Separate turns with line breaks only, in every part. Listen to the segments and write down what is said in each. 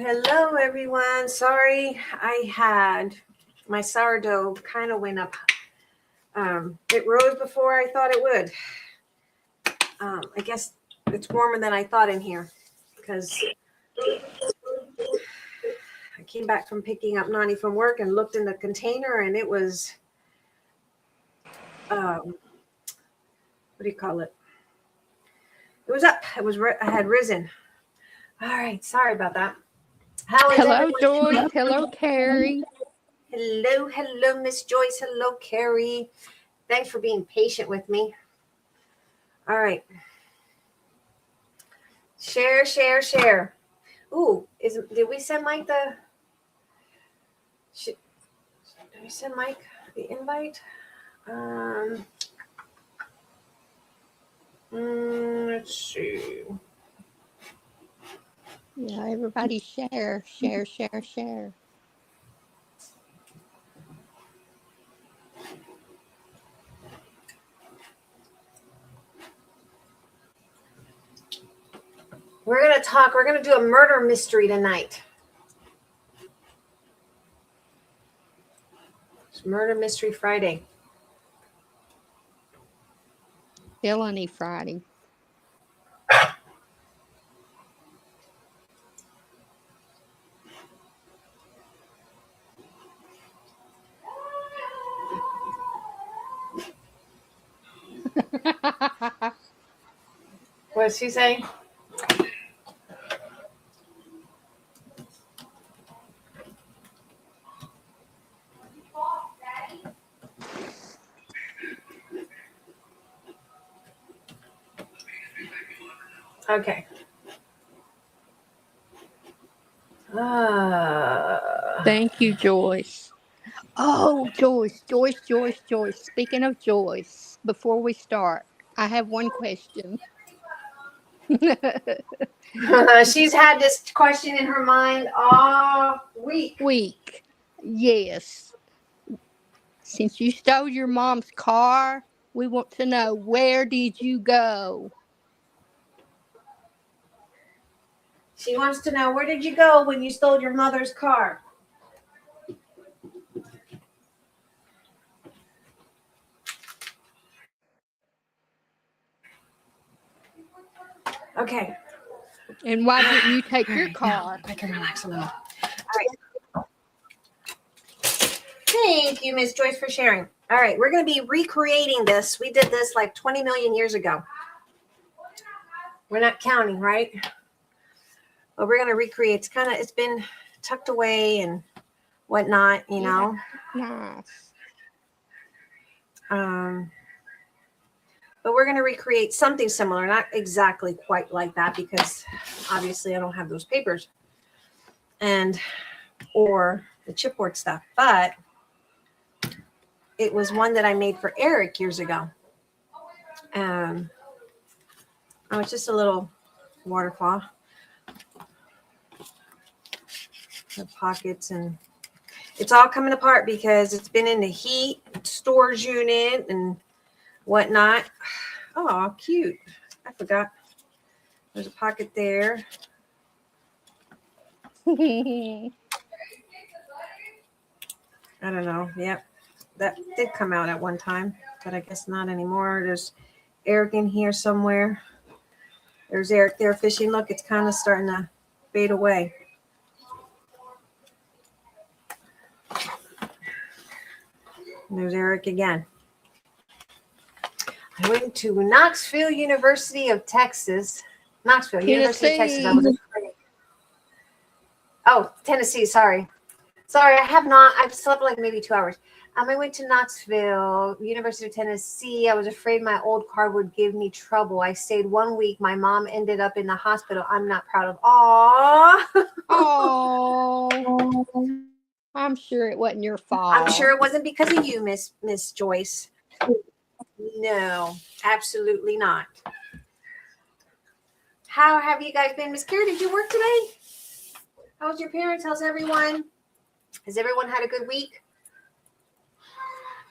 Hello, everyone. Sorry, I had my sourdough kind of went up. It rose before I thought it would. I guess it's warmer than I thought in here because I came back from picking up Nani from work and looked in the container and it was, what do you call it? It was up. I had risen. All right. Sorry about that.
How is Hello, Joyce. Hello, Carrie.
Hello, Miss Joyce. Hello, Carrie. Thanks for being patient with me. All right. Share. Ooh, did we send Mike did we send Mike the invite? Let's see.
Yeah, everybody share.
We're going to do a murder mystery tonight. It's Murder Mystery Friday.
Felony Friday.
What's she saying? Okay.
Thank you, Joyce. Oh, Joyce. Speaking of Joyce, before we start, I have one question.
She's had this question in her mind all week.
Yes. Since you stole your mom's car, we want to know, where did you go?
She wants to know, where did you go when you stole your mother's car? Okay.
And why didn't you take your car?
I can relax a little. All right. Thank you, Miss Joyce, for sharing. All right, we're going to be recreating this. We did this like 20 million years ago. We're not counting, right? But we're going to recreate. It's been tucked away and whatnot, you know.
Nice.
But we're going to recreate something similar, not exactly quite like that, because obviously I don't have those papers or the chipboard stuff. But it was one that I made for Eric years ago. Oh, it's just a little waterfall. The pockets, and it's all coming apart because it's been in the heat storage unit and whatnot. Oh, cute. I forgot. There's a pocket there. I don't know. Yep. That did come out at one time, but I guess not anymore. There's Eric in here somewhere. There's Eric there fishing. Look, it's kind of starting to fade away. And there's Eric again. I went to Knoxville, University of Texas. University of Texas. I was afraid. Oh, Tennessee. Sorry, I have not. I've slept like maybe 2 hours. I went to Knoxville, University of Tennessee. I was afraid my old car would give me trouble. I stayed 1 week. My mom ended up in the hospital. I'm not proud of.
Oh, I'm sure it wasn't your fault.
I'm sure it wasn't because of you, Miss Joyce. No, absolutely not. How have you guys been? Miss Carrie, did you work today? How's your parents? How's everyone? Has everyone had a good week?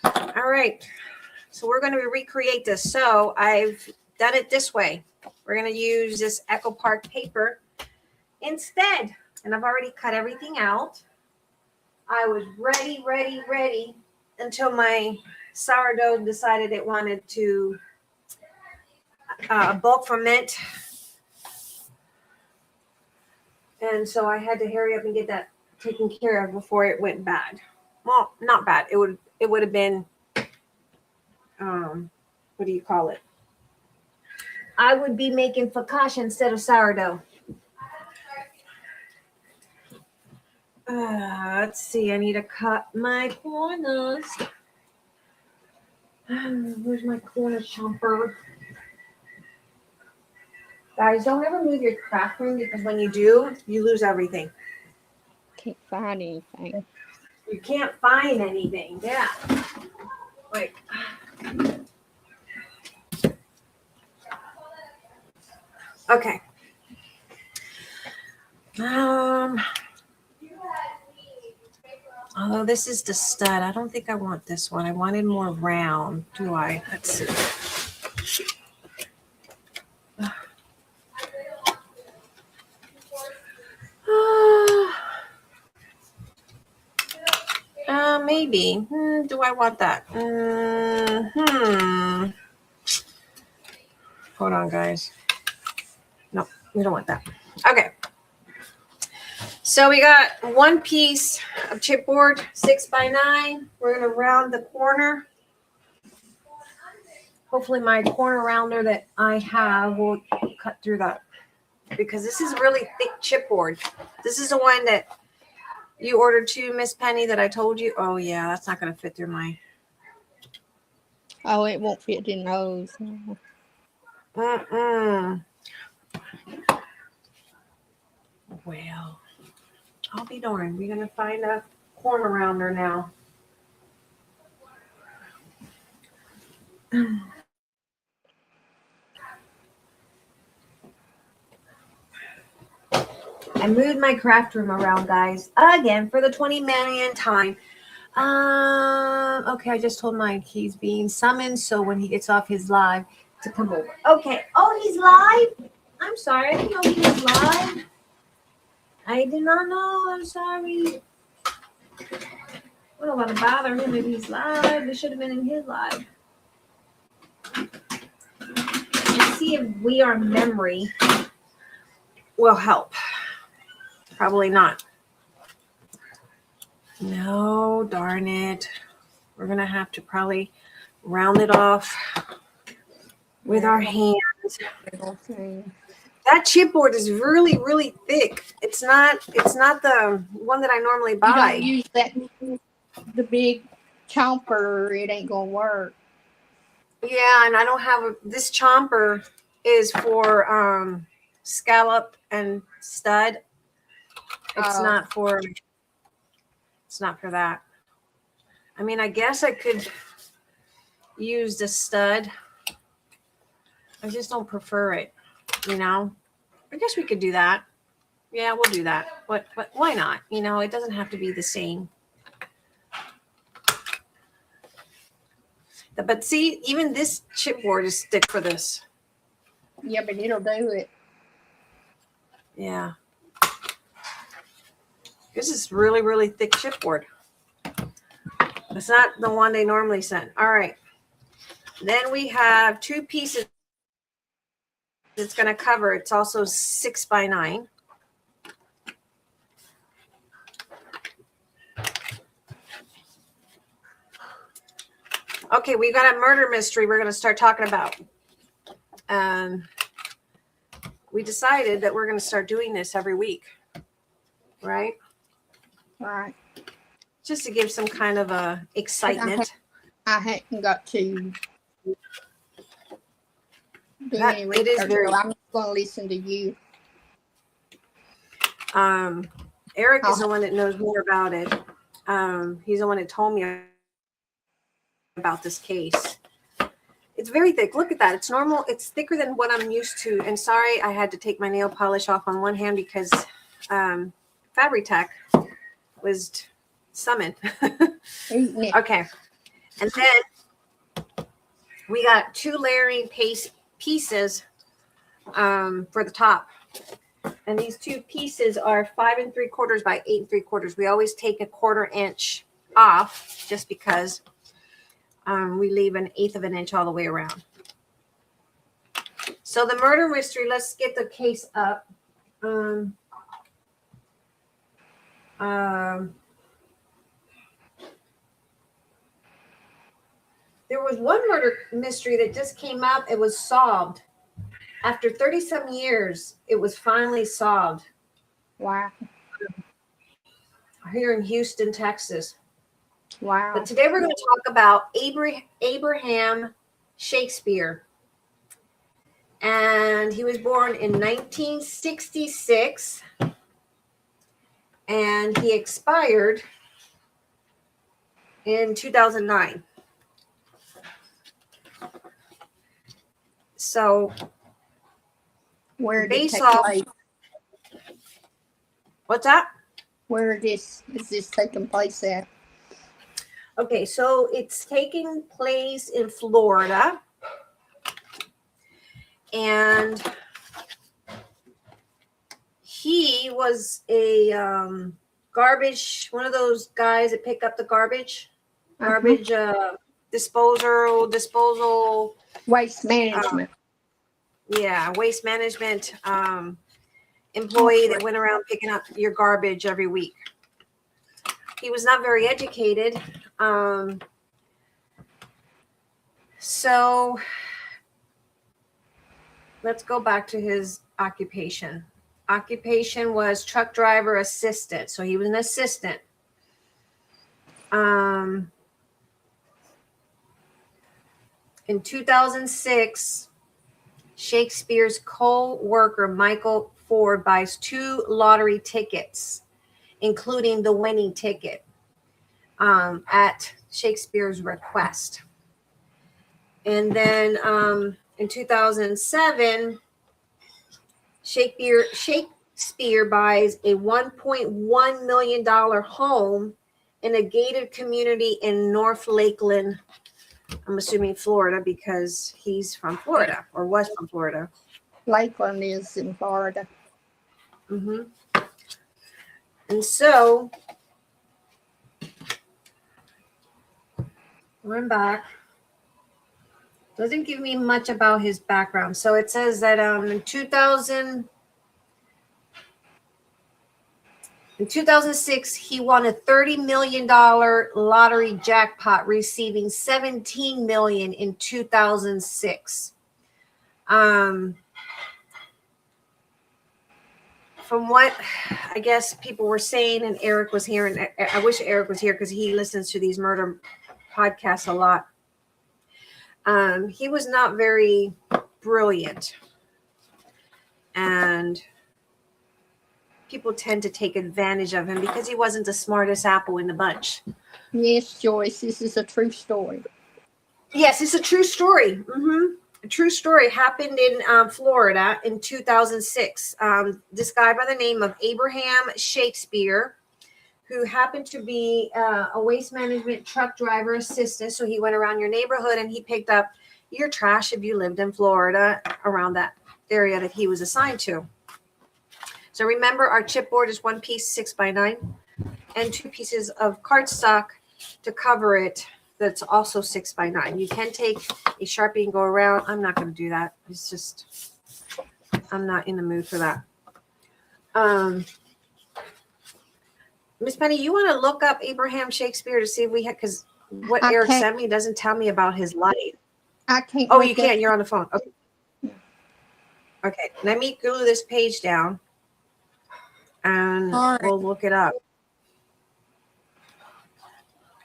All right. So we're going to recreate this. So I've done it this way. We're going to use this Echo Park paper instead. and I've already cut everything out. I was ready until my sourdough decided it wanted to bulk ferment. And so I had to hurry up and get that taken care of before it went bad. Well, not bad. It would have been, what do you call it? I would be making focaccia instead of sourdough. Let's see. I need to cut my corners. Where's my corner chomper? Guys, don't ever move your craft room because when you do, you lose everything.
Can't find anything.
You can't find anything. Yeah. Wait. Okay. Although this is the stud, I don't think I want this one. I wanted more round. Do I? Let's see. Maybe. Do I want that? Hold on, guys. No, we don't want that. Okay. So we got one piece of chipboard, 6x9. We're going to round the corner. Hopefully my corner rounder that I have will cut through that, because this is really thick chipboard. This is the one that you ordered too, Miss Penny, that I told you. Oh yeah, that's not going to fit through my.
Oh, it won't fit in those.
Well, I'll be darned. We're going to find a corner rounder now. I moved my craft room around, guys, again for the 20 millionth time. Okay, I just told Mike he's being summoned, so when he gets off his live to come over. Okay. Oh, he's live? I'm sorry. I didn't know he was live. I did not know. I'm sorry. I don't want to bother him if he's live. It should have been in his live. Let's see if We Are Memory will help. Probably not. No, darn it. We're going to have to probably round it off with our hands. That chipboard is really, really thick. It's not the one that I normally buy.
You don't use that, the big chomper, it ain't going to work.
Yeah, and I don't have this chomper is for scallop and stud. It's not for that. I mean, I guess I could use the stud. I just don't prefer it, you know. I guess we could do that. Yeah, we'll do that. But why not? You know, it doesn't have to be the same. But see, even this chipboard is thick for this.
Yeah, but it'll do it.
Yeah. This is really, really thick chipboard. It's not the one they normally send. All right. Then we have two pieces it's going to cover. It's also 6x9. Okay, we got a murder mystery we're going to start talking about. We decided that we're going to start doing this every week. Right?
Right.
Just to give some kind of a excitement.
I hadn't got to do
That,
any
it is
research,
very.
so I'm just going to listen to you.
Eric is the one that knows more about it. He's the one that told me about this case. It's very thick. Look at that. It's normal. It's thicker than what I'm used to. And sorry, I had to take my nail polish off on one hand because Fabri-Tac was summoned. Okay. And then we got two layering pieces for the top. And these two pieces are 5 3/4 by 8 3/4. We always take a 1/4 inch off just because we leave 1/8 of an inch all the way around. So the murder mystery, let's get the case up. There was one murder mystery that just came up. It was solved. After 30-some years, it was finally solved.
Wow.
Here in Houston, Texas.
Wow.
But today we're going to talk about Abraham Shakespeare. And he was born in 1966. And he expired in 2009. So,
where did it
based
take
off,
place?
What's that?
Where is this taking place at?
Okay, so it's taking place in Florida. And he was a garbage, one of those guys that pick up the garbage, disposal.
Waste management.
Waste management employee that went around picking up your garbage every week. He was not very educated. So let's go back to his occupation. Occupation was truck driver assistant. So he was an assistant. In 2006, Shakespeare's co-worker Michael Ford buys 2 lottery tickets, including the winning ticket, at Shakespeare's request. And then in 2007, Shakespeare buys a $1.1 million home in a gated community in North Lakeland. I'm assuming Florida because he's from Florida or was from Florida.
Lakeland is in Florida.
Mm-hmm. And so, I'm back. Doesn't give me much about his background. So it says that in 2006, he won a $30 million lottery jackpot, receiving $17 million in 2006. From what I guess people were saying, and Eric was here, and I wish Eric was here because he listens to these murder podcasts a lot. He was not very brilliant, and people tend to take advantage of him because he wasn't the smartest apple in the bunch.
Yes, Joyce, this is a true story.
Yes, it's a true story. Mm-hmm. A true story happened in Florida in 2006. This guy by the name of Abraham Shakespeare, who happened to be a waste management truck driver assistant. So he went around your neighborhood and he picked up your trash if you lived in Florida around that area that he was assigned to. So remember, our chipboard is 1 piece 6 by 9 and 2 pieces of cardstock to cover it. That's also 6 by 9. You can take a Sharpie and go around. I'm not going to do that. It's just, I'm not in the mood for that. Miss Penny, you want to look up Abraham Shakespeare to see if we have, because what Eric sent me doesn't tell me about his life.
I can't.
Oh, you can't. You're on the phone. Okay. Okay. Let me glue this page down and we'll look it up.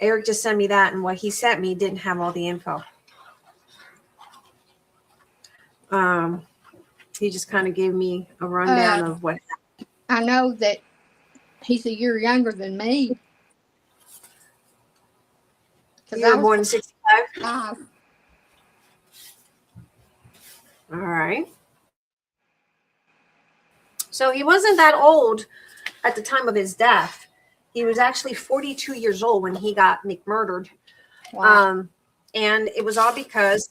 Eric just sent me that, and what he sent me didn't have all the info. He just kind of gave me a rundown of what happened.
I know that he's a year younger than me.
You were born in 65? All right. So he wasn't that old at the time of his death. He was actually 42 years old when he got McMurdered. Wow. And it was all because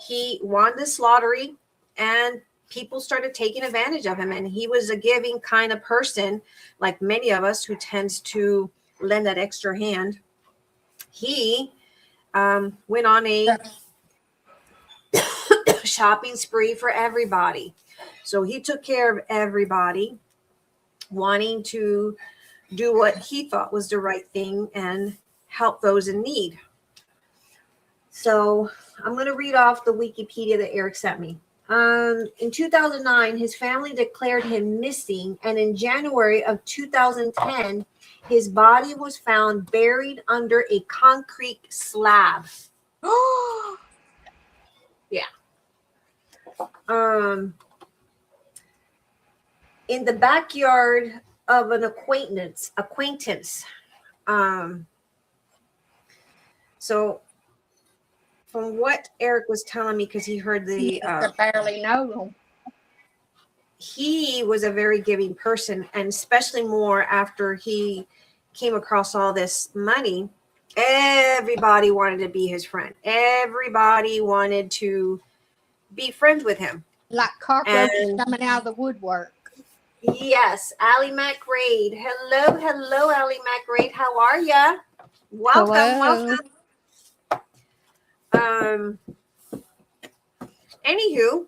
he won this lottery and people started taking advantage of him, and he was a giving kind of person, like many of us, who tends to lend that extra hand. He went on a shopping spree for everybody. So he took care of everybody, wanting to do what he thought was the right thing and help those in need. So I'm going to read off the Wikipedia that Eric sent me. In 2009, his family declared him missing, and in January of 2010, his body was found buried under a concrete slab. Yeah. In the backyard of an acquaintance. So from what Eric was telling me, because he heard the
I barely know him.
He was a very giving person, and especially more after he came across all this money. Everybody wanted to be his friend. Everybody wanted to be friends with him.
Like cockroaches coming out of the woodwork.
Yes, Allie McRae. Hello, Allie McRae. How are ya? Welcome. Anywho,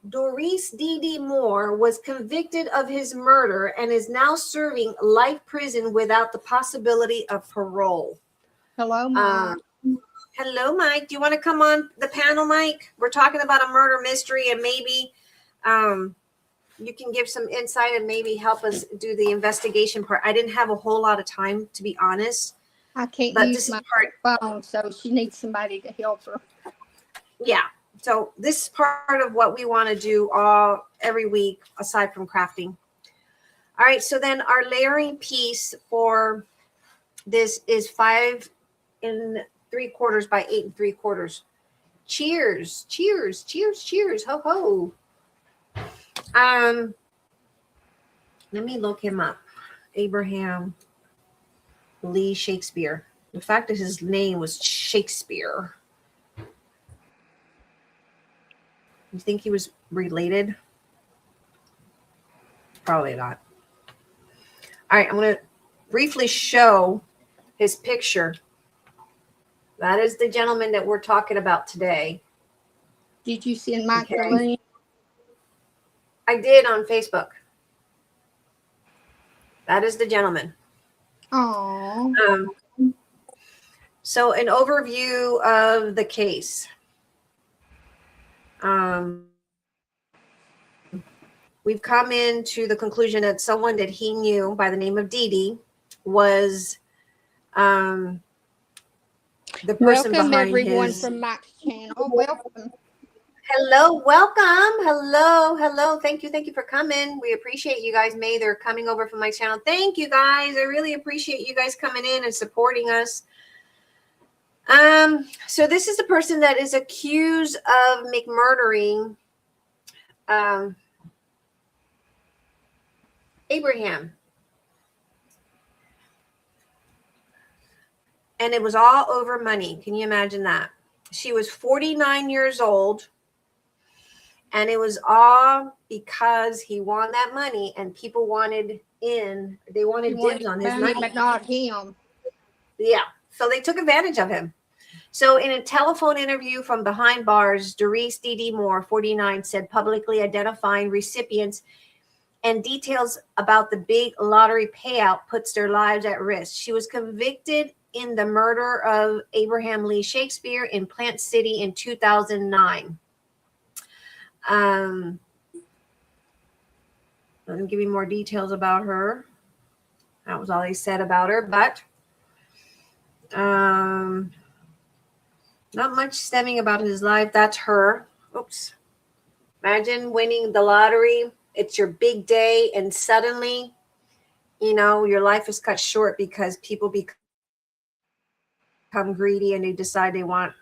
Doris D.D. Moore was convicted of his murder and is now serving life prison without the possibility of parole.
Hello, Mike.
Hello, Mike. Do you want to come on the panel, Mike? We're talking about a murder mystery, and maybe you can give some insight and maybe help us do the investigation part. I didn't have a whole lot of time, to be honest.
I can't use my phone, so she needs somebody to help her.
Yeah. So this is part of what we want to do every week, aside from crafting. All right. So then our layering piece for this is 5 3/4 by 8 3/4. Cheers. Cheers. Cheers. Cheers. Ho ho. Let me look him up. Abraham Lee Shakespeare. The fact that his name was Shakespeare. You think he was related? Probably not. All right, I'm going to briefly show his picture. That is the gentleman that we're talking about today.
Did you send Mike the link?
I did on Facebook. That is the gentleman.
Oh.
So an overview of the case. We've come into the conclusion that someone that he knew by the name of Dee Dee was the person
welcome
behind
everyone
his...
from Mike's channel. Welcome.
Hello, welcome. Hello. Thank you for coming. We appreciate you guys. May they're coming over from my channel. Thank you guys. I really appreciate you guys coming in and supporting us. So this is the person that is accused of McMurdering Abraham. And it was all over money. Can you imagine that? She was 49 years old. And it was all because he won that money and people wanted in. They wanted dibs on his money.
But not him.
Yeah. So they took advantage of him. So in a telephone interview from behind bars, Doris D.D. Moore, 49, said publicly identifying recipients and details about the big lottery payout puts their lives at risk. She was convicted in the murder of Abraham Lee Shakespeare in Plant City in 2009. Let me give you more details about her. That was all they said about her, but not much stemming about his life. That's her. Oops. Imagine winning the lottery. It's your big day, and suddenly, your life is cut short because people become greedy and they decide they want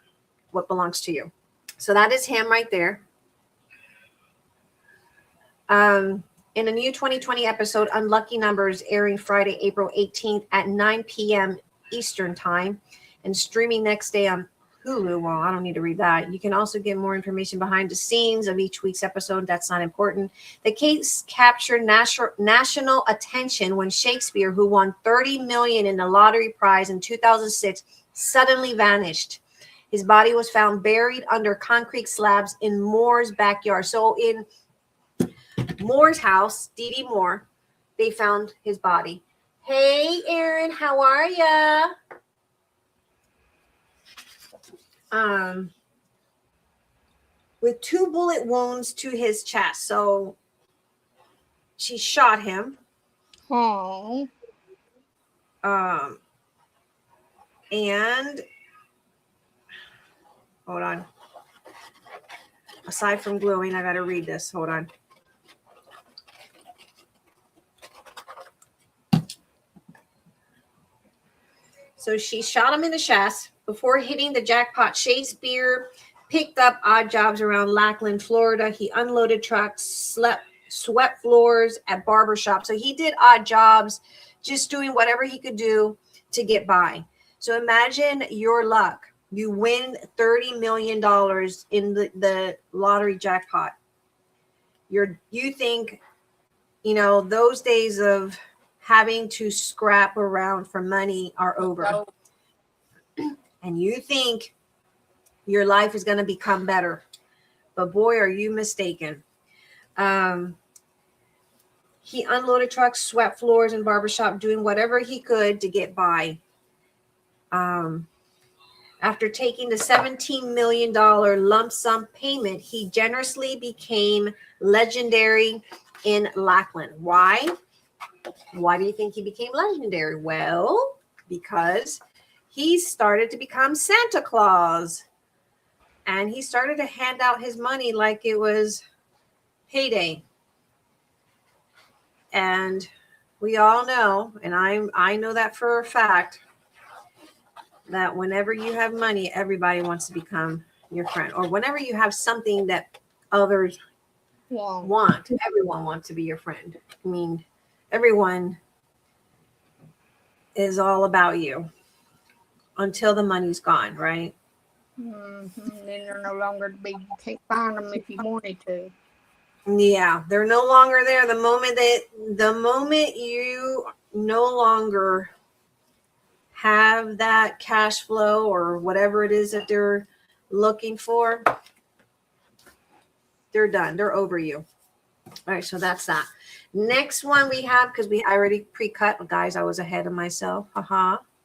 what belongs to you. So that is him right there. In a new 2020 episode, Unlucky Numbers, airing Friday, April 18th at 9 p.m. Eastern Time and streaming next day on Hulu. Well, I don't need to read that. You can also get more information behind the scenes of each week's episode. That's not important. The case captured national attention when Shakespeare, who won $30 million in the lottery prize in 2006, suddenly vanished. His body was found buried under concrete slabs in Moore's backyard. So in Moore's house, Dee Moore, they found his body. Hey, Aaron, how are ya? With 2 bullet wounds to his chest. So she shot him.
Oh.
And hold on. Aside from gluing, I got to read this. Hold on. So she shot him in the chest. Before hitting the jackpot, Shakespeare picked up odd jobs around Lackland, Florida. He unloaded trucks, swept floors at barbershops. So he did odd jobs, just doing whatever he could do to get by. So imagine your luck. You win $30 million in the lottery jackpot. You think, those days of having to scrap around for money are over. And you think your life is going to become better. But boy, are you mistaken. He unloaded trucks, swept floors in barbershop, doing whatever he could to get by. After taking the $17 million lump sum payment, he generously became legendary in Lackland. Why? Why do you think he became legendary? Well, because he started to become Santa Claus. And he started to hand out his money like it was payday. And we all know, and I know that for a fact, that whenever you have money, everybody wants to become your friend. Or whenever you have something that others want, everyone wants to be your friend. I mean, everyone is all about you until the money's gone, right?
Mm-hmm. Then they're no longer to be. You can't find them if you wanted to.
Yeah, they're no longer there. The moment you no longer have that cash flow or whatever it is that they're looking for, they're done. They're over you. All right, so that's that. Next one we have, because I already pre-cut. Guys, I was ahead of myself.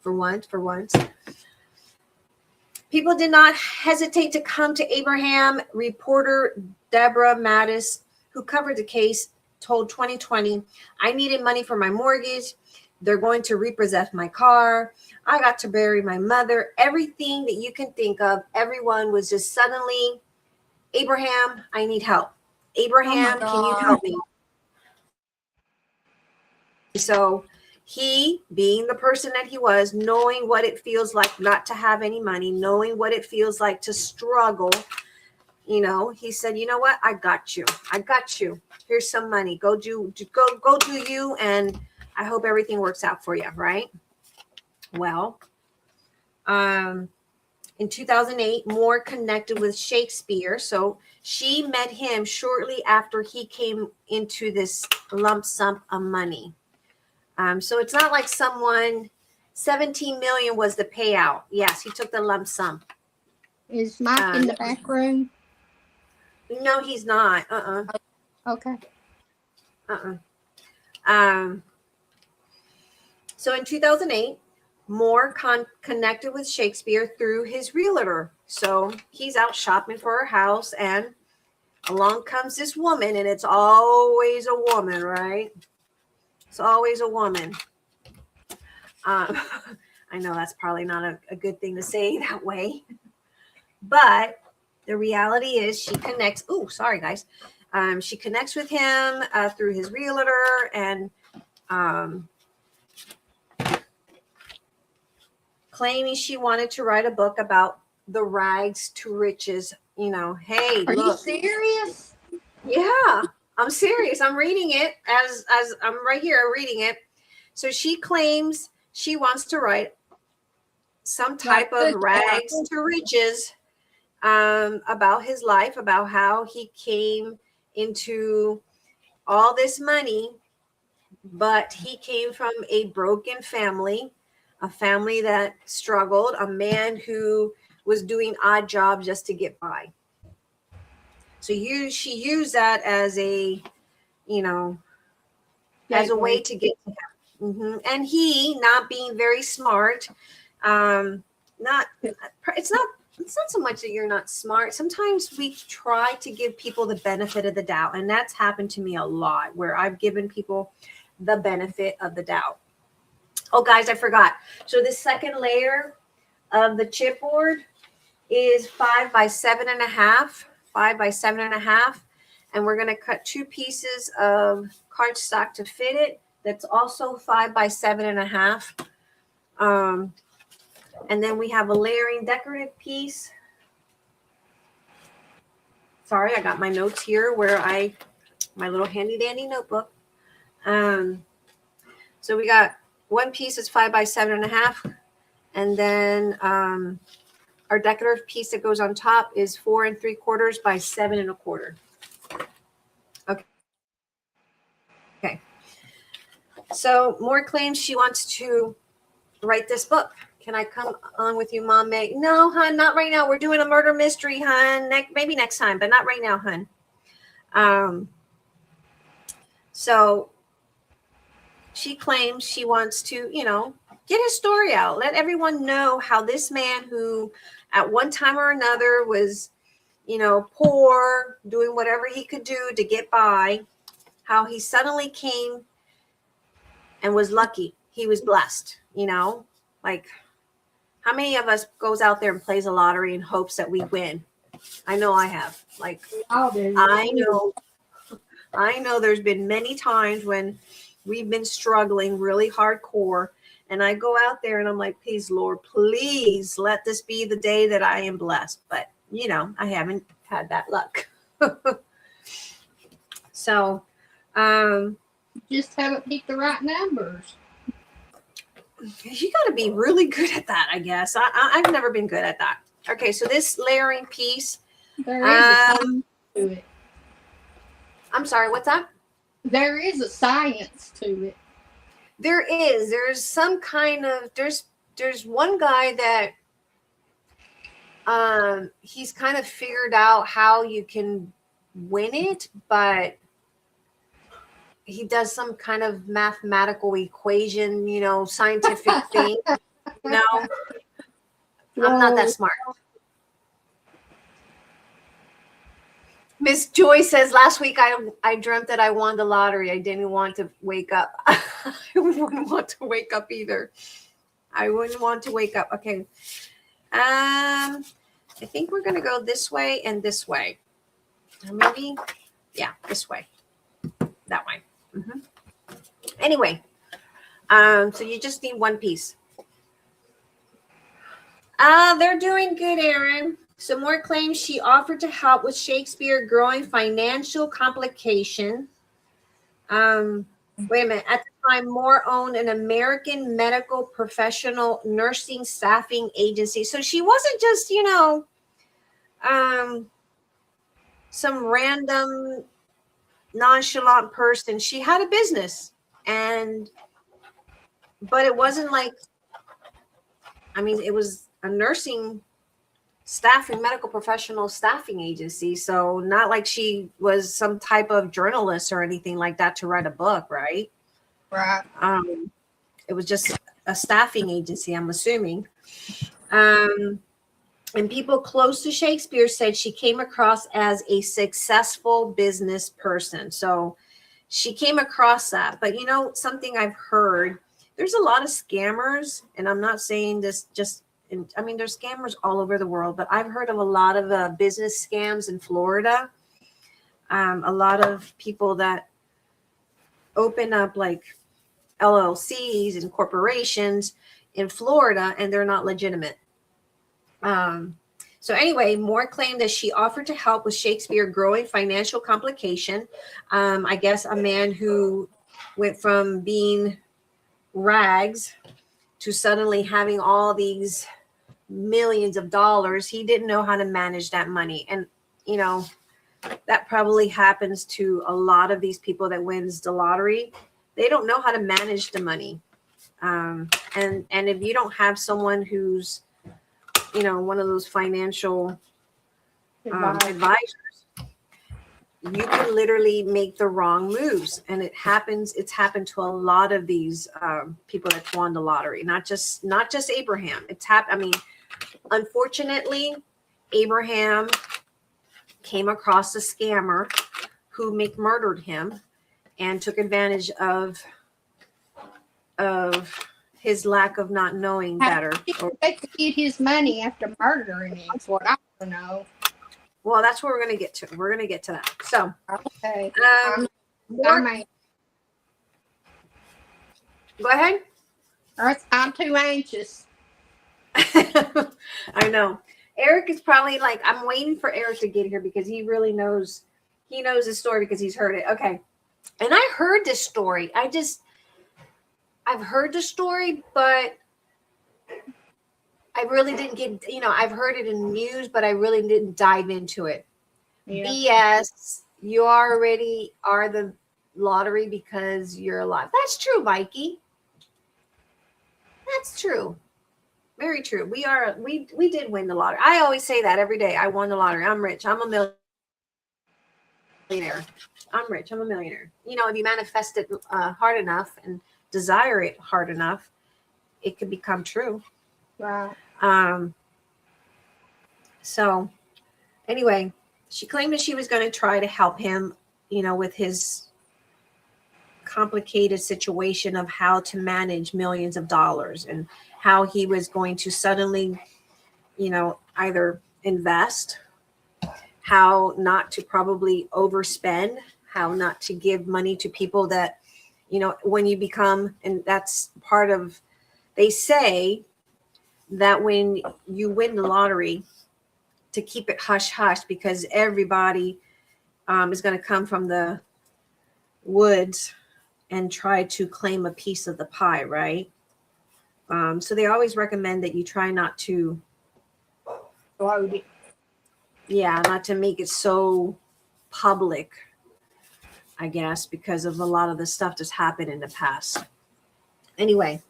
For once. People did not hesitate to come to Abraham. Reporter Deborah Mattis, who covered the case, told 2020, I needed money for my mortgage. They're going to repossess my car. I got to bury my mother. Everything that you can think of, everyone was just suddenly, Abraham, I need help. Abraham, can you help me? So he, being the person that he was, knowing what it feels like not to have any money, knowing what it feels like to struggle, he said, you know what? I got you. Here's some money. Go do you, and I hope everything works out for you, right? Well, in 2008, Moore connected with Shakespeare. So she met him shortly after he came into this lump sum of money. So it's not like 17 million was the payout. Yes, he took the lump sum.
Is Mike in the back room?
No, he's not.
Okay.
So in 2008, Moore connected with Shakespeare through his realtor. So he's out shopping for a house, and along comes this woman, and it's always a woman, right? It's always a woman. I know that's probably not a good thing to say that way, but the reality is she connects. Oh, sorry, guys. She connects with him through his realtor, and claiming she wanted to write a book about the rags to riches. Hey,
Are
look.
you serious?
Yeah, I'm serious. I'm reading it as I'm right here reading it. So she claims she wants to write some type of rags to riches about his life, about how he came into all this money, but he came from a broken family, a family that struggled, a man who was doing odd jobs just to get by. So she used that as a, as a way to get to him. Mm-hmm. And he, not being very smart, it's not so much that you're not smart. Sometimes we try to give people the benefit of the doubt, and that's happened to me a lot, where I've given people the benefit of the doubt. Oh, guys, I forgot. So the second layer of the chipboard is 5 by 7.5, 5 by 7.5, and we're going to cut 2 pieces of cardstock to fit it. That's also 5 by 7.5. And then we have a layering decorative piece. Sorry, I got my notes here my little handy dandy notebook. So we got one piece is 5 by 7.5. And then our decorative piece that goes on top is 4 3/4 by 7 1/4. Okay. So More claims she wants to write this book. Can I come on with you, Mom May? No, hun, not right now. We're doing a murder mystery, hun. Maybe next time, but not right now, hun. So she claims she wants to, get his story out. Let everyone know how this man who at one time or another was, poor, doing whatever he could do to get by, how he suddenly came and was lucky. He was blessed, like how many of us goes out there and plays a lottery in hopes that we win? I know I have. Like, I know there's been many times when we've been struggling really hardcore, and I go out there and I'm like, please, Lord, please let this be the day that I am blessed. But, I haven't had that luck. So,
just haven't picked the right numbers.
You got to be really good at that, I guess. I've never been good at that. Okay, so this layering piece.
There is a science to it.
I'm sorry, what's that?
There is a science to it.
There is. There's some kind of, there's one guy that he's kind of figured out how you can win it, but he does some kind of mathematical equation, scientific thing. No, I'm not that smart. Miss Joy says, last week I dreamt that I won the lottery. I didn't want to wake up. I wouldn't want to wake up either. I wouldn't want to wake up. Okay. I think we're going to go this way and this way. Or maybe, yeah, this way. That way. Mm-hmm. Anyway, so you just need one piece. They're doing good, Aaron. So More claims she offered to help with Shakespeare growing financial complication. Wait a minute. At the time, More owned an American medical professional nursing staffing agency. So she wasn't just, some random nonchalant person. She had a business, but it wasn't like, it was a nursing staffing, medical professional staffing agency. So not like she was some type of journalist or anything like that to write a book, right?
Right.
It was just a staffing agency, I'm assuming. And people close to Shakespeare said she came across as a successful business person. So she came across that. But something I've heard, there's a lot of scammers, and I'm not saying this just, there's scammers all over the world, but I've heard of a lot of business scams in Florida. A lot of people that open up like LLCs and corporations in Florida, and they're not legitimate. So anyway, More claimed that she offered to help with Shakespeare growing financial complication. I guess a man who went from being rags to suddenly having all these millions of dollars. He didn't know how to manage that money. And, you know, that probably happens to a lot of these people that wins the lottery. They don't know how to manage the money. And if you don't have someone who's, you know, one of those financial advisors, you can literally make the wrong moves. And it's happened to a lot of these people that won the lottery, not just Abraham. I mean, unfortunately, Abraham came across a scammer who murdered him and took advantage of his lack of not knowing better.
How did he get his money after murdering him? That's what I want to know.
Well, that's what we're going to get to. We're going to get to that. So,
okay.
Go ahead.
I'm too anxious.
I know. Eric is probably like, I'm waiting for Eric to get here because he really knows. He knows the story because he's heard it. Okay. And I heard this story. I've heard the story, but I really didn't get, you know, I've heard it in news, but I really didn't dive into it. Yeah. BS. You already are the lottery because you're alive. That's true, Mikey. That's true. Very true. We did win the lottery. I always say that every day. I won the lottery. I'm rich. I'm a millionaire. I'm rich. I'm a millionaire. You know, if you manifest it hard enough and desire it hard enough, it could become true.
Right.
So anyway, she claimed that she was going to try to help him, you know, with his complicated situation of how to manage millions of dollars and how he was going to suddenly, you know, either invest, how not to probably overspend, how not to give money to people that, you know, when you become, and that's part of, they say that when you win the lottery, to keep it hush hush because everybody is going to come from the woods and try to claim a piece of the pie, right? So they always recommend that you try not to
Load it.
Yeah, not to make it so public, I guess, because of a lot of the stuff that's happened in the past. Anyway,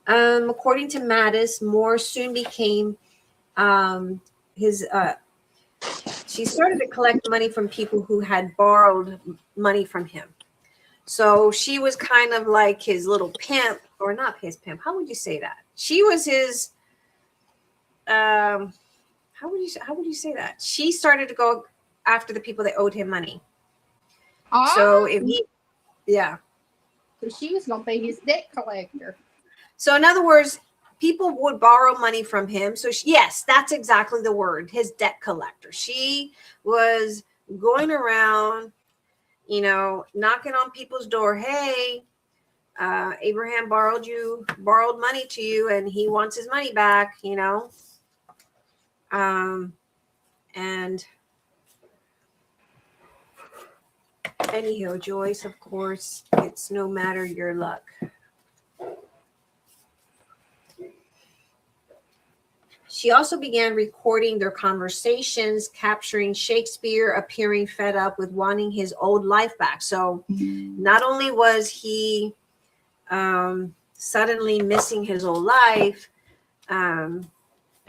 according to Mattis, Moore soon became she started to collect money from people who had borrowed money from him. So she was kind of like his little pimp, or not his pimp. How would you say that? She was his, how would you say that? She started to go after the people that owed him money.
Oh,
So if he, yeah.
So she was going to be his debt collector.
So in other words, people would borrow money from him. So yes, that's exactly the word, his debt collector. She was going around, you know, knocking on people's door. Hey, Abraham borrowed money to you and he wants his money back, you know. And anyhow, Joyce, of course, it's no matter your luck. She also began recording their conversations, capturing Shakespeare appearing fed up with wanting his old life back. So not only was he suddenly missing his old life, I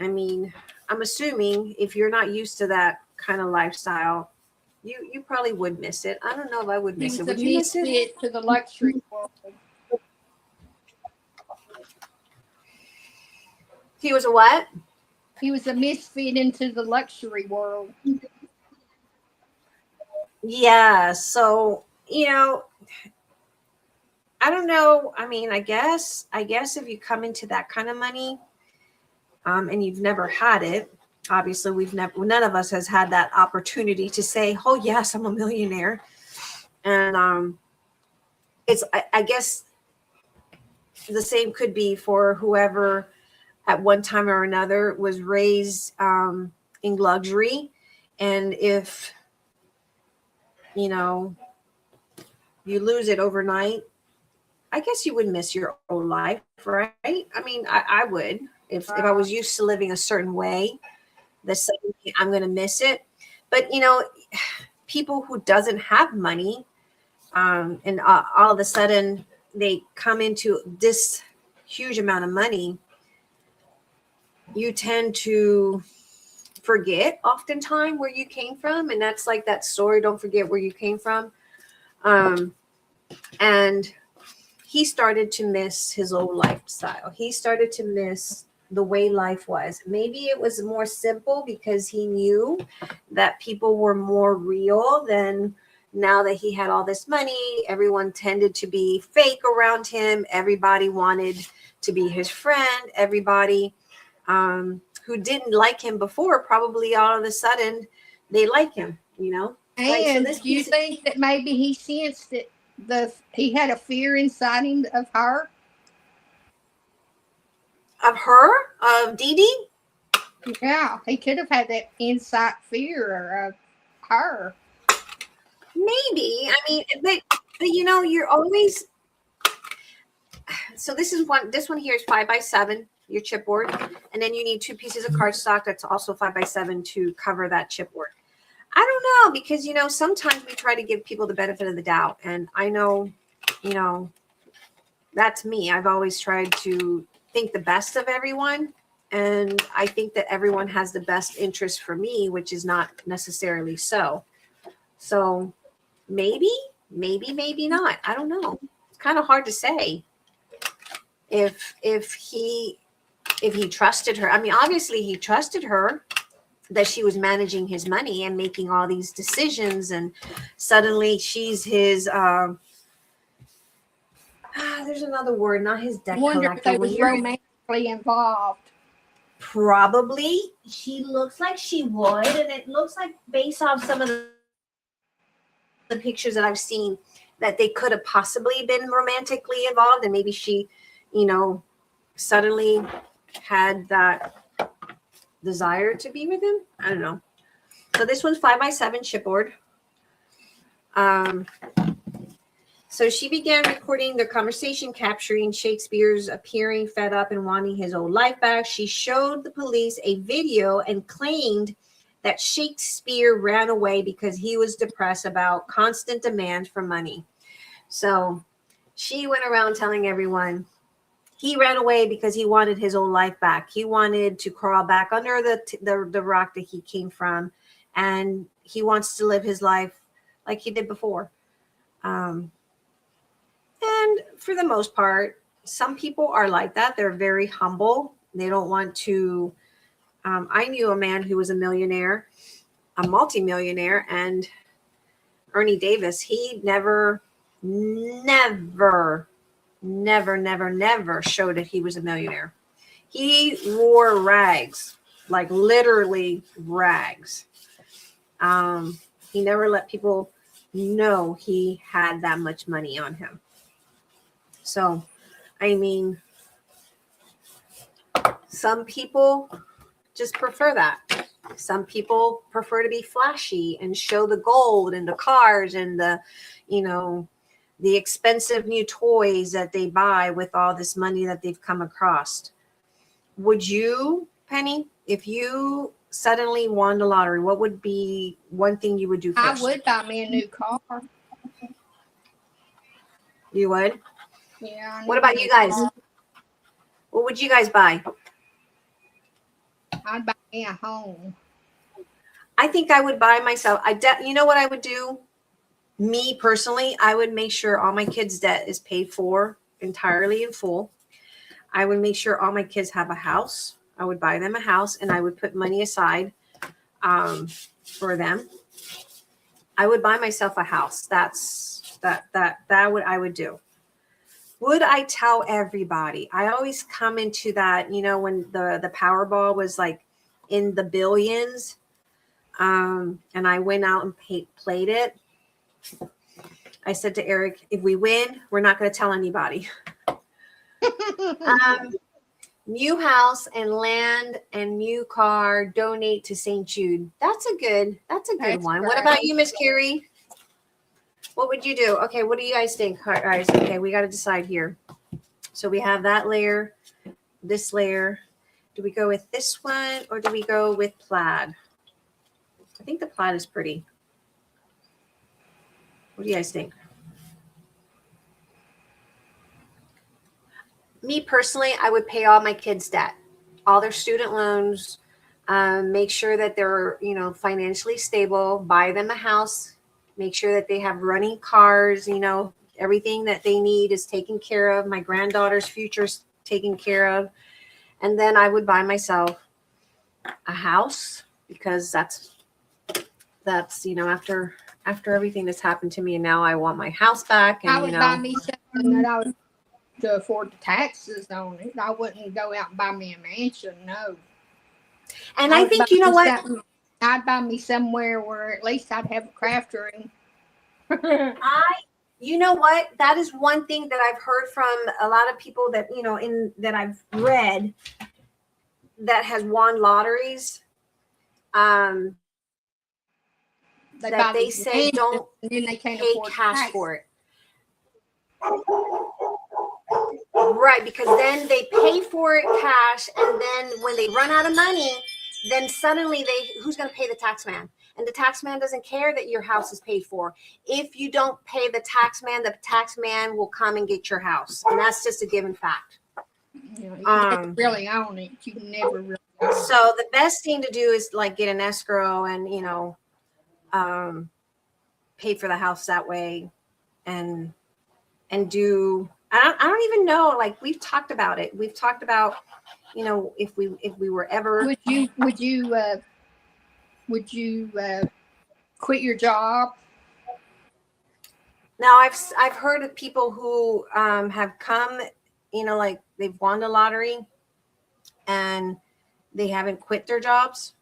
mean, I'm assuming if you're not used to that kind of lifestyle, you probably would miss it. I don't know if I would miss it. Would you miss it?
He was a misfit to the luxury world.
He was a what?
He was a misfit into the luxury world.
Yeah. So, you know, I don't know. I mean, I guess if you come into that kind of money, and you've never had it, obviously none of us has had that opportunity to say, oh yes, I'm a millionaire. And I guess the same could be for whoever at one time or another was raised in luxury. And if, you know, you lose it overnight, I guess you would miss your old life, right? I mean, I would. If I was used to living a certain way, that suddenly I'm going to miss it. But, you know, people who doesn't have money, and all of a sudden they come into this huge amount of money, you tend to forget oftentimes where you came from. And that's like that story, don't forget where you came from. And he started to miss his old lifestyle. He started to miss the way life was. Maybe it was more simple because he knew that people were more real than now that he had all this money. Everyone tended to be fake around him. Everybody wanted to be his friend. Everybody who didn't like him before, probably all of a sudden they like him, you know?
And do you think that maybe he sensed that he had a fear inside him of her?
Of her? Of Dee Dee?
Yeah, he could have had that inside fear of her.
Maybe. I mean, but you know, you're always. So this one here is 5x7, your chipboard, and then you need 2 pieces of cardstock that's also 5x7 to cover that chipboard. I don't know, because you know sometimes we try to give people the benefit of the doubt, and I know, you know, that's me. I've always tried to think the best of everyone, and I think that everyone has the best interest for me, which is not necessarily so. So maybe not. I don't know. It's kind of hard to say if he trusted her. I mean, obviously he trusted her, that she was managing his money and making all these decisions, and suddenly she's his there's another word, not his debt
Wonder
collector.
if they was romantically involved.
Probably. She looks like she would, and it looks like, based off some of the pictures that I've seen, that they could have possibly been romantically involved, and maybe she, you know, suddenly had that desire to be with him. I don't know. So this one's 5x7 chipboard. So she began recording the conversation, capturing Shakespeare's appearing fed up and wanting his old life back. She showed the police a video and claimed that Shakespeare ran away because he was depressed about constant demand for money. So she went around telling everyone he ran away because he wanted his old life back. He wanted to crawl back under the rock that he came from, and he wants to live his life like he did before. And for the most part, some people are like that. They're very humble. They don't want to. I knew a man who was a millionaire, a multimillionaire, and Ernie Davis, he never showed that he was a millionaire. He wore rags, like literally rags. He never let people know he had that much money on him. So, I mean, some people just prefer that. Some people prefer to be flashy and show the gold and the cars and the, you know, the expensive new toys that they buy with all this money that they've come across. Would you, Penny, if you suddenly won the lottery, what would be one thing you would do first?
I would buy me a new car.
You would?
Yeah.
What about you guys? What would you guys buy?
I'd buy me a home.
I think I would buy myself. You know what I would do? Me personally, I would make sure all my kids' debt is paid for entirely in full. I would make sure all my kids have a house. I would buy them a house, and I would put money aside for them. I would buy myself a house. That's what I would do. Would I tell everybody? I always come into that, you know, when the Powerball was like in the billions, and I went out and played it. I said to Eric, if we win, we're not going to tell anybody. New house and land and new car, donate to St. Jude. That's a good one. Great. What about you, Miss Carrie? What would you do? Okay, what do you guys think? All right, okay, we got to decide here. So we have that layer, this layer, Do we go with this one or do we go with plaid? I think the plaid is pretty. What do you guys think? Me personally, I would pay all my kids' debt, all their student loans, make sure that they're, financially stable, buy them a house, make sure that they have running cars, everything that they need is taken care of. My granddaughter's future is taken care of. And then I would buy myself a house because that's after everything that's happened to me, and now I want my house back. And
I would buy me something that I would to afford the taxes on it. I wouldn't go out and buy me a mansion, no.
And I think, you know what?
I'd buy me somewhere where at least I'd have a craft room.
You know what? That is one thing that I've heard from a lot of people that, that I've read that has won lotteries. That they say don't pay cash for it. Right, because then they pay for it cash, and then when they run out of money, then suddenly who's going to pay the tax man? And the tax man doesn't care that your house is paid for. If you don't pay the tax man will come and get your house, and that's just a given fact.
You never really own it. You never really own it.
So the best thing to do is like get an escrow and pay for the house that way, and do. I don't even know. Like we've talked about it. We've talked about, if we were ever.
Would you quit your job?
Now I've heard of people who have come, like they've won the lottery, and they haven't quit their jobs.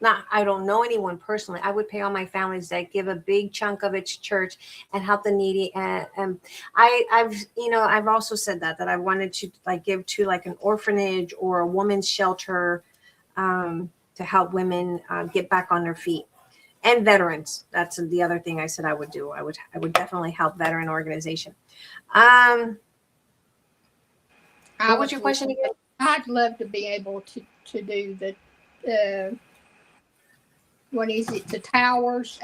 I don't know anyone personally. I would pay all my families that give a big chunk of it to church and help the needy. And I've also said that I wanted to like give to like an orphanage or a woman's shelter to help women get back on their feet, and veterans. That's the other thing I said I would do. I would definitely help veteran organization. What was your question again?
I'd love to be able to do the. What is it? The towers,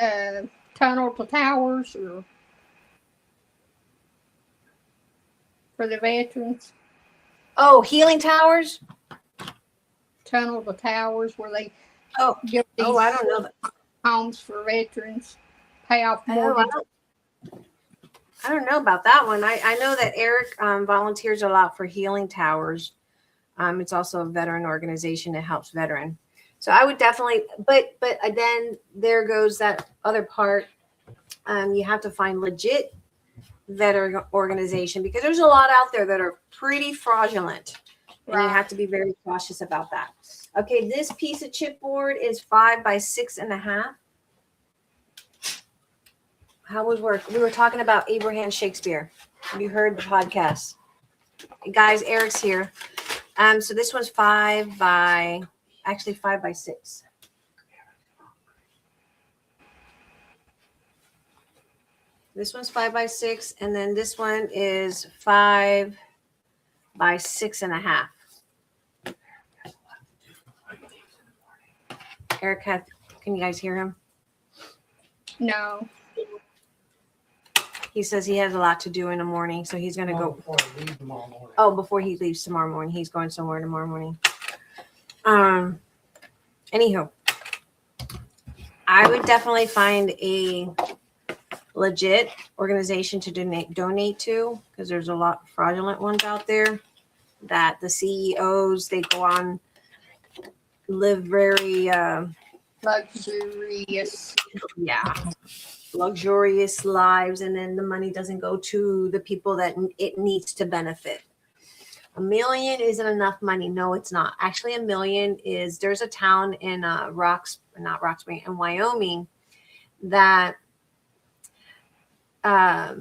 tunnel to towers, or for the veterans?
Oh, healing towers.
Tunnel to towers, where they
I don't know that.
Homes for veterans, pay off mortgage.
I don't know about that one. I know that Eric volunteers a lot for Healing Towers. It's also a veteran organization that helps veterans. So I would definitely, but then there goes that other part. You have to find legit veteran organization, because there's a lot out there that are pretty fraudulent, and you have to be very cautious about that. Okay, this piece of chipboard is 5 by 6.5. How was work? We were talking about Abraham Shakespeare. Have you heard the podcast? Guys, Eric's here. So this one's 5 by 6. This one's 5 by 6, and then this one is 5 by 6.5. Eric, can you guys hear him?
No.
He says he has a lot to do in the morning, so he's going to go.
Before he leaves tomorrow morning.
Oh, before he leaves tomorrow morning. He's going somewhere tomorrow morning. Anywho, I would definitely find a legit organization to donate to, because there's a lot of fraudulent ones out there that the CEOs, they go on, live very luxurious lives, and then the money doesn't go to the people that it needs to benefit. $1 million isn't enough money. No, it's not. Actually, $1 million is, there's a town in in Wyoming that a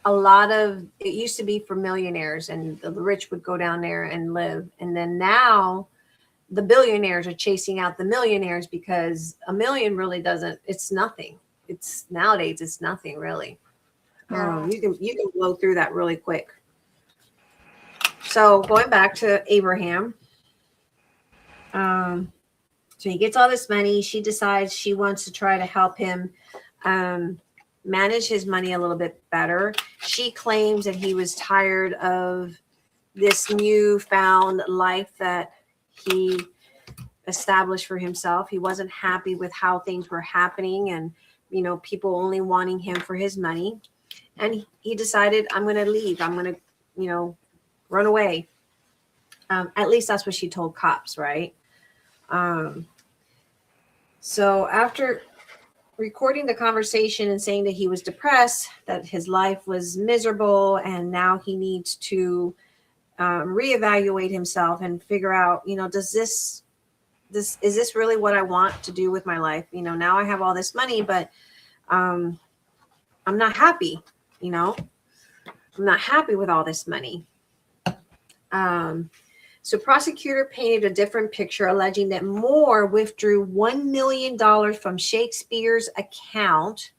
lot of it used to be for millionaires, and the rich would go down there and live. And then now the billionaires are chasing out the millionaires, because $1 million really doesn't, it's nothing. Nowadays it's nothing really. You can blow through that really quick. So going back to Abraham, so he gets all this money. She decides she wants to try to help him manage his money a little bit better. She claims that he was tired of this newfound life that he established for himself. He wasn't happy with how things were happening and, people only wanting him for his money. And he decided, I'm going to leave. I'm going to, run away. At least that's what she told cops, right? So after recording the conversation and saying that he was depressed, that his life was miserable, and now he needs to reevaluate himself and figure out, is this really what I want to do with my life? Now I have all this money, but I'm not happy. I'm not happy with all this money. So prosecutor painted a different picture, alleging that Moore withdrew $1 million from Shakespeare's account,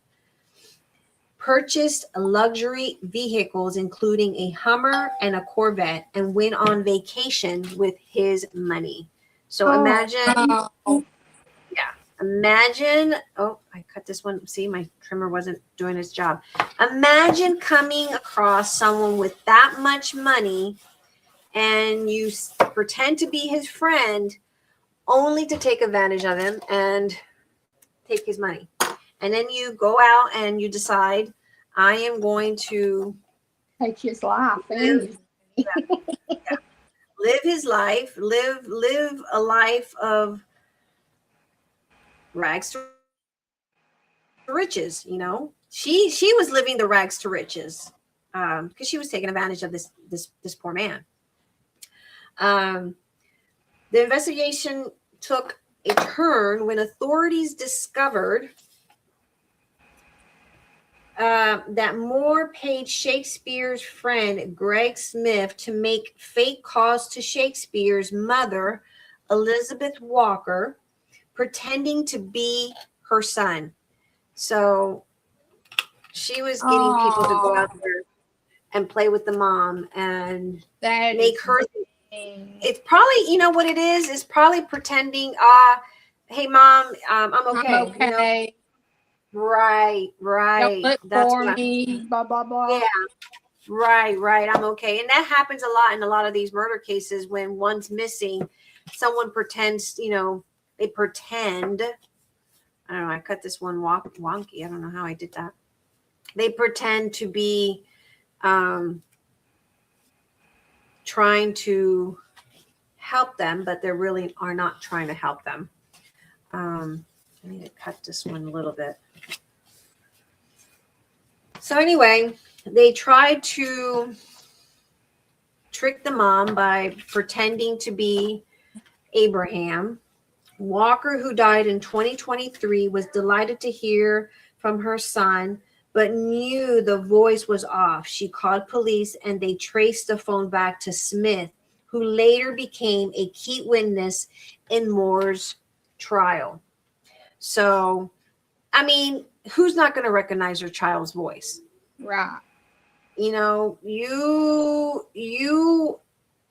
purchased luxury vehicles, including a Hummer and a Corvette, and went on vacation with his money. So imagine, oh, I cut this one. See, my trimmer wasn't doing its job. Imagine coming across someone with that much money and you pretend to be his friend only to take advantage of him and take his money. And then you go out and you decide, I am going to
take his life.
Live his life, live a life of rags to riches. She was living the rags to riches because she was taking advantage of this poor man. The investigation took a turn when authorities discovered that Moore paid Shakespeare's friend Greg Smith to make fake calls to Shakespeare's mother, Elizabeth Walker, pretending to be her son. So she was getting people to go out there and play with the mom and make her. It's probably, what it is? It's probably pretending, hey mom, I'm okay.
I'm okay.
Right.
Don't look for me. Blah blah blah.
Yeah. Right. I'm okay. And that happens a lot in a lot of these murder cases when one's missing. Someone pretends, they pretend. I don't know. I cut this one wonky. I don't know how I did that. They pretend to be trying to help them, but they really are not trying to help them. I need to cut this one a little bit. So anyway, they tried to trick the mom by pretending to be Abraham. Walker, who died in 2023, was delighted to hear from her son, but knew the voice was off. She called police and they traced the phone back to Smith, who later became a key witness in Moore's trial. So, I mean, who's not going to recognize your child's voice?
Right.
You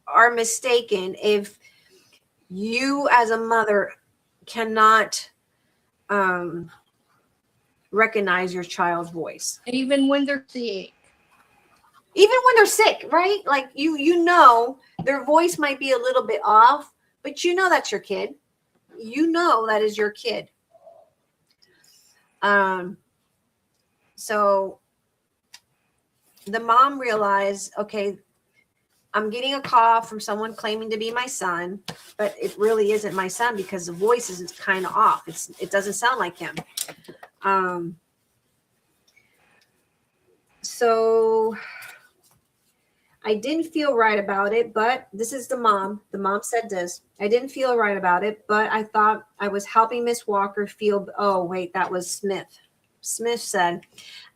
are mistaken if you as a mother cannot recognize your child's voice.
Even when they're sick.
Even when they're sick, right? Like their voice might be a little bit off, but that's your kid. That is your kid. So the mom realized, okay, I'm getting a call from someone claiming to be my son, but it really isn't my son because the voice is kind of off. It doesn't sound like him. So I didn't feel right about it, but this is the mom. The mom said this. I didn't feel right about it, but I thought I was helping Miss Walker feel. Oh, wait, that was Smith. Smith said,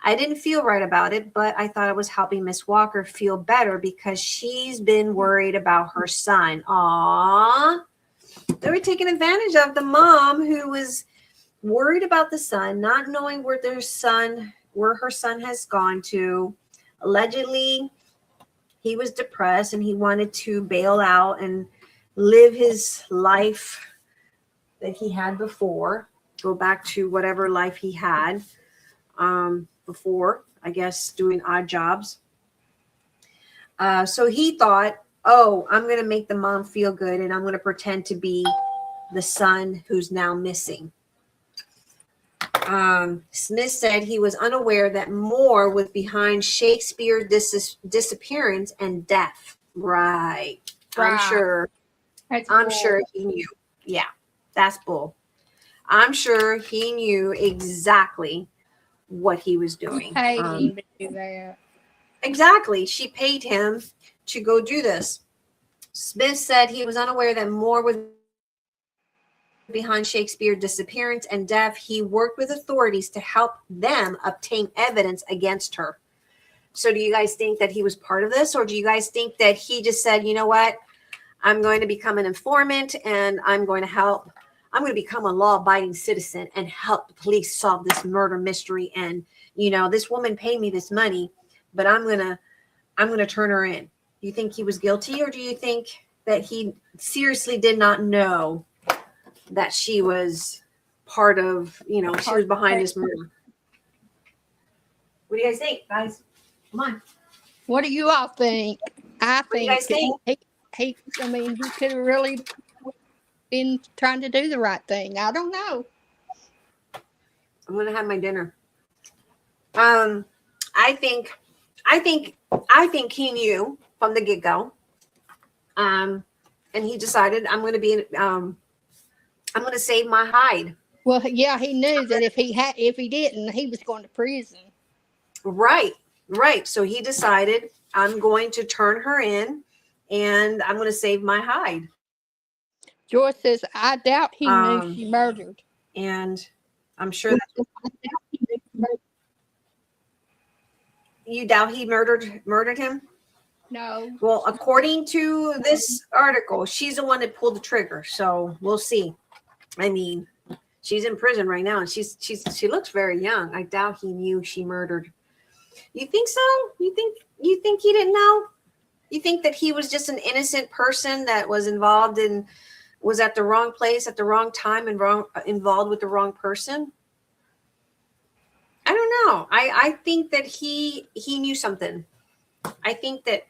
I didn't feel right about it, but I thought I was helping Miss Walker feel better because she's been worried about her son. Aww. They were taking advantage of the mom who was worried about the son, not knowing where her son has gone to. Allegedly, he was depressed and he wanted to bail out and live his life that he had before, go back to whatever life he had before, I guess, doing odd jobs. So he thought, oh, I'm going to make the mom feel good and I'm going to pretend to be the son who's now missing. Smith said he was unaware that Moore was behind Shakespeare's disappearance and death. Right. I'm sure. I'm sure he knew. Yeah, that's bull. I'm sure he knew exactly what he was doing.
Paid him to do that.
Exactly. She paid him to go do this. Smith said he was unaware that Moore was behind Shakespeare's disappearance and death. He worked with authorities to help them obtain evidence against her. So do you guys think that he was part of this, or do you guys think that he just said, you know what, I'm going to become an informant and I'm going to become a law-abiding citizen and help the police solve this murder mystery, and this woman paid me this money, but I'm gonna turn her in. Do you think he was guilty, or do you think that he seriously did not know that she was part of, she was behind this murder? What do you guys think, guys? Come on.
What do you all think? I
What do you guys think?
He could have really been trying to do the right thing. I don't know.
I'm gonna have my dinner. I think he knew from the get-go. And he decided, I'm gonna save my hide.
Well, yeah, he knew that if he didn't, he was going to prison.
Right. So he decided, I'm going to turn her in and I'm going to save my hide.
Joyce says, I doubt he knew she murdered.
And I'm sure that you doubt he murdered him?
No.
Well, according to this article, she's the one that pulled the trigger. So we'll see. I mean, she's in prison right now and she looks very young. I doubt he knew she murdered. You think so? You think he didn't know? You think that he was just an innocent person that was was at the wrong place at the wrong time and involved with the wrong person? I don't know. I think that he knew something. I think that,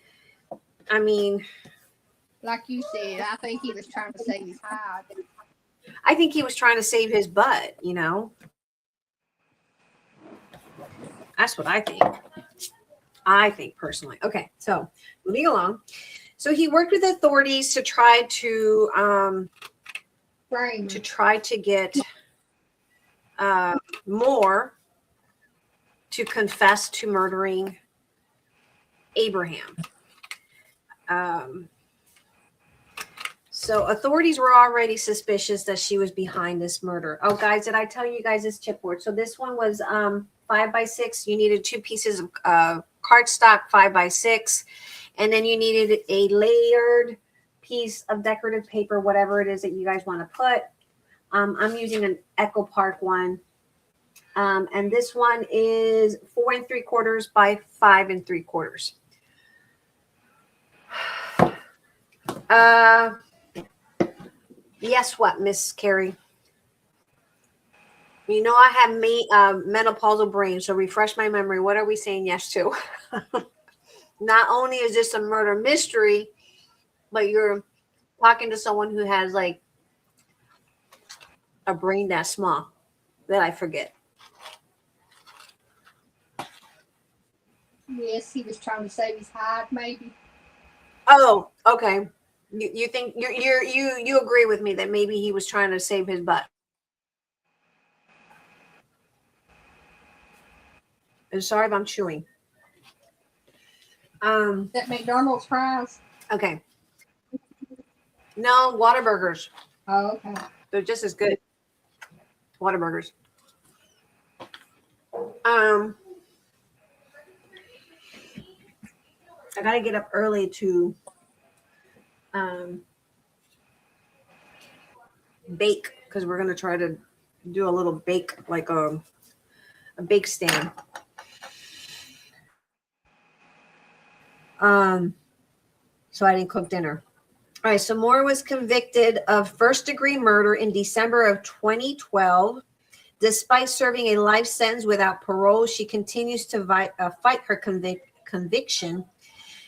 like you said, I think he was trying to save his hide.
I think he was trying to save his butt, That's what I think. I think personally. Okay, so moving along. So he worked with authorities to try to get Moore to confess to murdering Abraham. So authorities were already suspicious that she was behind this murder. Oh, guys, did I tell you guys this chipboard? So this one was 5x6. You needed 2 pieces of cardstock 5x6, and then you needed a layered piece of decorative paper, whatever it is that you guys want to put. I'm using an Echo Park one, and this one is 4 3/4 by 5 3/4. Yes, what, Miss Carrie? I have menopausal brain, so refresh my memory. What are we saying yes to? Not only is this a murder mystery, but you're talking to someone who has like a brain that small that I forget.
Yes, he was trying to save his hide, maybe.
Oh, okay. You think you agree with me that maybe he was trying to save his butt? I'm sorry if I'm chewing.
That McDonald's fries?
Okay. No, Whataburgers.
Oh, okay.
They're just as good. Whataburgers. I gotta get up early to bake, because we're gonna try to do a little bake, like a bake stand. So I didn't cook dinner. All right, so Moore was convicted of first-degree murder in December of 2012. Despite serving a life sentence without parole, she continues to fight her conviction.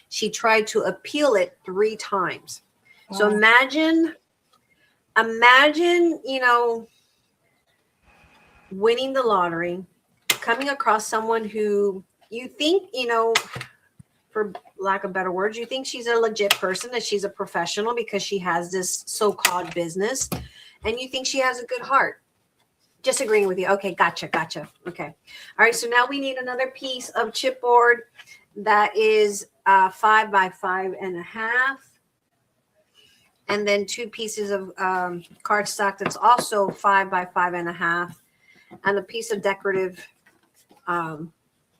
She tried to appeal it 3 times. Wow. So imagine, winning the lottery, coming across someone who you think, for lack of better words, you think she's a legit person, that she's a professional because she has this so-called business, and you think she has a good heart. Just agreeing with you. Okay, gotcha. Okay. All right, so now we need another piece of chipboard that is 5 by 5.5. And then 2 pieces of cardstock that's also 5 by 5.5. And a piece of decorative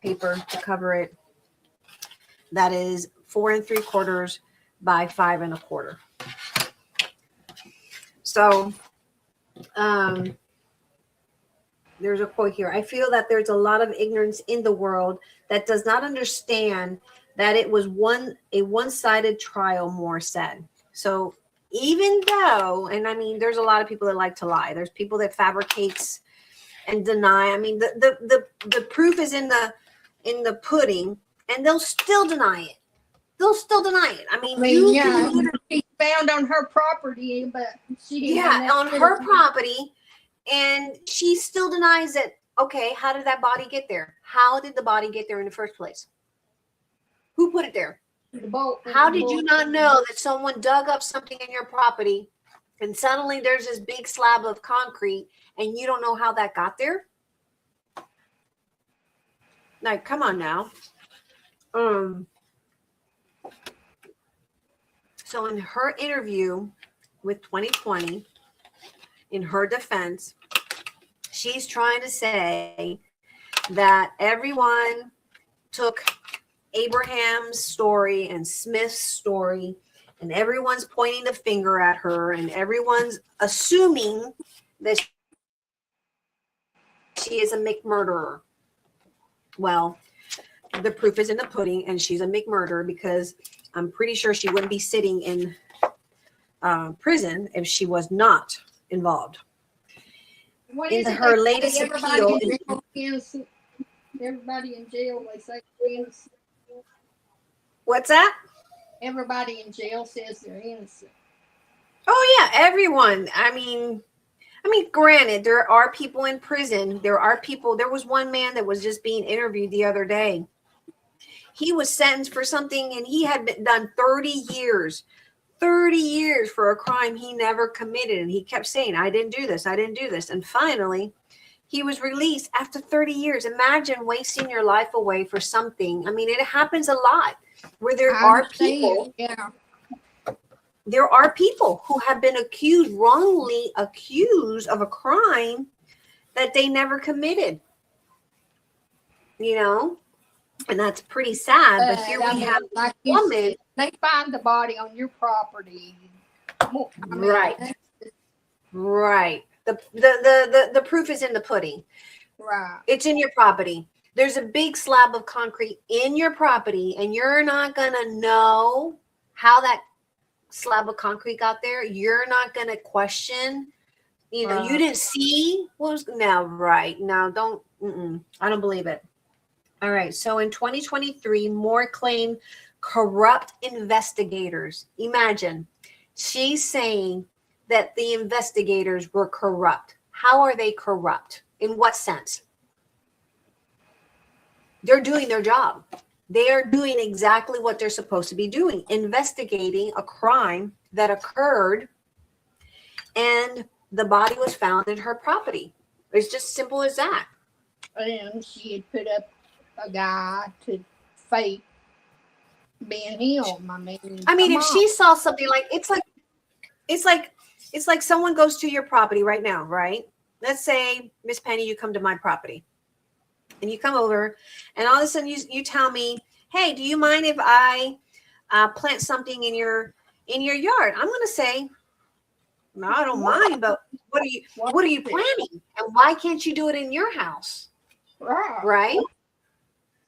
paper to cover it. That is 4 3/4 by 5 1/4. So there's a quote here. I feel that there's a lot of ignorance in the world that does not understand that it was a one-sided trial, Moore said. So even though, and I mean, there's a lot of people that like to lie. There's people that fabricates and deny. I mean, the proof is in the pudding, and they'll still deny it. I mean,
she's found on her property, but she didn't.
On her property, and she still denies it. Okay, how did that body get there? How did the body get there in the first place? Who put it there? How did you not know that someone dug up something in your property, and suddenly there's this big slab of concrete, and you don't know how that got there? Like, come on now. So in her interview with 2020, in her defense, she's trying to say that everyone took Abraham's story and Smith's story, and everyone's pointing the finger at her, and everyone's assuming that she is a McMurderer. Well, the proof is in the pudding, and she's a McMurderer, because I'm pretty sure she wouldn't be sitting in prison if she was not involved. In her latest appeal,
everybody in jail, they say innocent.
What's that?
Everybody in jail says they're innocent.
Oh yeah, everyone. I mean, granted, there are people in prison. There was one man that was just being interviewed the other day. He was sentenced for something, and he had done 30 years for a crime he never committed. And he kept saying, I didn't do this. And finally, he was released after 30 years. Imagine wasting your life away for something. I mean, it happens a lot where there are people.
Yeah.
There are people who have been wrongly accused of a crime that they never committed. And that's pretty sad. But here we have
like a woman. They find the body on your property.
Right. The proof is in the pudding.
Right.
It's in your property. There's a big slab of concrete in your property, and you're not gonna know how that slab of concrete got there. You're not gonna question. You didn't see what was now. Right now, don't. I don't believe it. All right. So in 2023, Moore claimed corrupt investigators. Imagine, she's saying that the investigators were corrupt. How are they corrupt? In what sense? They're doing their job. They are doing exactly what they're supposed to be doing, investigating a crime that occurred, and the body was found in her property. It's just simple as that.
And she had put up a guy to fake being him. I mean,
if she saw something it's like someone goes to your property right now, right? Let's say, Miss Penny, you come to my property, and you come over, and all of a sudden you tell me, hey, do you mind if I plant something in your yard? I'm going to say, no, I don't mind, but what are you planting, and why can't you do it in your house? Right?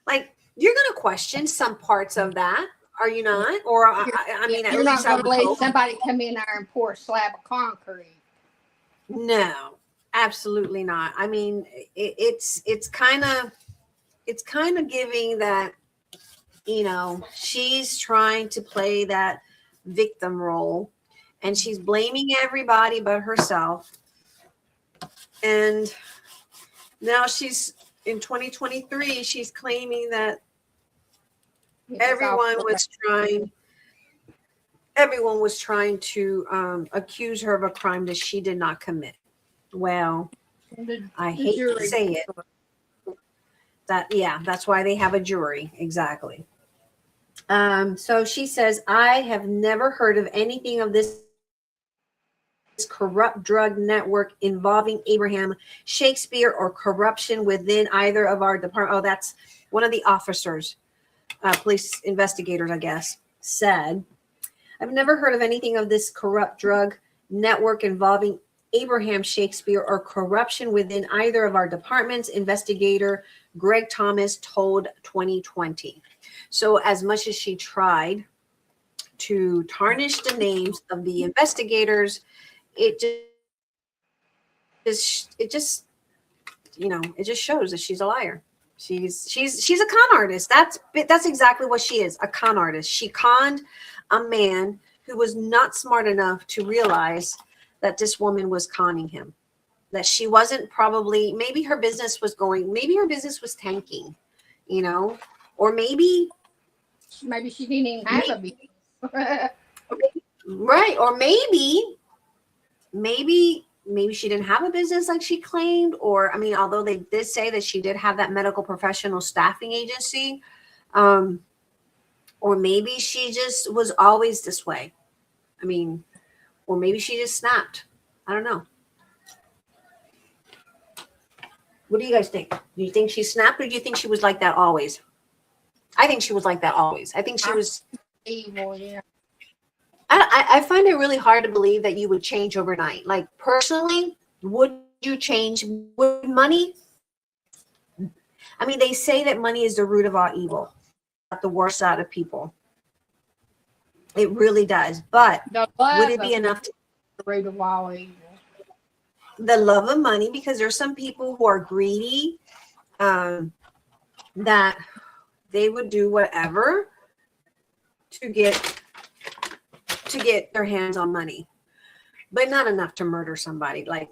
Like, you're going to question some parts of that. Are you not? Or I mean, at
You're not
least I
going to
would
let
hope.
somebody come in there and pour a slab of concrete.
No, absolutely not. I mean, it's kind of giving that, you know, she's trying to play that victim role, and she's blaming everybody but herself. And now she's in 2023, she's claiming that everyone was trying to accuse her of a crime that she did not commit. Well, I hate to say it. That's why they have a jury. Exactly. So she says, I have never heard of anything of this corrupt drug network involving Abraham Shakespeare or corruption within either of our department. Oh, that's one of the officers, police investigators, I guess, said. I've never heard of anything of this corrupt drug network involving Abraham Shakespeare or corruption within either of our departments, investigator Greg Thomas told 2020. So as much as she tried to tarnish the names of the investigators, it just shows that she's a liar. She's a con artist. That's exactly what she is, a con artist. She conned a man who was not smart enough to realize that this woman was conning him, that she wasn't probably, maybe her business was tanking, you know, or maybe
she didn't even have a business.
Right. Or maybe she didn't have a business like she claimed, or, I mean, although they did say that she did have that medical professional staffing agency, or maybe she just was always this way. I mean, or maybe she just snapped. I don't know. What do you guys think? Do you think she snapped, or do you think she was like that always? I think she was like that always. I think she was
evil, yeah.
I find it really hard to believe that you would change overnight. Like, personally, would you change with money? I mean, they say that money is the root of all evil, the worst out of people. It really does. But would it be enough to
the root of all evil?
The love of money, because there's some people who are greedy, that they would do whatever to get their hands on money, but not enough to murder somebody. Like,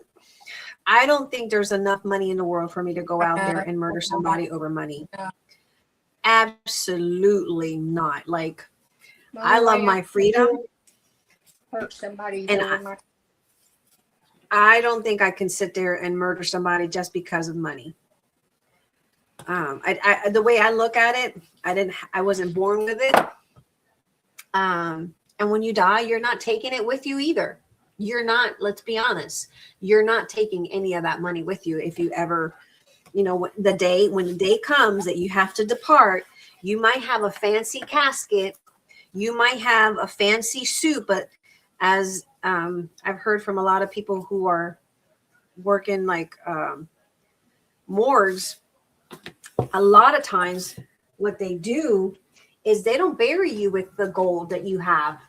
I don't think there's enough money in the world for me to go out there and murder somebody over money. Absolutely not. Like, I love my freedom.
Hurt somebody,
and I don't think I can sit there and murder somebody just because of money. The way I look at it, I wasn't born with it. And when you die, you're not taking it with you either. You're not, let's be honest, you're not taking any of that money with you. If you ever, you know, when the day comes that you have to depart, you might have a fancy casket, you might have a fancy suit, but as I've heard from a lot of people who are working like morgues, a lot of times what they do is they don't bury you with the gold that you have.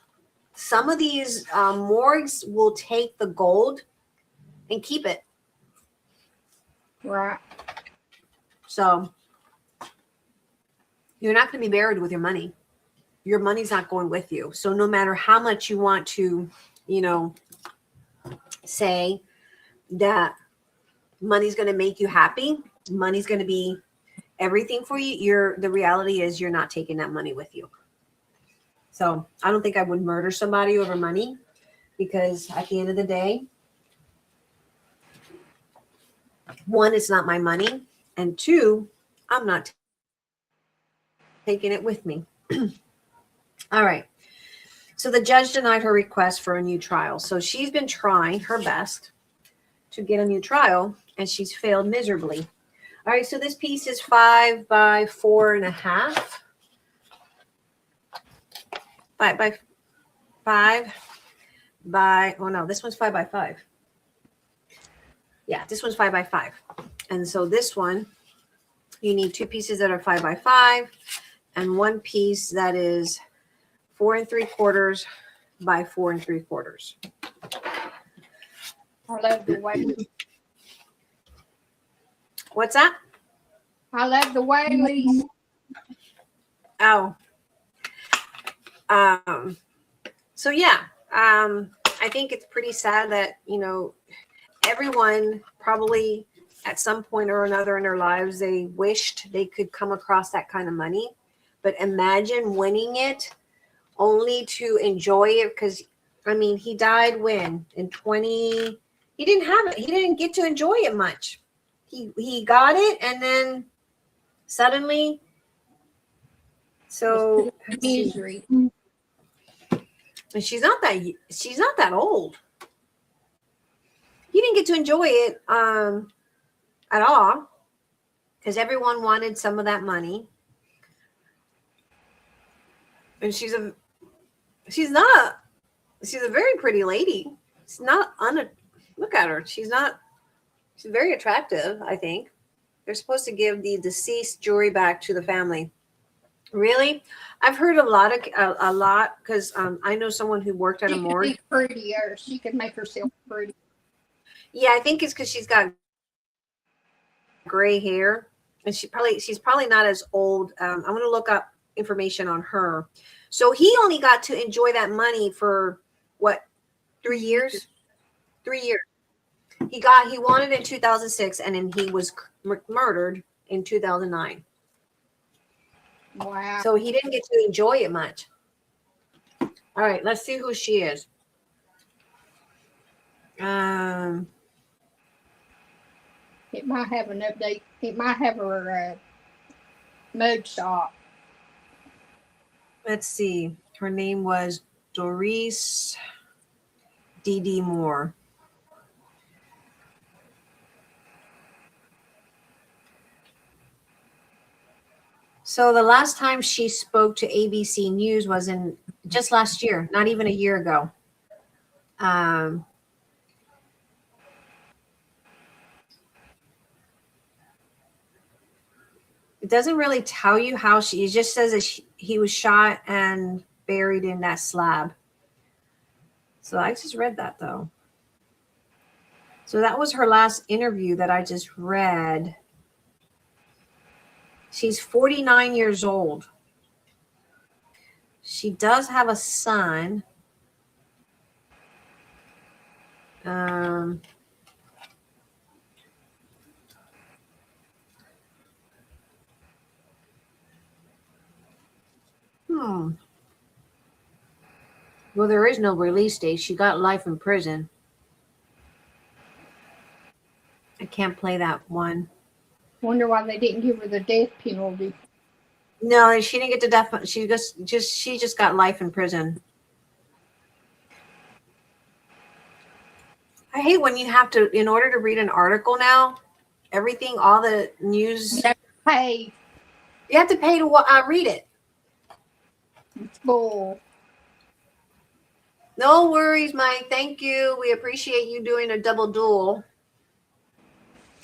Some of these morgues will take the gold and keep it.
Right.
So you're not going to be buried with your money. Your money's not going with you. So no matter how much you want to, you know, say that money's going to make you happy, money's going to be everything for you, the reality is you're not taking that money with you. So I don't think I would murder somebody over money, because at the end of the day, one, it's not my money, and two, I'm not taking it with me. All right. So the judge denied her request for a new trial. So she's been trying her best to get a new trial, and she's failed miserably. All right. So this piece is 5 by 4.5. 5 by 5 by, oh no, this one's 5 by 5. Yeah, this one's 5 by 5. And so this one, you need 2 pieces that are 5 by 5 and 1 piece that is 4 3/4 by 4 3/4.
I love the way.
What's that?
I love the Whaleys.
Oh. So yeah, I think it's pretty sad that, everyone probably at some point or another in their lives, they wished they could come across that kind of money. But imagine winning it only to enjoy it. Because, he died when? In 20, he didn't have it. He didn't get to enjoy it much. He got it, and then suddenly, so
Misery.
and she's not that old. He didn't get to enjoy it at all, because everyone wanted some of that money. And she's a very pretty lady. She's not look at her. She's very attractive, I think. They're supposed to give the deceased jewelry back to the family. Really? I've heard a lot because I know someone who worked at a morgue.
She could be prettier. She could make herself pretty.
Yeah, I think it's because she's got gray hair, and she's probably not as old. I'm going to look up information on her. So he only got to enjoy that money for what, 3 years? 3 years. He won it in 2006, and then he was murdered in 2009.
Wow.
So he didn't get to enjoy it much. All right, let's see who she is.
It might have an update. It might have her mug shop.
Let's see. Her name was Doris D.D. Moore. So the last time she spoke to ABC News was in just last year, not even a year ago. It doesn't really tell you how it just says that he was shot and buried in that slab. So I just read that, though. So that was her last interview that I just read. She's 49 years old. She does have a son. Well, there is no release date. She got life in prison. I can't play that one.
Wonder why they didn't give her the death penalty.
No, she didn't get the death. She just got life in prison. I hate when you have to, in order to read an article now, everything, all the news.
You have to pay.
You have to pay to read it.
It's bull.
No worries, Mike. Thank you. We appreciate you doing a double duel.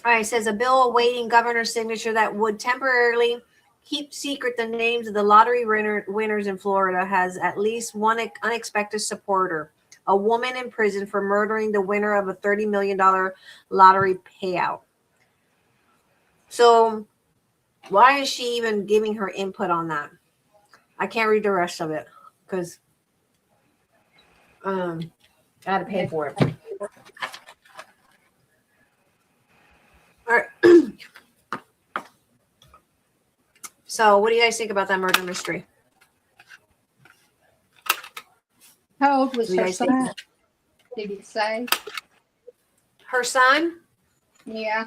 All right, it says a bill awaiting governor's signature that would temporarily keep secret the names of the lottery winners in Florida has at least one unexpected supporter, a woman in prison for murdering the winner of a $30 million lottery payout. So why is she even giving her input on that? I can't read the rest of it because I had to pay for it. All right. So what do you guys think about that murder mystery?
How old was
What do you
her
guys think?
son? Did it say?
Her son?
Yeah.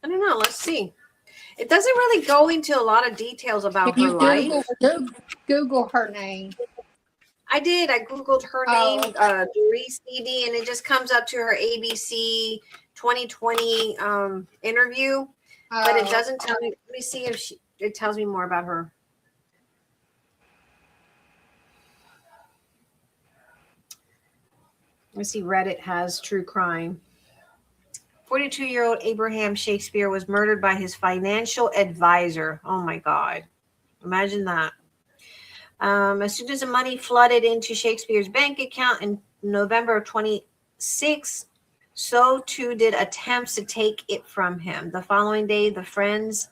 I don't know. Let's see. It doesn't really go into a lot of details about
Can
her
you
life.
Google her name?
I did. I Googled her
Oh,
name, Doris D.D., and it just comes up to her ABC 2020 interview. But it doesn't tell me. Let me see if it tells me more about her. Let's see. Reddit has true crime. 42-year-old Abraham Shakespeare was murdered by his financial advisor. Oh my God. Imagine that. As soon as the money flooded into Shakespeare's bank account in November of 26, so too did attempts to take it from him. The following day, the friends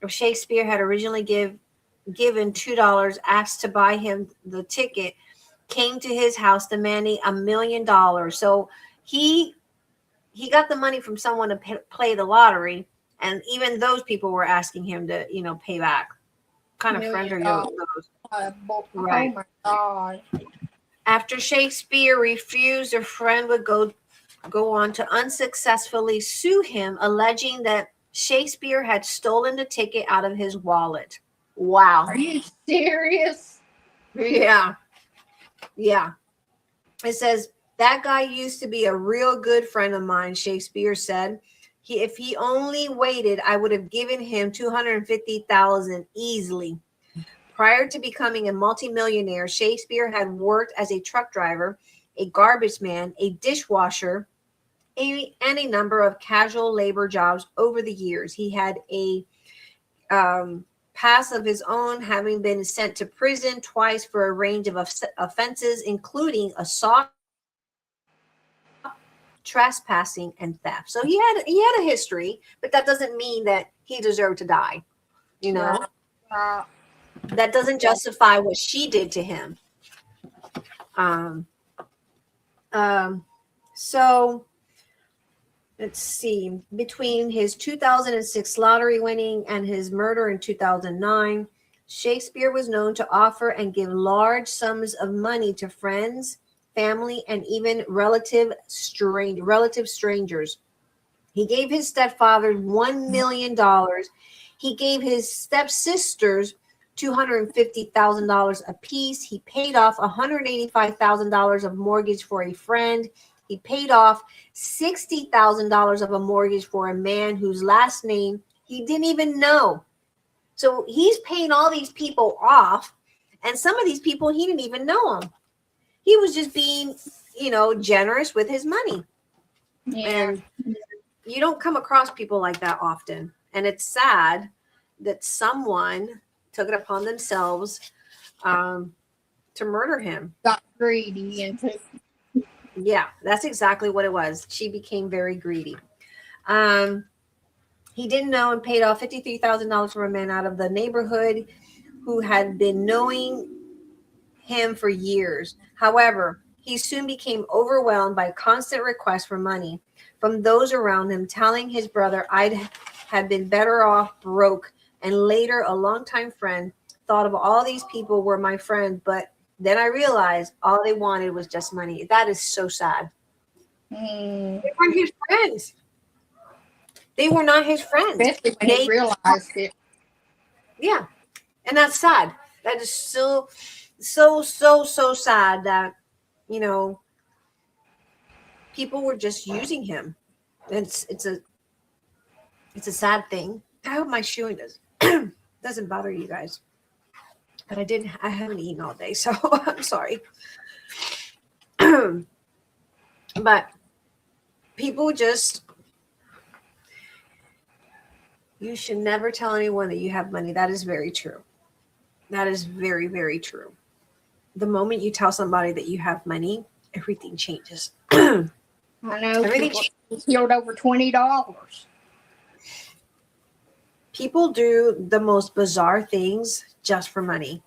of Shakespeare had originally given $2, asked to buy him the ticket, came to his house demanding $1 million. So he got the money from someone to play the lottery, and even those people were asking him to, pay back. What kind of friends are you? Right.
Oh my God.
After Shakespeare refused, a friend would go on to unsuccessfully sue him, alleging that Shakespeare had stolen the ticket out of his wallet. Wow.
Are you serious?
Yeah. It says, that guy used to be a real good friend of mine, Shakespeare said. If he only waited, I would have given him $250,000 easily. Prior to becoming a multimillionaire, Shakespeare had worked as a truck driver, a garbage man, a dishwasher, and a number of casual labor jobs over the years. He had a past of his own, having been sent to prison twice for a range of offenses, including assault, trespassing, and theft. So he had a history, but that doesn't mean that he deserved to die. That doesn't justify what she did to him. So let's see. Between his 2006 lottery winning and his murder in 2009, Shakespeare was known to offer and give large sums of money to friends, family, and even relative strangers. He gave his stepfather $1 million. He gave his stepsisters $250,000 apiece. He paid off $185,000 of mortgage for a friend. He paid off $60,000 of a mortgage for a man whose last name he didn't even know. So he's paying all these people off, and some of these people he didn't even know them. He was just being, generous with his money.
Yeah.
And you don't come across people like that often. And it's sad that someone took it upon themselves to murder him.
Got greedy and
Yeah, that's exactly what it was. She became very greedy. He didn't know and paid off $53,000 for a man out of the neighborhood who had been knowing him for years. However, he soon became overwhelmed by constant requests for money from those around him, telling his brother I'd had been better off broke. And later, a longtime friend thought of all these people were my friend, but then I realized all they wanted was just money. That is so sad. They weren't his friends. They were not his friends.
Especially when he realized it.
Yeah. And that's sad. That is so sad that, people were just using him. It's a sad thing. I hope my chewing doesn't bother you guys. But I haven't eaten all day, so I'm sorry. But people you should never tell anyone that you have money. That is very true. That is very, very true. The moment you tell somebody that you have money, everything changes.
I know. Everything killed over $20.
People do the most bizarre things just for money.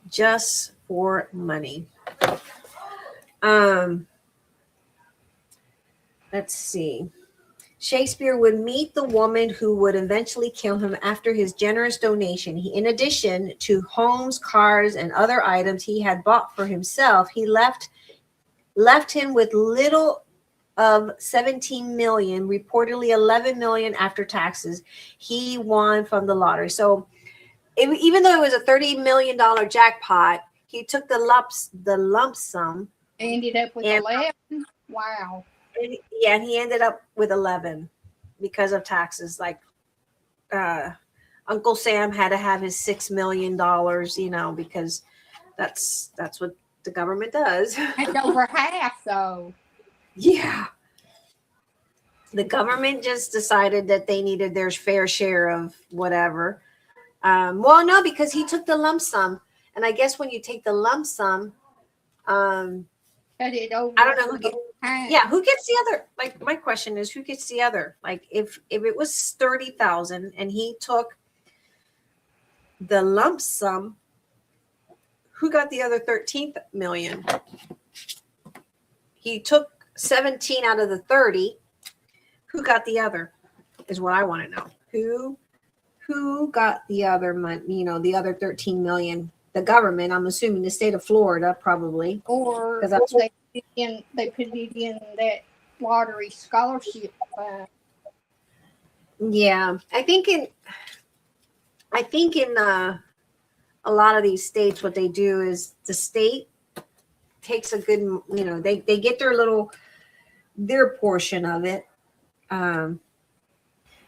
Just for money. Let's see. Shakespeare would meet the woman who would eventually kill him after his generous donation. In addition to homes, cars, and other items he had bought for himself, he left him with little of 17 million, reportedly 11 million after taxes he won from the lottery. So even though it was a $30 million jackpot, he took the lump sum.
Ended up with 11. Wow.
And he ended up with 11 because of taxes. Like Uncle Sam had to have his $6 million, because that's what the government does.
That's over half, though.
Yeah. The government just decided that they needed their fair share of whatever. Well, no, because he took the lump sum, and I guess when you take the lump sum,
Cut it over.
I don't know who gets. Yeah, who gets the other? Like, my question is, who gets the other? Like, if it was 30,000 and he took the lump sum, who got the other 13 million? He took 17 out of the 30. Who got the other? Is what I want to know. Who got the other money? You know, the other 13 million. The government. I'm assuming the state of Florida, probably.
Or they put it in that lottery scholarship fund.
Yeah, I think in a lot of these states, what they do is the state takes a good, you know, they get their portion of it. And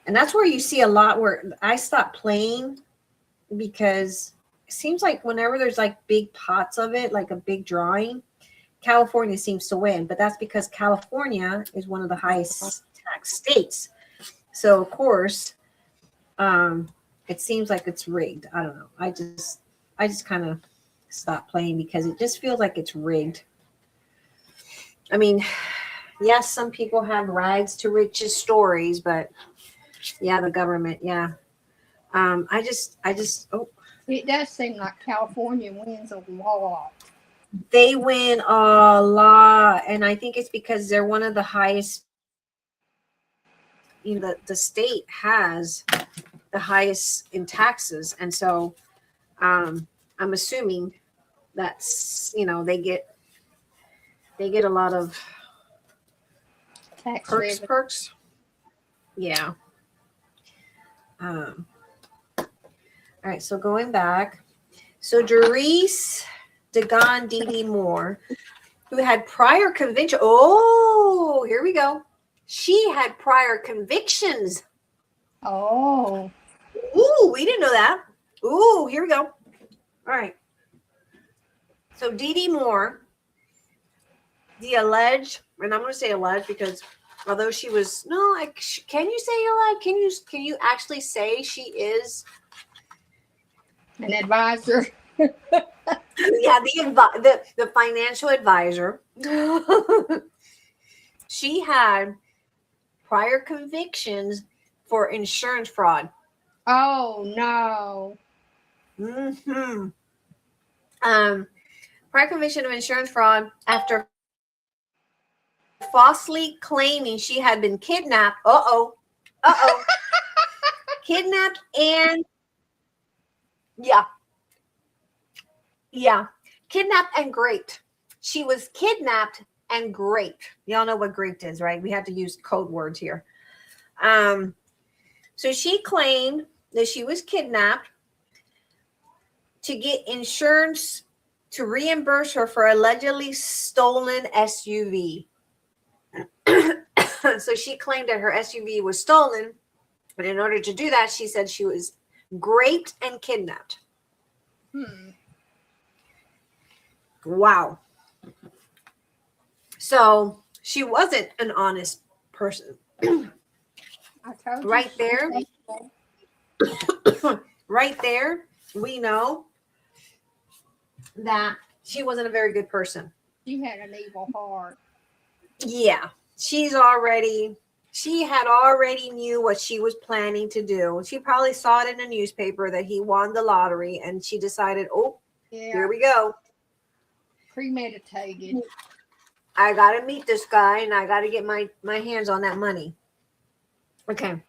that's where you see a lot where I stopped playing, because it seems like whenever there's like big pots of it, like a big drawing, California seems to win. But that's because California is one of the highest tax states. So of course, it seems like it's rigged. I don't know. I just kind of stopped playing because it just feels like it's rigged. I mean, yes, some people have rags to riches stories, but yeah, the government, yeah. I just
It does seem like California wins a lot.
They win a lot, and I think it's because they're one of the highest. You know, the state has the highest in taxes, and so I'm assuming that's, you know, they get a lot of
Tax
perks. Yeah. All right, so going back, so Doris Dagon Dee Moore, who had prior conviction. Oh, here we go. She had prior convictions.
Oh.
Ooh, we didn't know that. Ooh, here we go. All right. So Dee Moore, the alleged, and I'm going to say alleged because although she was, can you say alleged? Can you actually say she is
an advisor?
Yeah, the financial advisor. She had prior convictions for insurance fraud.
Oh no.
Mm-hmm. Prior conviction of insurance fraud after falsely claiming she had been kidnapped. Kidnapped and kidnapped and raped. She was kidnapped and raped. Y'all know what raped is, right? We had to use code words here. So she claimed that she was kidnapped to get insurance to reimburse her for allegedly stolen SUV. So she claimed that her SUV was stolen, but in order to do that, she said she was raped and kidnapped. Wow. So she wasn't an honest person. Right there. Right there, we know that she wasn't a very good person.
She had an evil heart.
Yeah. She had already knew what she was planning to do. She probably saw it in a newspaper that he won the lottery, and she decided, here we go.
Premeditated.
I got to meet this guy, and I got to get my hands on that money. Okay.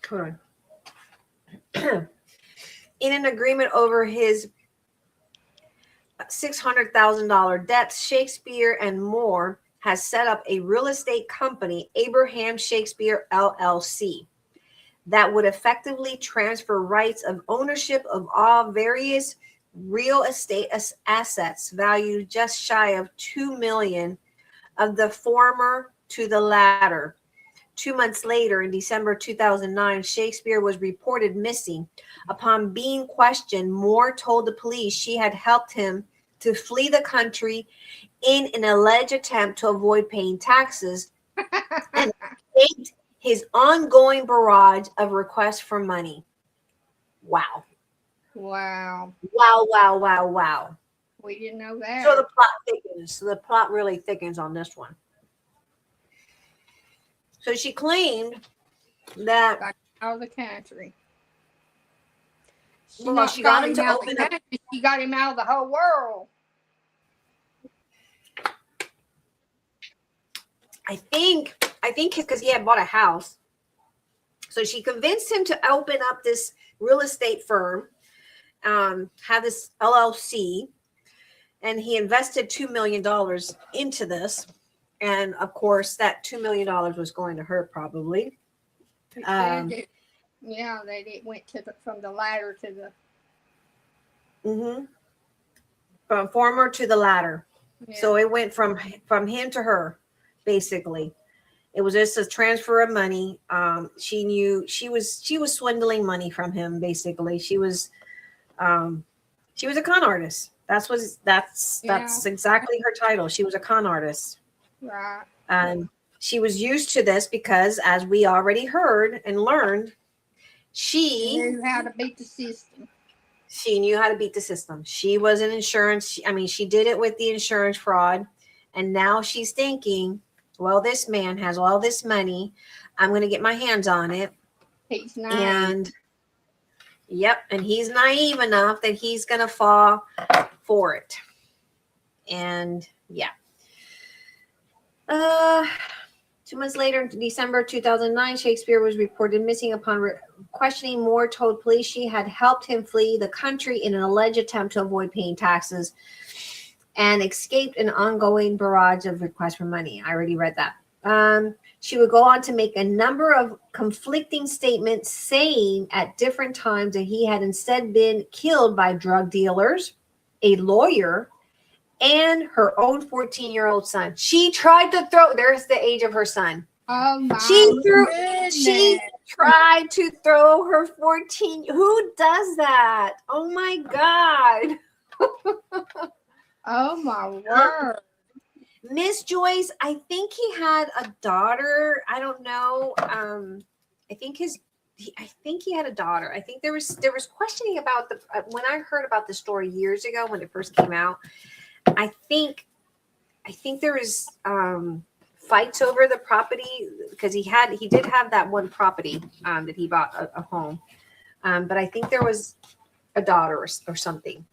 Hold on. In an agreement over his $600,000 debts, Shakespeare and Moore has set up a real estate company, Abraham Shakespeare LLC, that would effectively transfer rights of ownership of all various real estate assets valued just shy of $2 million of the former to the latter. 2 months later, in December 2009, Shakespeare was reported missing. Upon being questioned, Moore told the police she had helped him to flee the country in an alleged attempt to avoid paying taxes and his ongoing barrage of requests for money. Wow.
Wow.
Wow, wow, wow, wow.
We didn't know that.
So the plot thickens. So the plot really thickens on this one. So she claimed that
Got out of the country. She
well,
not
she got him to
out of
open
the
up.
country, she got him out of the whole world.
I think because he had bought a house. So she convinced him to open up this real estate firm, have this LLC, and he invested $2 million into this. And of course, that $2 million was going to her probably.
They said that, yeah, that it went from the ladder to the.
From former to the latter.
Yeah.
So it went from him to her, basically. It was just a transfer of money. She knew she was swindling money from him. Basically, she was a con artist. That's exactly her title. She was a con artist.
Right.
And she was used to this because, as we already heard and learned, she
knew how to beat the system.
She knew how to beat the system. She was an insurance. She did it with the insurance fraud. And now she's thinking, well, this man has all this money. I'm going to get my hands on it.
He's naive.
And yep. And he's naive enough that he's going to fall for it. And yeah. 2 months later, in December 2009, Shakespeare was reported missing. Upon questioning, Moore told police she had helped him flee the country in an alleged attempt to avoid paying taxes and escaped an ongoing barrage of requests for money. I already read that. She would go on to make a number of conflicting statements, saying at different times that he had instead been killed by drug dealers, a lawyer, and her own 14-year-old son. She tried to throw, there's the age of her son.
Oh my
She tried to throw her 14. Who does that? Oh my God.
Oh my word.
Miss Joyce, I think he had a daughter. I don't know. I think he had a daughter. I think there was questioning about when I heard about the story years ago when it first came out. I think there was fights over the property because he did have that one property that he bought a home, but I think there was a daughter or something.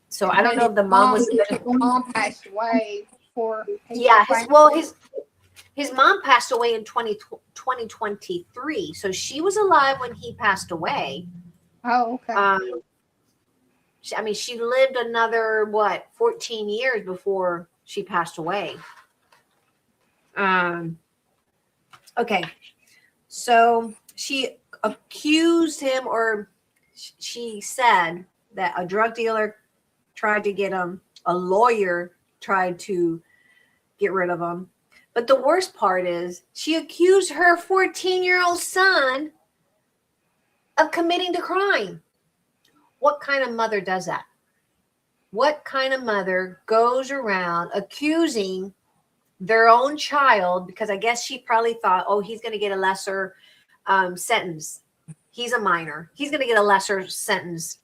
So I don't know if the mom was.
Mom passed away before.
Yeah, his mom passed away in 2023, so she was alive when he passed away.
Oh, okay.
She lived another 14 years before she passed away. Okay, so she accused him, or she said that a drug dealer tried to get him, a lawyer tried to get rid of him. But the worst part is she accused her 14-year-old son of committing the crime. What kind of mother does that? What kind of mother goes around accusing their own child? Because I guess she probably thought, oh, he's going to get a lesser sentence. He's a minor. He's going to get a lesser sentence.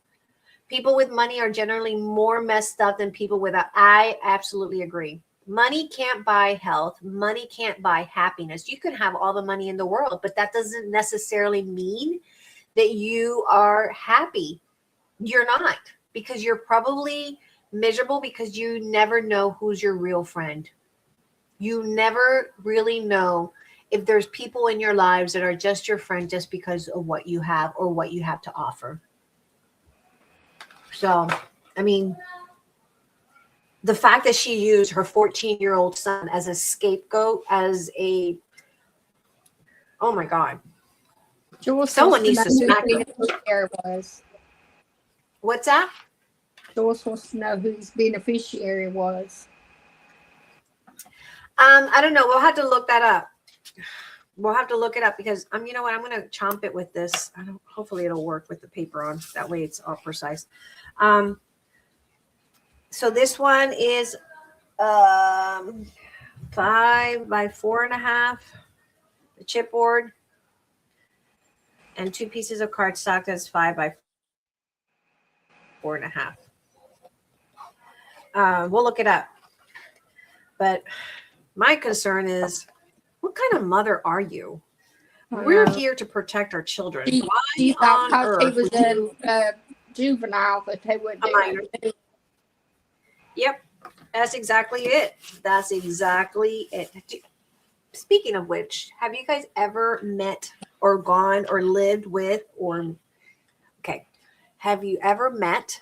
People with money are generally more messed up than people without. I absolutely agree. Money can't buy health. Money can't buy happiness. You can have all the money in the world, but that doesn't necessarily mean that you are happy. You're not, because you're probably miserable because you never know who's your real friend. You never really know if there's people in your lives that are just your friend just because of what you have or what you have to offer. So, the fact that she used her 14-year-old son as a scapegoat, oh my God. Someone needs to smack her. What's that?
Joyce wants to know who his beneficiary was.
I don't know. We'll have to look that up. We'll have to look it up because you know what? I'm going to chomp it with this. Hopefully it'll work with the paper on. That way it's all precise. So this one is 5 by 4.5. the chipboard, and 2 pieces of cardstock that's 5 by 4.5. We'll look it up. But my concern is, what kind of mother are you? We're here to protect our children.
She thought
on
because he
earth
was
would you-
a juvenile that they would
A
do
minor.
it.
Yep, that's exactly it. That's exactly it. Speaking of which, have you guys ever met or gone or lived with have you ever met,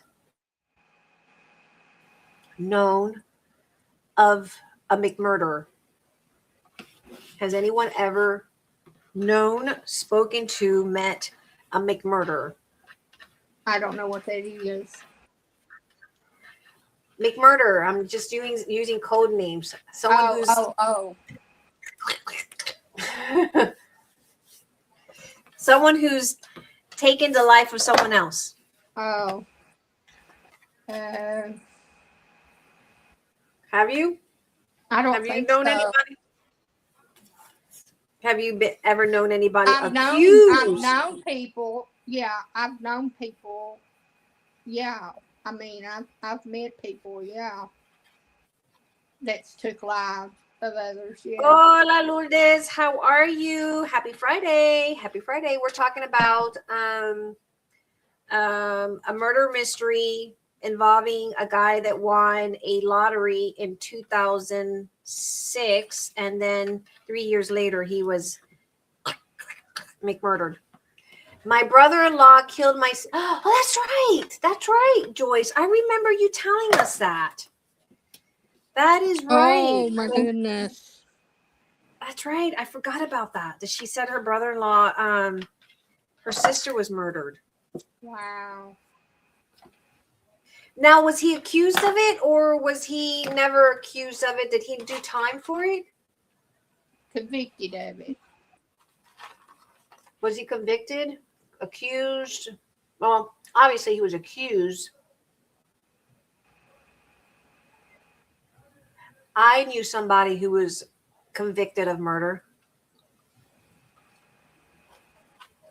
known of a McMurderer? Has anyone ever known, spoken to, met a McMurderer?
I don't know what that is.
McMurderer, I'm just using code names. Someone someone who's taken the life of someone else.
Oh.
Have you?
I don't
Have you
think
known
so.
anybody? Have you ever known anybody
I've
accused?
known people. Yeah, I've known people. Yeah, I mean, I've met people. Yeah, that's took lives of others. Yeah.
Hola Lourdes, how are you? Happy Friday. Happy Friday. We're talking about a murder mystery involving a guy that won a lottery in 2006, and then 3 years later he was McMurdered. My brother-in-law killed my. Oh, that's right. That's right, Joyce. I remember you telling us that. That is right.
Oh my goodness.
That's right. I forgot about that. That she said her brother-in-law, her sister was murdered.
Wow.
Now, was he accused of it, or was he never accused of it? Did he do time for it?
Convicted of it.
Was he convicted? Accused? Well, obviously he was accused. I knew somebody who was convicted of murder.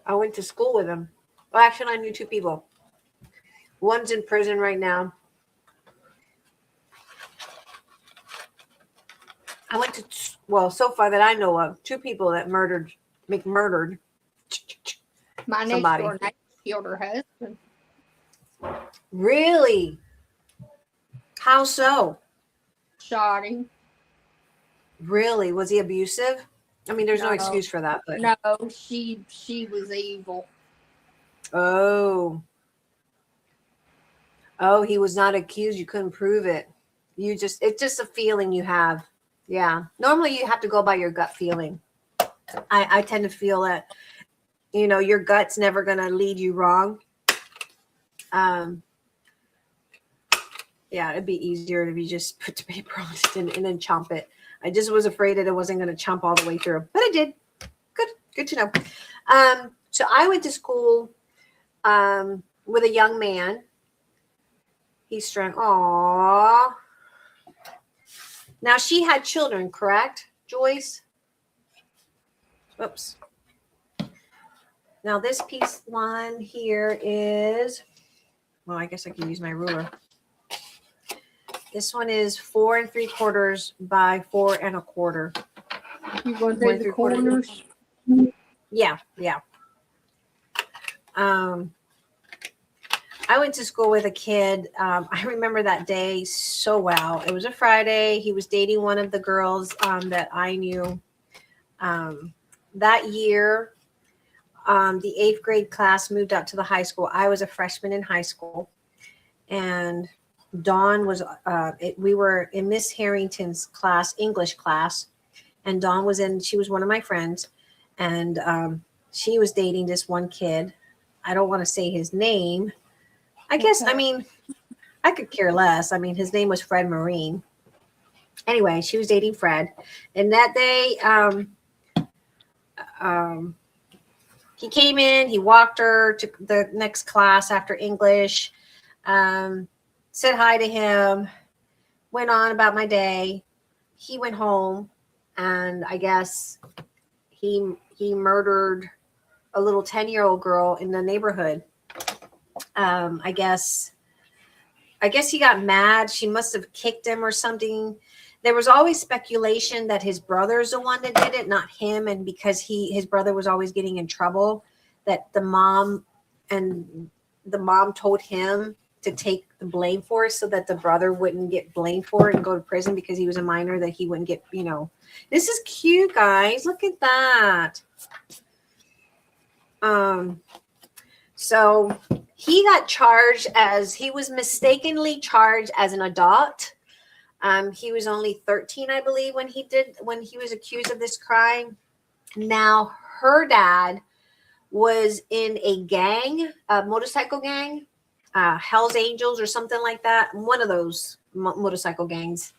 I went to school with him. Well, actually, I knew 2 people. One's in prison right now. I went to, so far that I know of, 2 people that McMurdered.
My next
Somebody.
door neighbor killed her husband.
Really? How so?
Shot him.
Really? Was he abusive? I mean, there's no
No.
excuse for that, but
No, she was evil.
oh, he was not accused. You couldn't prove it. It's just a feeling you have. Yeah. Normally you have to go by your gut feeling. I tend to feel that, your gut's never going to lead you wrong. Yeah, it'd be easier if you just put the paper on it and then chomp it. I just was afraid that it wasn't going to chomp all the way through, but I did. Good to know. So I went to school with a young man. He's strong. Aww. Now she had children, correct, Joyce? Oops. Now this piece one here is, well, I guess I can use my ruler. This one is 4 3/4 by 4 1/4.
You going through the corners?
Yeah. I went to school with a kid. I remember that day so well. It was a Friday. He was dating one of the girls that I knew. That year, the 8th grade class moved up to the high school. I was a freshman in high school, and Dawn was. We were in Miss Harrington's class, English class, and Dawn was in. She was one of my friends, and she was dating this one kid. I don't want to say his name. I guess, I mean, I could care less. I mean, his name was Fred Marine. Anyway, she was dating Fred. And that day, he came in, he walked her to the next class after English, said hi to him, went on about my day. He went home, and I guess he murdered a little 10-year-old girl in the neighborhood. I guess he got mad. She must have kicked him or something. There was always speculation that his brother's the one that did it, not him. And because his brother was always getting in trouble, that the mom told him to take the blame for it so that the brother wouldn't get blamed for it and go to prison because he was a minor, that he wouldn't get, this is cute, guys. Look at that. So he got charged he was mistakenly charged as an adult. He was only 13, I believe, when he was accused of this crime. Now, her dad was in a gang, a motorcycle gang, Hell's Angels or something like that. One of those motorcycle gangs.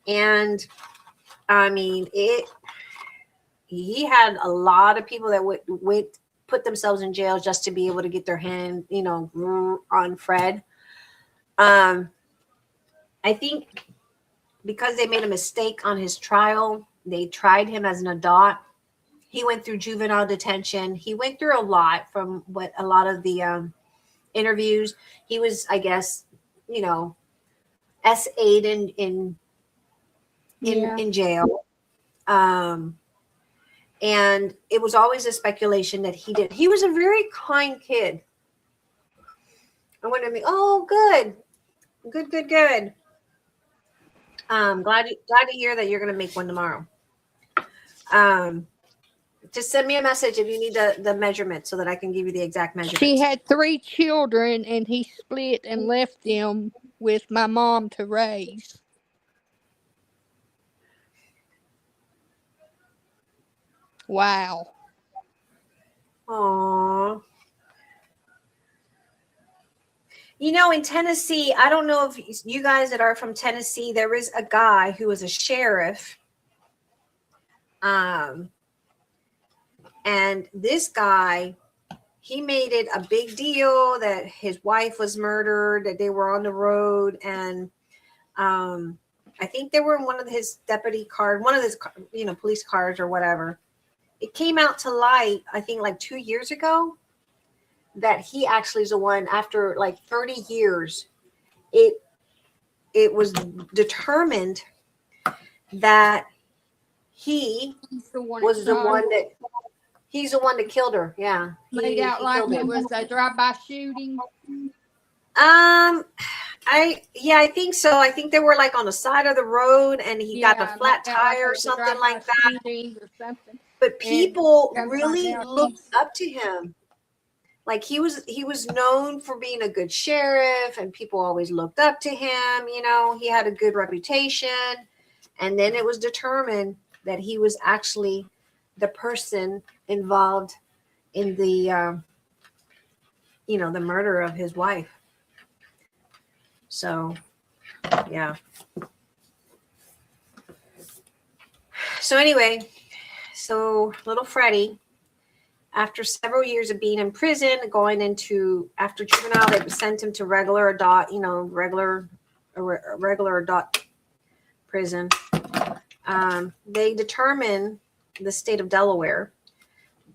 And I mean, he had a lot of people that would put themselves in jail just to be able to get their hand, on Fred. I think because they made a mistake on his trial, they tried him as an adult. He went through juvenile detention. He went through a lot from what a lot of the interviews. He was, I guess, S8 in jail. And it was always a speculation that he was a very kind kid. I went to me, oh, good. Glad to hear that you're going to make one tomorrow. Just send me a message if you need the measurement so that I can give you the exact measurement.
She had 3 children, and he split and left them with my mom to raise. Wow.
Aww. In Tennessee, I don't know if you guys that are from Tennessee, there is a guy who was a sheriff. And this guy, he made it a big deal that his wife was murdered, that they were on the road. And I think they were in one of his deputy cars, one of his, police cars or whatever. It came out to light, I think like 2 years ago, that he actually is the one, after like 30 years, it was determined that he's the one that killed her. Yeah.
Made out like it was a drive-by shooting.
I think so. I think they were like on the side of the road and he got the flat tire or something like that.
Or something.
But people really looked up to him. Like he was known for being a good sheriff, and people always looked up to him. He had a good reputation. And then it was determined that he was actually the person involved in the, the murder of his wife. So, yeah. So anyway, little Freddie, after several years of being in prison, after juvenile, they sent him to regular adult, regular adult prison. They determined, the state of Delaware,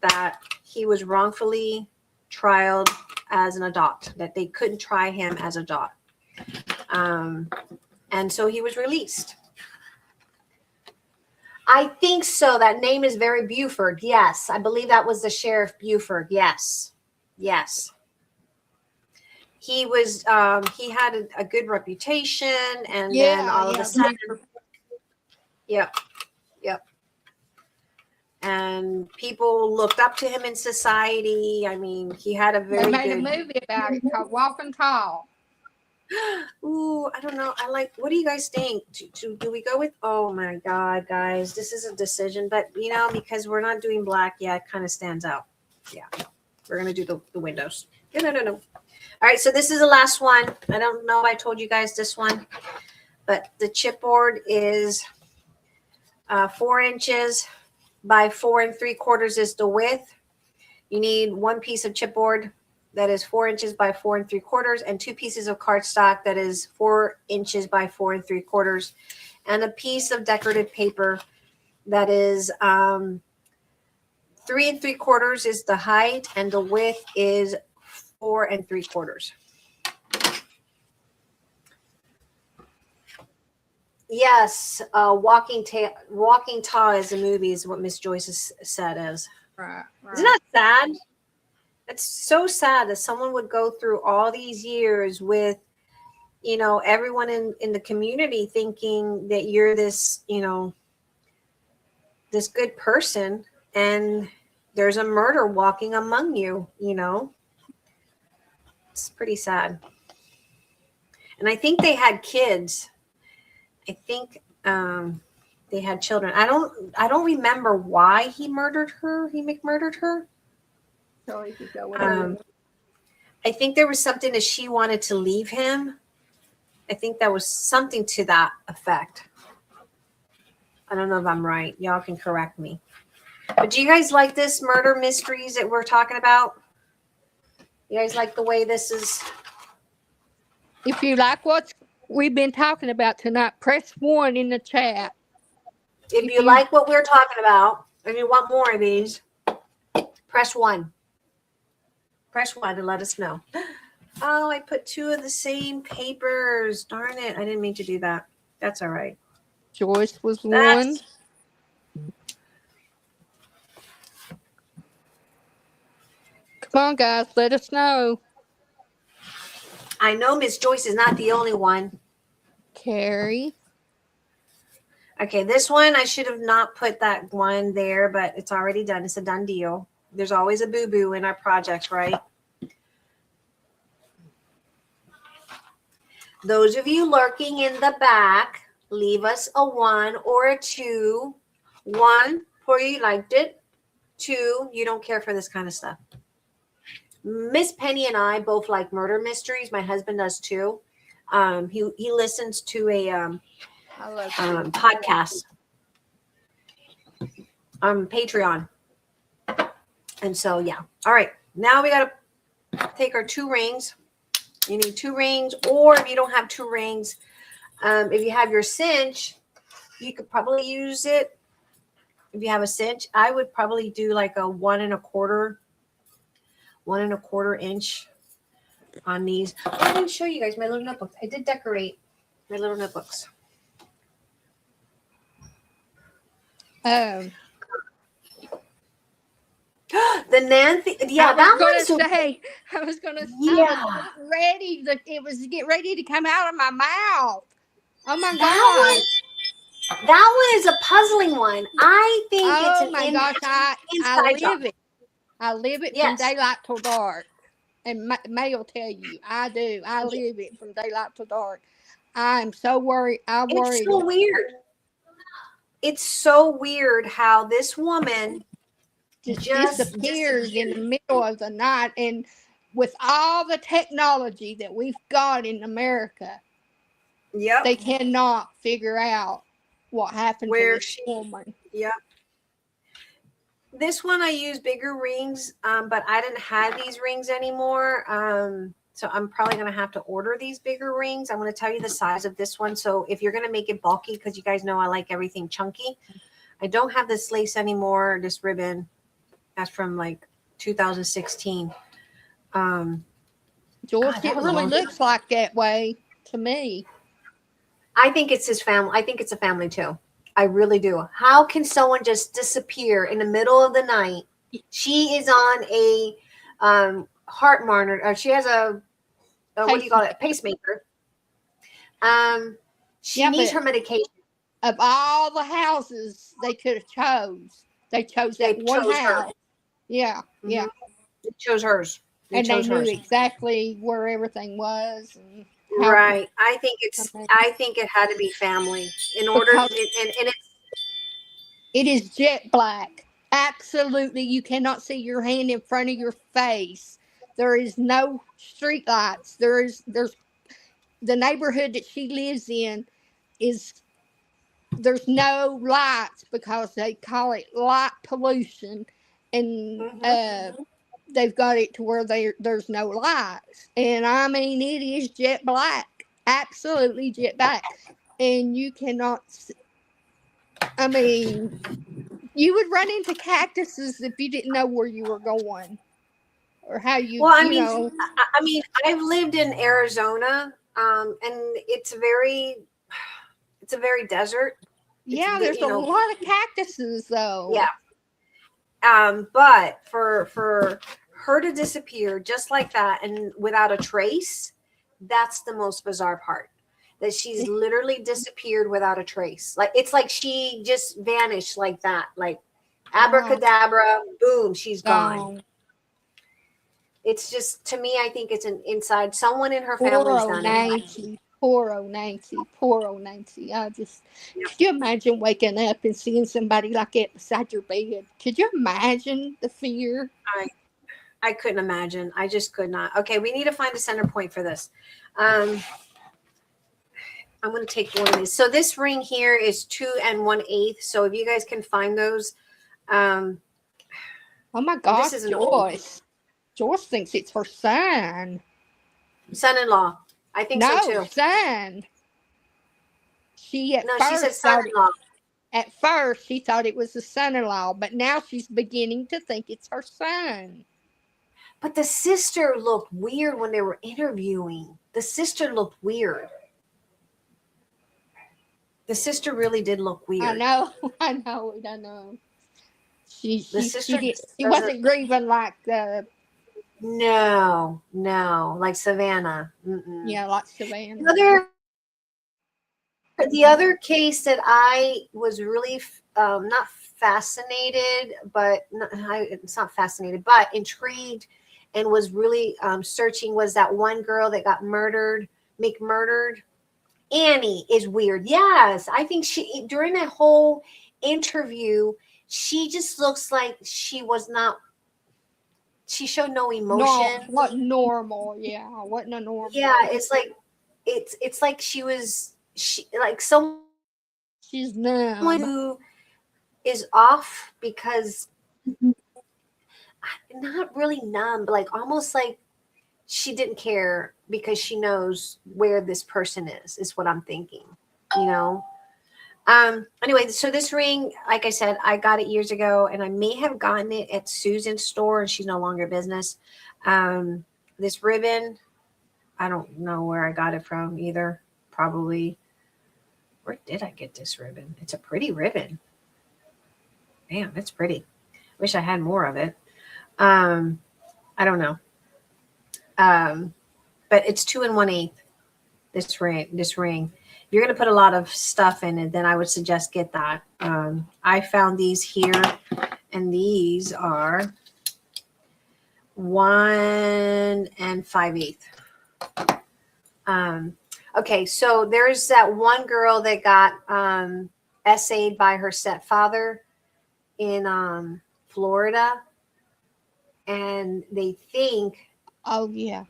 that he was wrongfully tried as an adult, that they couldn't try him as an adult. And so he was released. I think so. That name is very Buford. Yes. I believe that was the Sheriff Buford. Yes. He was, he had a good reputation, and then all of a sudden, Yep. And people looked up to him in society. I mean, he had a very
They made a movie about it called Walking Tall.
Ooh, I don't know. What do you guys think? Do we go with, oh my God, guys, this is a decision, but because we're not doing black yet, it kind of stands out. Yeah. We're going to do the windows. No. All right. So this is the last one. I don't know if I told you guys this one, but the chipboard is 4 inches by 4 3/4 is the width. You need one piece of chipboard that is 4 inches by 4 3/4, and 2 pieces of cardstock that is 4 inches by 4 3/4, and a piece of decorative paper that is 3 3/4 is the height, and the width is 4 3/4. Yes, Walking Tall as a movie is what Miss Joyce has said as.
Right.
Isn't that sad? It's so sad that someone would go through all these years with, everyone in the community thinking that you're this, this good person, and there's a murder walking among you, It's pretty sad. And I think they had kids. I think they had children. I don't remember why he murdered her. He murdered her.
So he could go with her.
I think there was something that she wanted to leave him. I think that was something to that effect. I don't know if I'm right. Y'all can correct me. But do you guys like this murder mysteries that we're talking about? You guys like the way this is?
If you like what we've been talking about tonight, press 1 in the chat.
If you like what we're talking about and you want more of these, press 1. Press 1 to let us know. Oh, I put 2 of the same papers. Darn it. I didn't mean to do that. That's all right.
Joyce was 1. Come on, guys. Let us know.
I know Miss Joyce is not the only one.
Carrie.
Okay, this one, I should have not put that one there, but it's already done. It's a done deal. There's always a boo-boo in our projects, right? Those of you lurking in the back, leave us a 1 or a 2. 1, for you liked it. 2, you don't care for this kind of stuff. Miss Penny and I both like murder mysteries. My husband does too. He listens to a podcast on Patreon. And so, yeah. All right. Now we got to take our 2 rings. You need 2 rings, or if you don't have 2 rings, if you have your cinch, you could probably use it. If you have a cinch, I would probably do like a 1 1.25 inch on these. Oh, I didn't show you guys my little notebooks. I did decorate my little notebooks.
The
Nancy, yeah, that one's
I was gonna say, I was ready. It was get ready to come out of my mouth. Oh my god!
That one is a puzzling one. I think it's an
I live it from daylight till dark, and May will tell you I do. I live it from daylight till dark. I'm so worried.
It's so weird. It's so weird how this woman
just disappears in the middle of the night, and with all the technology that we've got in America, they cannot figure out what happened to this woman.
Yep. This one I use bigger rings, but I didn't have these rings anymore. So I'm probably going to have to order these bigger rings. I'm going to tell you the size of this one. So if you're going to make it bulky, because you guys know I like everything chunky, I don't have this lace anymore, this ribbon. That's from like 2016.
George, it really looks like that way to me.
I think it's his family. I think it's a family too. I really do. How can someone just disappear in the middle of the night? She is on a heart monitor. Or she has a what do you call it? Pacemaker. She needs her medication.
Of all the houses they could have chose, they chose that one house. Her. Yeah, yeah.
They chose hers.
They knew exactly where everything was. And
right. I think it had to be family in order. And
it is jet black. Absolutely, you cannot see your hand in front of your face. There is no street lights. There's the neighborhood that she lives in there's no lights because they call it light pollution, and they've got it to where there's no lights. And I mean, it is jet black, absolutely jet black, and you cannot. I mean, you would run into cactuses if you didn't know where you were going or how you.
Well,
you know.
I mean, I've lived in Arizona, and it's a very desert.
Yeah, there's a lot of cactuses though.
Yeah. But for her to disappear just like that and without a trace, that's the most bizarre part. That she's literally disappeared without a trace. Like it's like she just vanished like that. Like abracadabra, boom, she's gone. It's just, to me, I think it's an inside. Someone in her family's done it.
Poor old Nancy. Poor old Nancy. Could you imagine waking up and seeing somebody like that beside your bed? Could you imagine the fear?
I couldn't imagine. I just could not. Okay, we need to find a center point for this. I'm going to take one of these. So this ring here is 2 1/8. So if you guys can find those.
Oh my gosh, Joyce thinks it's her son.
Son-in-law. I think so too.
No, son. She
said son-in-law.
At first, she thought it was the son-in-law, but now she's beginning to think it's her son.
But the sister looked weird when they were interviewing. The sister looked weird. The sister really did look weird.
I know. She wasn't grieving like the.
No, like Savannah. Mm-mm.
Yeah, like Savannah.
The other case that I was really not fascinated, but it's not fascinated, but intrigued and was really searching was that one girl that got murdered. Annie is weird. Yes, I think she during that whole interview, she just looks like she was not. She showed no emotion.
What normal? Yeah, wasn't a normal.
Yeah, it's like it's like she like someone.
She's numb.
Who is off because not really numb, but like almost like she didn't care because she knows where this person is what I'm thinking, you know. Anyway, so this ring, like I said, I got it years ago and I may have gotten it at Susan's store and she's no longer in business. This ribbon, I don't know where I got it from either. Probably, where did I get this ribbon? It's a pretty ribbon. Damn, it's pretty. Wish I had more of it. I don't know. But it's 2 1/8. This ring. If you're going to put a lot of stuff in it, then I would suggest get that. I found these here, and these are 1 5/8. Okay, so there's that one girl that got essayed by her stepfather in Florida, and they think.
Oh yeah.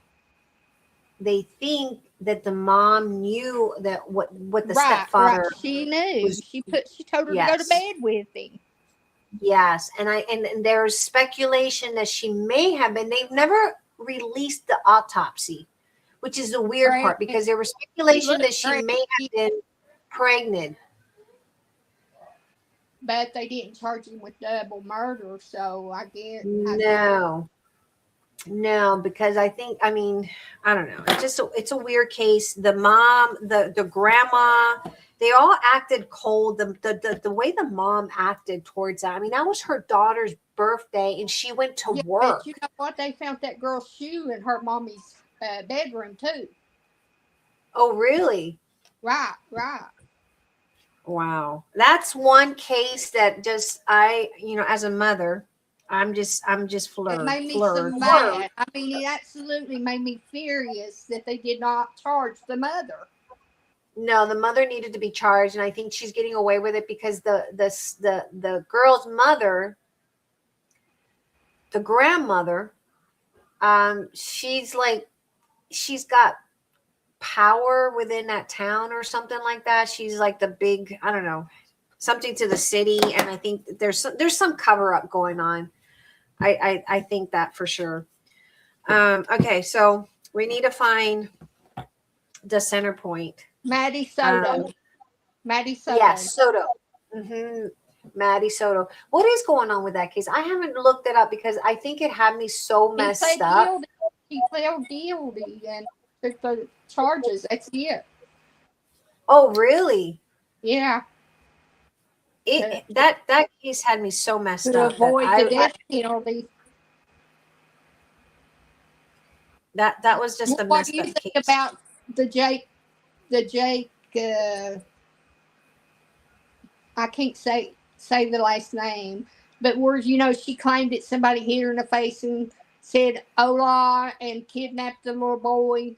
They think that the mom knew that what the stepfather.
Right. She knew. She told her to go to bed with him.
Yes, and there's speculation that she may have been. They've never released the autopsy, which is the weird part because there was speculation that she may have been pregnant.
But they didn't charge him with double murder, so I guess.
No, because I don't know. It's a weird case. The mom, the grandma, they all acted cold. The way the mom acted towards that. I mean, that was her daughter's birthday and she went to work.
But you know what? They found that girl's shoe in her mommy's bedroom too.
Oh, really?
Right.
Wow. That's one case that just as a mother, I'm just floored.
It made me so mad. I mean, it absolutely made me furious that they did not charge the mother.
No, the mother needed to be charged, and I think she's getting away with it because the girl's mother, the grandmother, she's got power within that town or something like that. She's like the big, I don't know, something to the city, and I think there's some cover up going on. I think that for sure. Okay, so we need to find the center point.
Maddie Soto.
Yes, Soto. Mm-hmm. Maddie Soto. What is going on with that case? I haven't looked it up because I think it had me so messed up.
He pled guilty and took the charges. That's it.
Oh, really?
Yeah.
That case had me so messed up.
To avoid the death penalty.
That was just a messed up case. What do you think
about the Jake? I can't say the last name, but where she claimed that somebody hit her in the face and said "Hola" and kidnapped the little boy.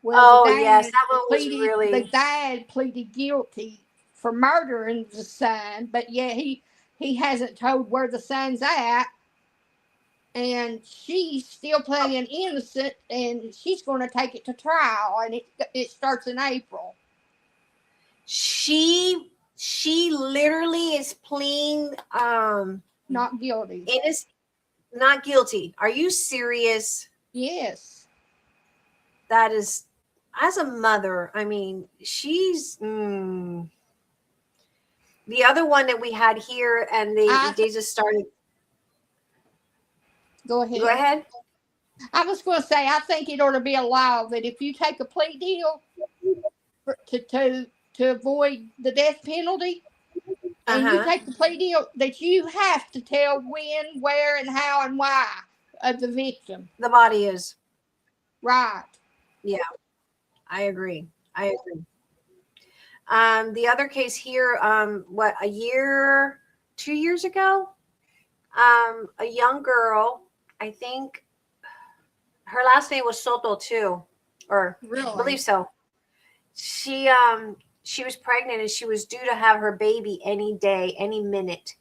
Well, yes, that one was really.
The dad pleaded guilty for murdering the son, but he hasn't told where the son's at, and she's still playing innocent, and she's going to take it to trial, and it starts in April.
She literally is pleading
not guilty.
Not guilty. Are you serious?
Yes.
That is, as a mother, I mean, she's the other one that we had here, and they just started.
Go ahead.
Go ahead.
I was going to say, I think it ought to be a law that if you take a plea deal to avoid the death penalty, and you take the plea deal, that you have to tell when, where, and how, and why of the victim.
The body is.
Right.
Yeah, I agree. The other case here, 2 years ago, a young girl, I think her last name was Soto too, or
really?
I believe so. She was pregnant and she was due to have her baby any day, any minute.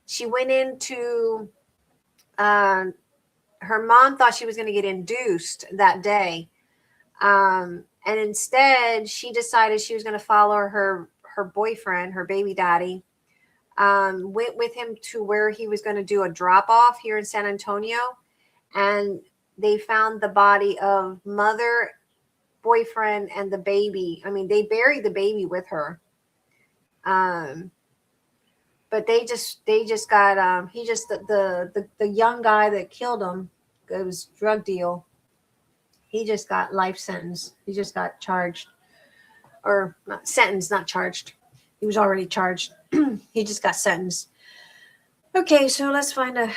She went into, her mom thought she was going to get induced that day. And instead she decided she was going to follow her boyfriend, her baby daddy, went with him to where he was going to do a drop off here in San Antonio. And they found the body of mother, boyfriend, and the baby. I mean, they buried the baby with her. But they just got, the young guy that killed him, it was drug deal. He just got life sentence. He just got charged, or not sentenced, not charged. He was already charged. He just got sentenced. Okay, so let's find a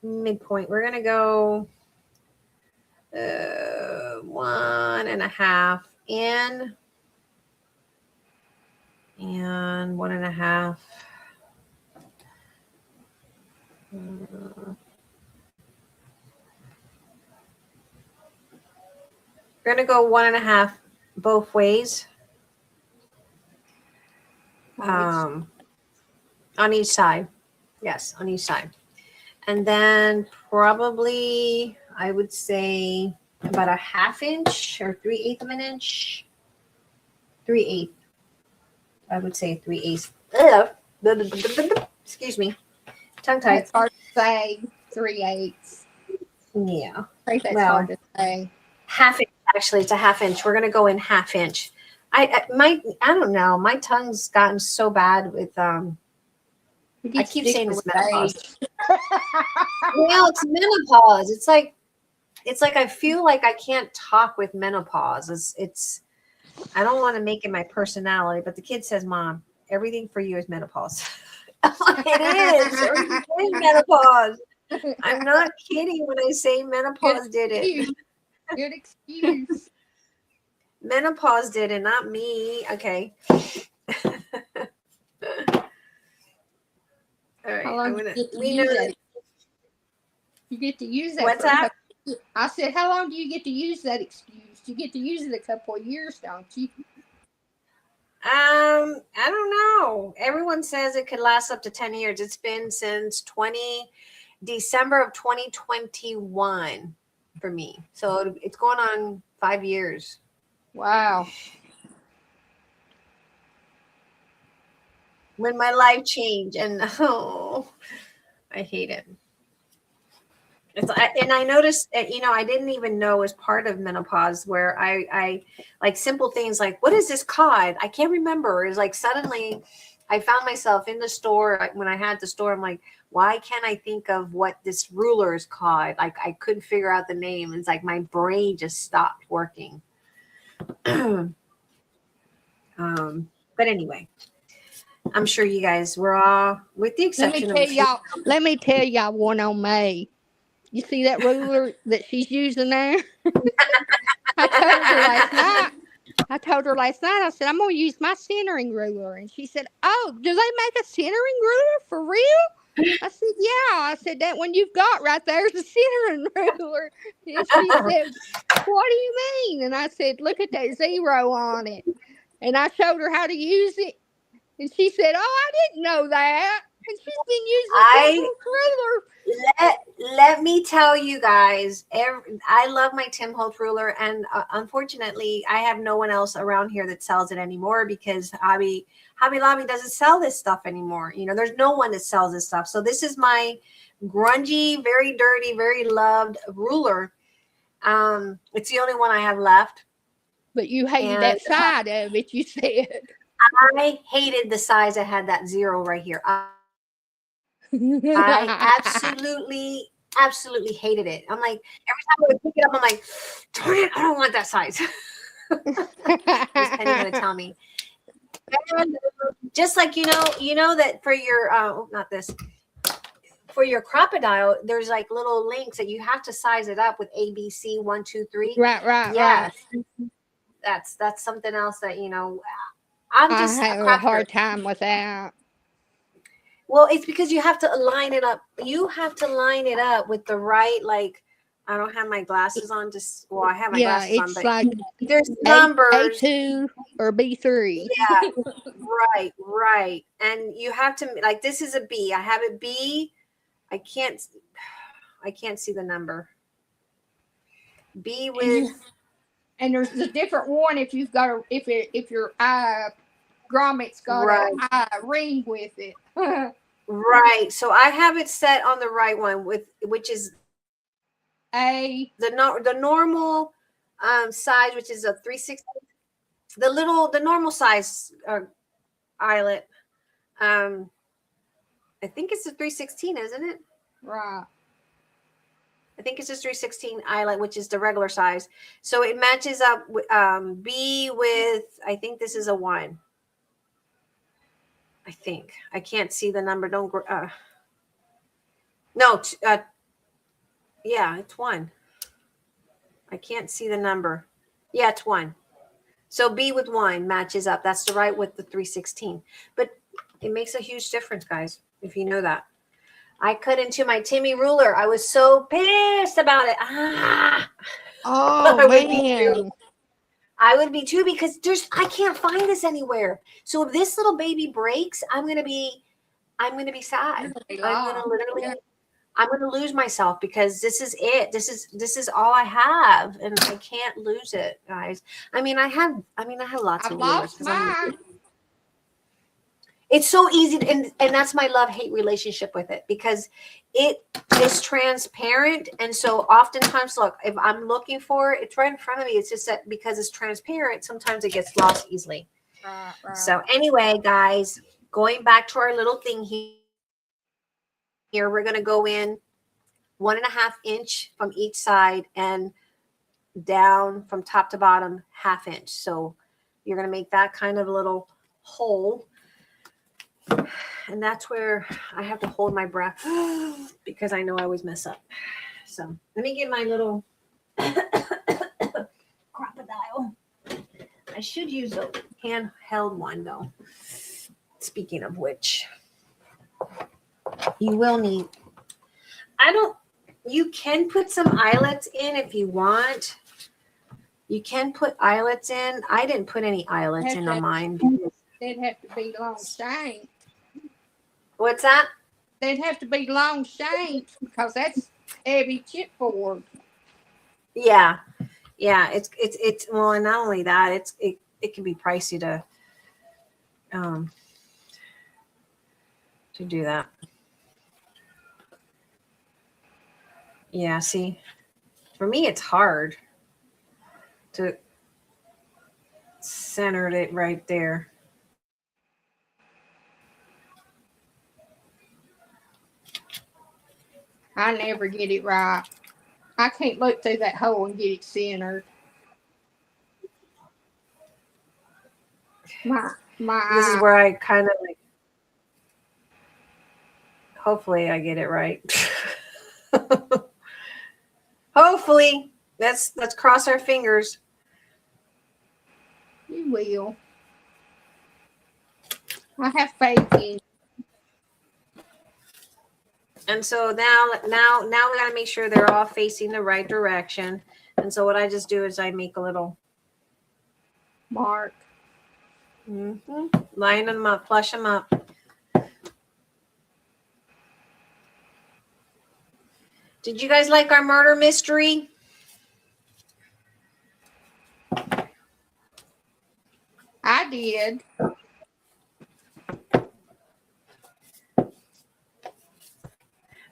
midpoint. We're going to go 1.5 in and 1.5. We're going to go 1.5 both ways. On each side. Yes, on each side. And then probably, I would say about a 1/2 inch or 3/8 of an inch. 3/8. I would say 3/8. Excuse me. Tongue tied.
It's hard to say 3/8.
Yeah.
I think that's hard to say.
1/2 inch, actually, it's a 1/2 inch. We're gonna go in 1/2 inch. I don't know. My tongue's gotten so bad with I keep saying it's menopause. Well, it's menopause. It's like I feel like I can't talk with menopause. It's I don't want to make it my personality, but the kid says, "Mom, everything for you is menopause." It is. Everything is menopause. I'm not kidding when I say menopause did it.
Good excuse.
Menopause did it, not me. Okay. All right.
How long do you get to use that? You get to use that.
What's that?
I said, how long do you get to use that excuse? You get to use it a couple of years, don't you?
I don't know. Everyone says it could last up to 10 years. It's been since December of 2021 for me. So it's going on 5 years.
Wow.
When my life changed, and I hate it. And I noticed, I didn't even know it was part of menopause, where I like simple things like, what is this called? I can't remember. It's like suddenly I found myself in the store when I had the store. I'm like, why can't I think of what this ruler is called? Like I couldn't figure out the name. It's like my brain just stopped working. But anyway, I'm sure you guys were all, with the exception of
let me tell y'all one on May. You see that ruler that she's using there? I told her last night, I said, I'm going to use my centering ruler. And she said, oh, do they make a centering ruler for real? I said, yeah. I said, that one you've got right there is a centering ruler. And she said, what do you mean? And I said, look at that zero on it. And I showed her how to use it. And she said, oh, I didn't know that. And she's been using the ruler.
Let me tell you guys, I love my Tim Holtz ruler, and unfortunately, I have no one else around here that sells it anymore because Hobby Lobby doesn't sell this stuff anymore. You know, there's no one that sells this stuff. So this is my grungy, very dirty, very loved ruler. It's the only one I have left.
But you hated that side of it, you said.
I hated the size that had that zero right here. I absolutely hated it. I'm like, every time I would pick it up, I'm like, darn it, I don't want that size. Is Penny going to tell me? And just like, you know that for your, not this, for your Crop-A-Dile, there's like little links that you have to size it up with ABC 1, 2, 3.
Right.
Yes. That's something else that, I
have a hard time with that.
Well, it's because you have to line it up. You have to line it up with the right, like, I don't have my glasses on. I have my glasses on, but
like
there's numbers.
A2 or B3.
Yeah, right. And you have to, like, this is a B. I have a B. I can't see the number. B with.
And there's a different one if you've got if your grommet's got a ring with it.
Right. So I have it set on the right one which is the normal size, which is a 3/16. The normal size eyelet. I think it's a 3/16, isn't it?
Right.
I think it's just 3/16 eyelet, which is the regular size. So it matches up with B with, I think this is a 1. I think. I can't see the number. Yeah, it's 1. I can't see the number. Yeah, it's 1. So B with 1 matches up. That's the right with the 3/16. But it makes a huge difference, guys, if you know that. I cut into my Timmy ruler. I was so pissed about it.
Oh, man.
I would be too, because I can't find this anywhere. So if this little baby breaks, I'm gonna be sad. I'm gonna lose myself, because this is it. This is all I have, and I can't lose it, guys. I mean, I have lots of rulers. It's so easy, and that's my love-hate relationship with it, because it is transparent. And so oftentimes, look, if I'm looking for it, it's right in front of me. It's just that because it's transparent, sometimes it gets lost easily. Right. So anyway, guys, going back to our little thing here, we're going to go in 1.5 inch from each side and down from top to bottom 1/2 inch. So you're going to make that kind of little hole. And that's where I have to hold my breath, because I know I always mess up. So let me get my little Crop-A-Dile. I should use a handheld one, though. Speaking of which, you will need, you can put some eyelets in if you want. You can put eyelets in. I didn't put any eyelets in on mine.
They'd have to be long shank.
What's that?
They'd have to be long shank, because that's heavy chipboard.
Yeah. It's well, and not only that, it can be pricey to do that. Yeah. See, for me, it's hard to center it right there.
I never get it right. I can't look through that hole and get it centered.
This is where I kind of like, hopefully I get it right. Hopefully. Let's cross our fingers.
You will. I have faith in you.
And so now we got to make sure they're all facing the right direction. And so what I just do is I make a little
mark.
Line them up, flush them up. Did you guys like our murder mystery?
I did.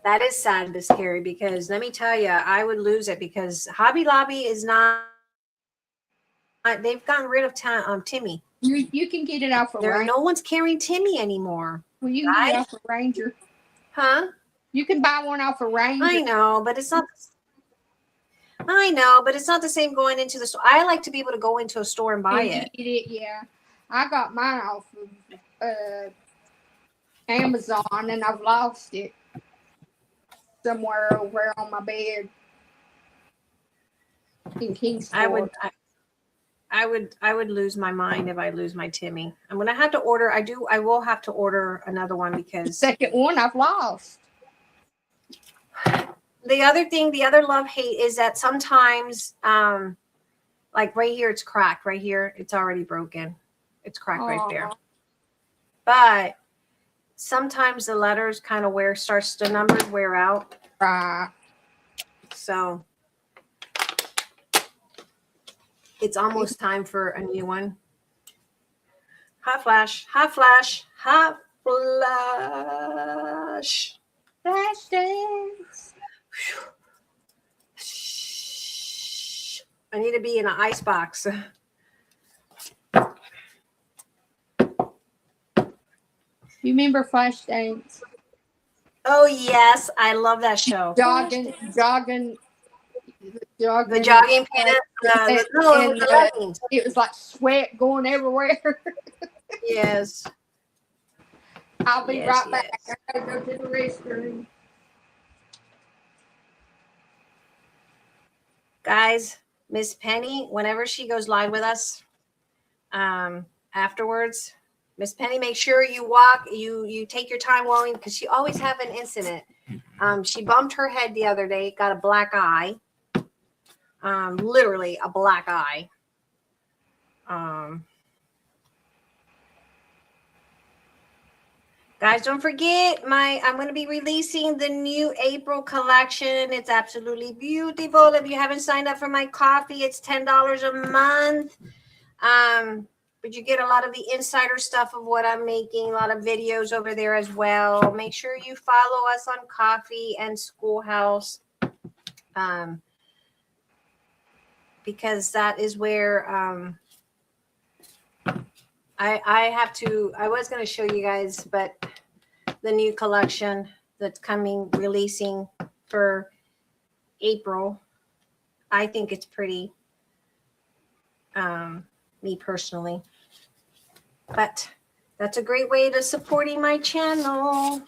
That is sad, Miss Carrie, because let me tell you, I would lose it because Hobby Lobby is not. They've gotten rid of Timmy.
You can get it off of Ranger.
No one's carrying Timmy anymore.
Well, you can get it off of Ranger.
Huh?
You can buy one off of Ranger.
I know, but it's not. I know, but it's not the same going into the store. I like to be able to go into a store and buy it.
Yeah, I got mine off of Amazon, and I've lost it somewhere over on my bed in Kingsport.
I would lose my mind if I lose my Timmy. I'm gonna have to order. I will have to order another one because
the second one I've lost.
The other love-hate is that sometimes, like right here, it's cracked. Right here, it's already broken. It's cracked right there. But sometimes the letters kind of the numbers wear out.
Right.
So it's almost time for a new one. Hot flash, hot flash, hot flash.
Flash dance.
I need to be in an ice box.
You remember Flashdance?
Oh yes, I love that show.
Jogging.
The jogging pants.
It was like sweat going everywhere.
Yes.
I'll be right back. I gotta go to the restroom.
Guys, Miss Penny, whenever she goes live with us, afterwards, Miss Penny, make sure you take your time walking because she always have an incident. She bumped her head the other day, got a black eye. Literally a black eye. Guys, don't forget I'm going to be releasing the new April collection. It's absolutely beautiful. If you haven't signed up for my coffee, it's $10 a month. But you get a lot of the insider stuff of what I'm making, a lot of videos over there as well. Make sure you follow us on Coffee and Schoolhouse. Because that is where I was going to show you guys, but the new collection that's releasing for April, I think it's pretty, me personally, but that's a great way to supporting my channel.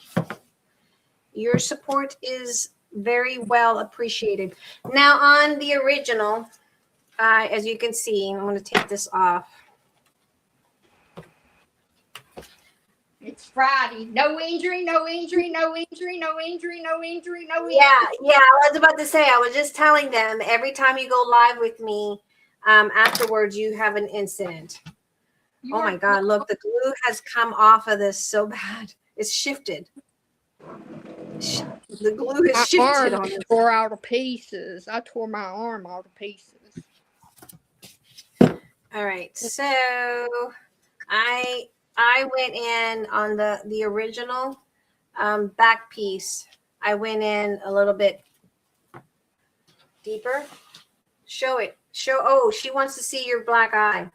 Your support is very well appreciated. Now on the original, as you can see, I'm going to take this off.
It's Friday. No injury, no injury, no injury, no injury, no injury, no injury.
Yeah. I was about to say, I was just telling them every time you go live with me, afterwards you have an incident. Oh my God, look, the glue has come off of this so bad. It's shifted. The glue is shifted on it.
Tore out of pieces. I tore my arm out of pieces.
All right, so I went in on the original back piece. I went in a little bit deeper. Show it. Oh, she wants to see your black eye.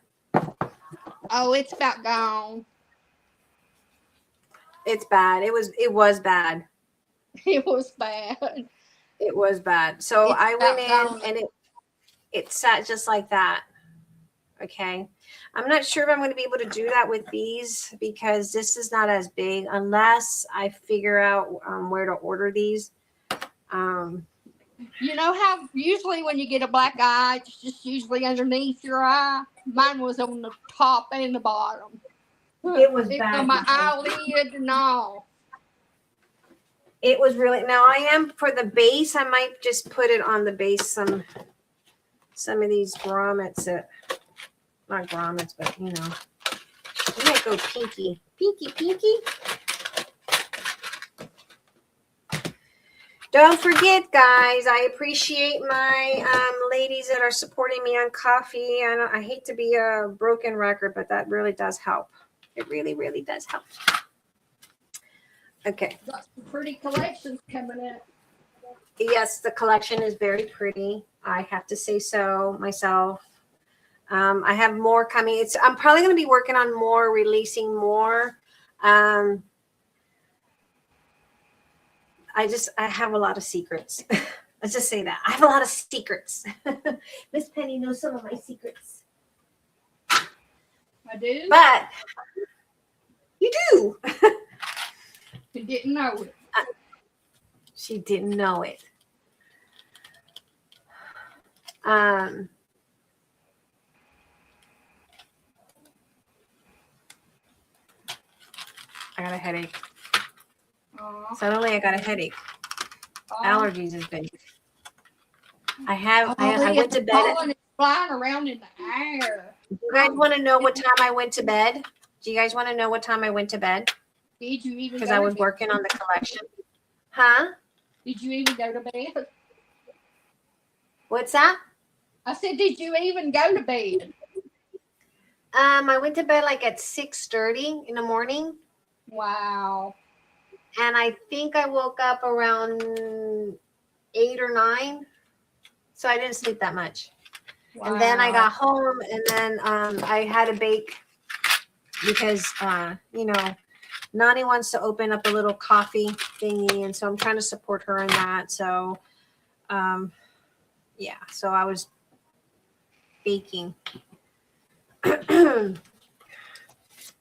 Oh, it's about gone.
It's bad. It was bad.
It was bad.
It was bad. So
It's
I went
about
in and it sat just like that. Okay. I'm not sure if I'm going to be able to do that with these because this is not as big unless I figure out where to order these.
You know how usually when you get a black eye, it's just usually underneath your eye? Mine was on the top and the bottom.
It was
It's
bad.
on my eyelid and all.
It was really, now I am for the base. I might just put it on the base. Some of these grommets that, not grommets, but you know, I might go pinky. Don't forget, guys, I appreciate my ladies that are supporting me on Ko-fi. I hate to be a broken record, but that really does help. It really, really does help. Okay.
Got some pretty collections coming in.
Yes, the collection is very pretty. I have to say so myself. I have more coming. I'm probably going to be working on more, releasing more. I have a lot of secrets. Let's just say that. I have a lot of secrets. Miss Penny knows some of my secrets.
I do?
But you do.
You didn't know it.
She didn't know it. I got a headache. Suddenly I got a headache. Allergies has been. I went to bed.
It's flying around in the air.
Do you guys want to know what time I went to bed? Do you guys want to know what time I went to bed?
Did you even?
Because I was working on the collection. Huh?
Did you even go to bed?
What's that?
I said, did you even go to bed?
I went to bed like at 6:30 in the morning.
Wow.
And I think I woke up around 8 or 9. So I didn't sleep that much. Wow. And then I got home and then I had to bake because, you know, Nani wants to open up a little coffee thingy. And so I'm trying to support her in that. So, yeah, so I was baking.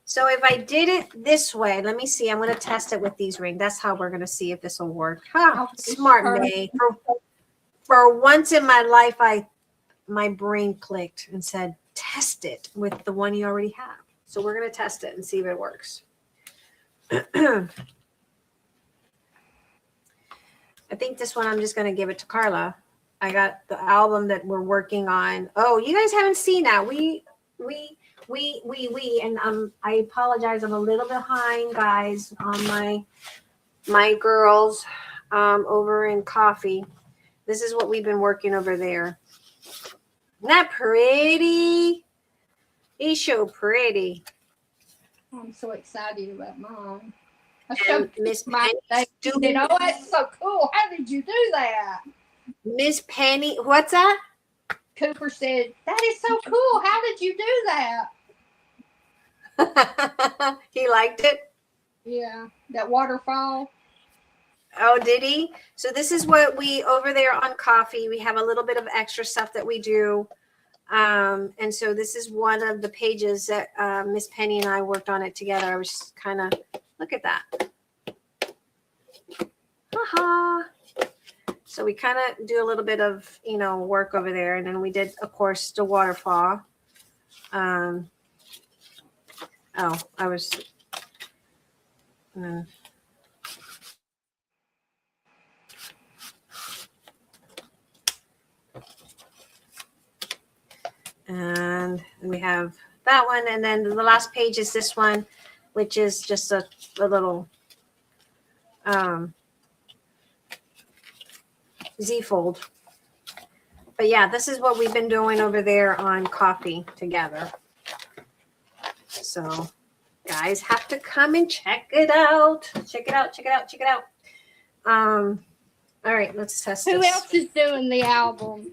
So if I did it this way, let me see. I'm going to test it with these rings. That's how we're going to see if this will work. Huh, smart May. For once in my life, my brain clicked and said, test it with the one you already have. So we're going to test it and see if it works. I think this one I'm just going to give it to Carla. I got the album that we're working on. Oh, you guys haven't seen that. We and I apologize. I'm a little behind, guys, on my girls over in Ko-fi. This is what we've been working over there. Isn't that pretty? He's so pretty.
I'm so excited about mine. I
And
showed
Miss
my
Penny.
oh, that's so cool. How did you do that?
Miss Penny, what's that?
Cooper said, that is so cool. How did you do that?
He liked it?
Yeah, that waterfall.
Oh, did he? So this is what we, over there on Ko-fi, we have a little bit of extra stuff that we do. And so this is one of the pages that Miss Penny and I worked on it together. I was kind of, look at that. Haha. So we kind of do a little bit of, you know, work over there. And then we did, of course, the waterfall. Oh, I was... And we have that one. And then the last page is this one, which is just a little Z-fold. But yeah, this is what we've been doing over there on Ko-fi together. So guys have to come and check it out. Check it out, check it out, check it out. All right, let's test this.
Who else is doing the album?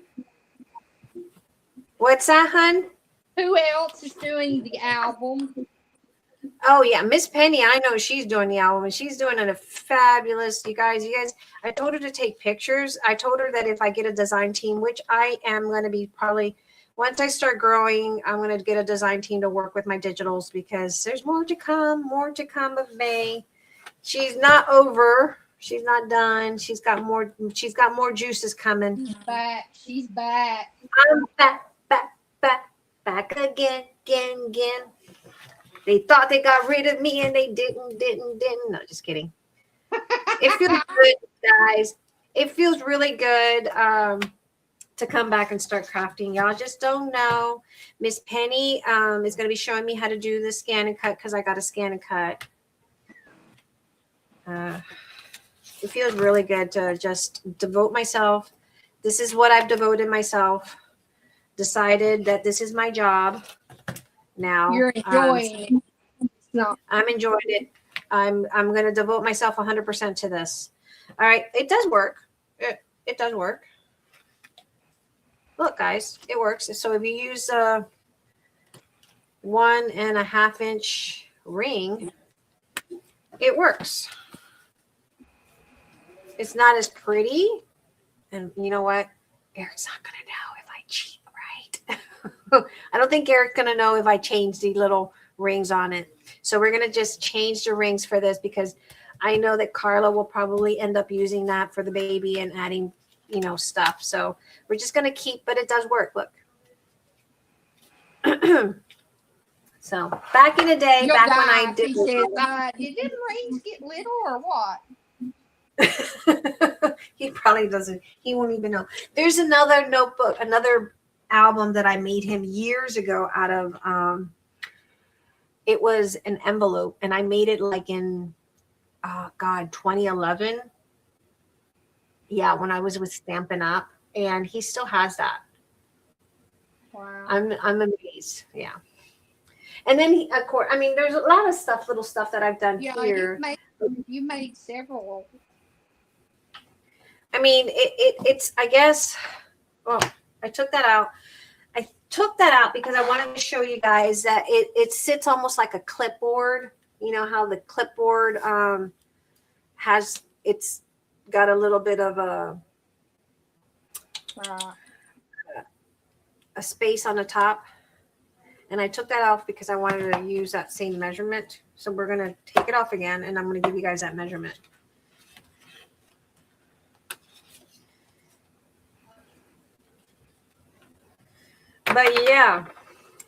What's that, hun?
Who else is doing the album?
Oh yeah, Miss Penny, I know she's doing the album and she's doing a fabulous. You guys, I told her to take pictures. I told her that if I get a design team, which I am going to be probably once I start growing, I'm going to get a design team to work with my digitals because there's more to come of May. She's not over. She's not done. She's got more juices coming.
She's back. She's back.
I'm back again. They thought they got rid of me and they didn't. No, just kidding. It feels good, guys. It feels really good to come back and start crafting. Y'all just don't know. Miss Penny is going to be showing me how to do the scan and cut because I got a scan and cut. It feels really good to just devote myself. This is what I've devoted myself. Decided that this is my job. Now
you're enjoying it. No,
I'm enjoying it. I'm going to devote myself 100% to this. All right, it does work. It does work. Look, guys, it works. So if you use a 1.5 inch ring, it works. It's not as pretty, and you know what? Eric's not going to know if I cheat, right? I don't think Eric's going to know if I change the little rings on it. So we're going to just change the rings for this because I know that Carla will probably end up using that for the baby and adding, stuff. So we're just going to keep, but it does work. Look. So back in the day,
your
back
guy,
when I did.
He says, did them rings get little or what?
He probably doesn't. He won't even know. There's another notebook, another album that I made him years ago out of it was an envelope and I made it like in 2011. Yeah, when I was with Stampin' Up, and he still has that.
Wow.
I'm amazed. Yeah. And then of course, I mean, there's a lot of stuff, little stuff that I've done here.
You made several.
I mean, it's, I guess, well, I took that out. I took that out because I wanted to show you guys that it sits almost like a clipboard. You know how the clipboard it's got a little bit of a space on the top. And I took that off because I wanted to use that same measurement. So we're going to take it off again, and I'm going to give you guys that measurement. But yeah,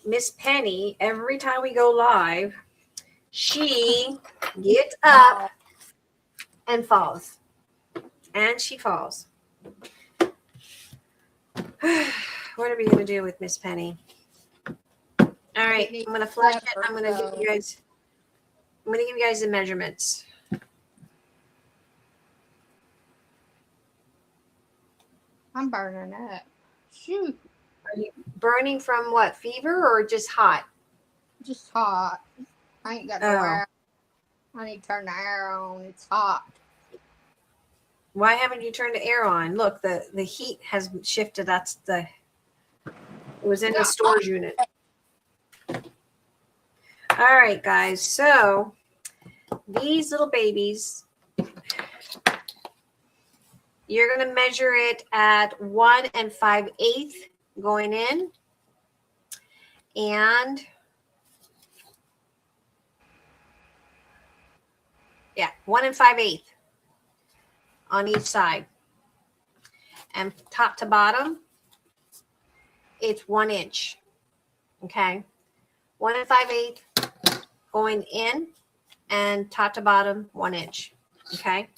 Miss Penny, every time we go live, she gets up and falls. And she falls. What are we going to do with Miss Penny? All right, I'm going to flash it. I'm going to give you guys the measurements.
I'm burning up. Shoot.
Are you burning from what? Fever or just hot?
Just hot. I ain't got no air. I need to turn the air on. It's hot.
Why haven't you turned the air on? Look, the heat has shifted. It was in the storage unit. All right, guys. So these little babies, you're going to measure it at 1 5/8 going in. And yeah, 1 5/8 on each side. And top to bottom, it's 1 inch. Okay. 1 5/8 going in and top to bottom 1 inch. Okay.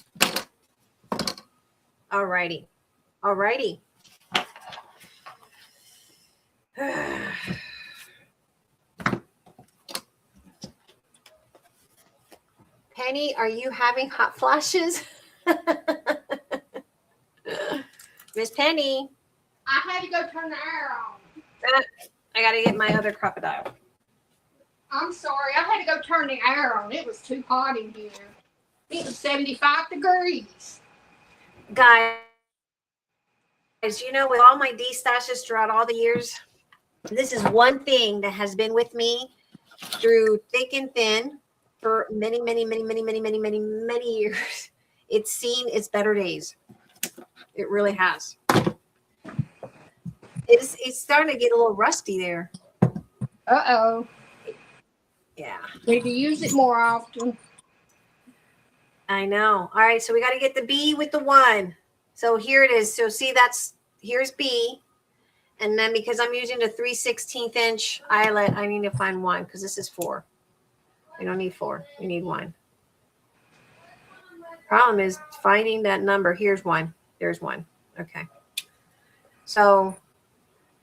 All righty. All righty. Penny, are you having hot flashes? Miss Penny.
I had to go turn the air on.
I got to get my other crocodile.
I'm sorry. I had to go turn the air on. It was too hot in here. It was 75 degrees.
Guys, you know, with all my D-stashes throughout all the years, this is one thing that has been with me through thick and thin. for many, many, many, many, many, many, many, many years. It's seen its better days. It really has. It's starting to get a little rusty there.
Uh-oh.
Yeah.
Need to use it more often.
I know. All right, so we got to get the B with the 1. So here it is. So see, here's B. And then because I'm using the 3/16 inch eyelet, I need to find 1 because this is 4. We don't need 4. We need 1. Problem is finding that number. Here's 1. There's 1. Okay. So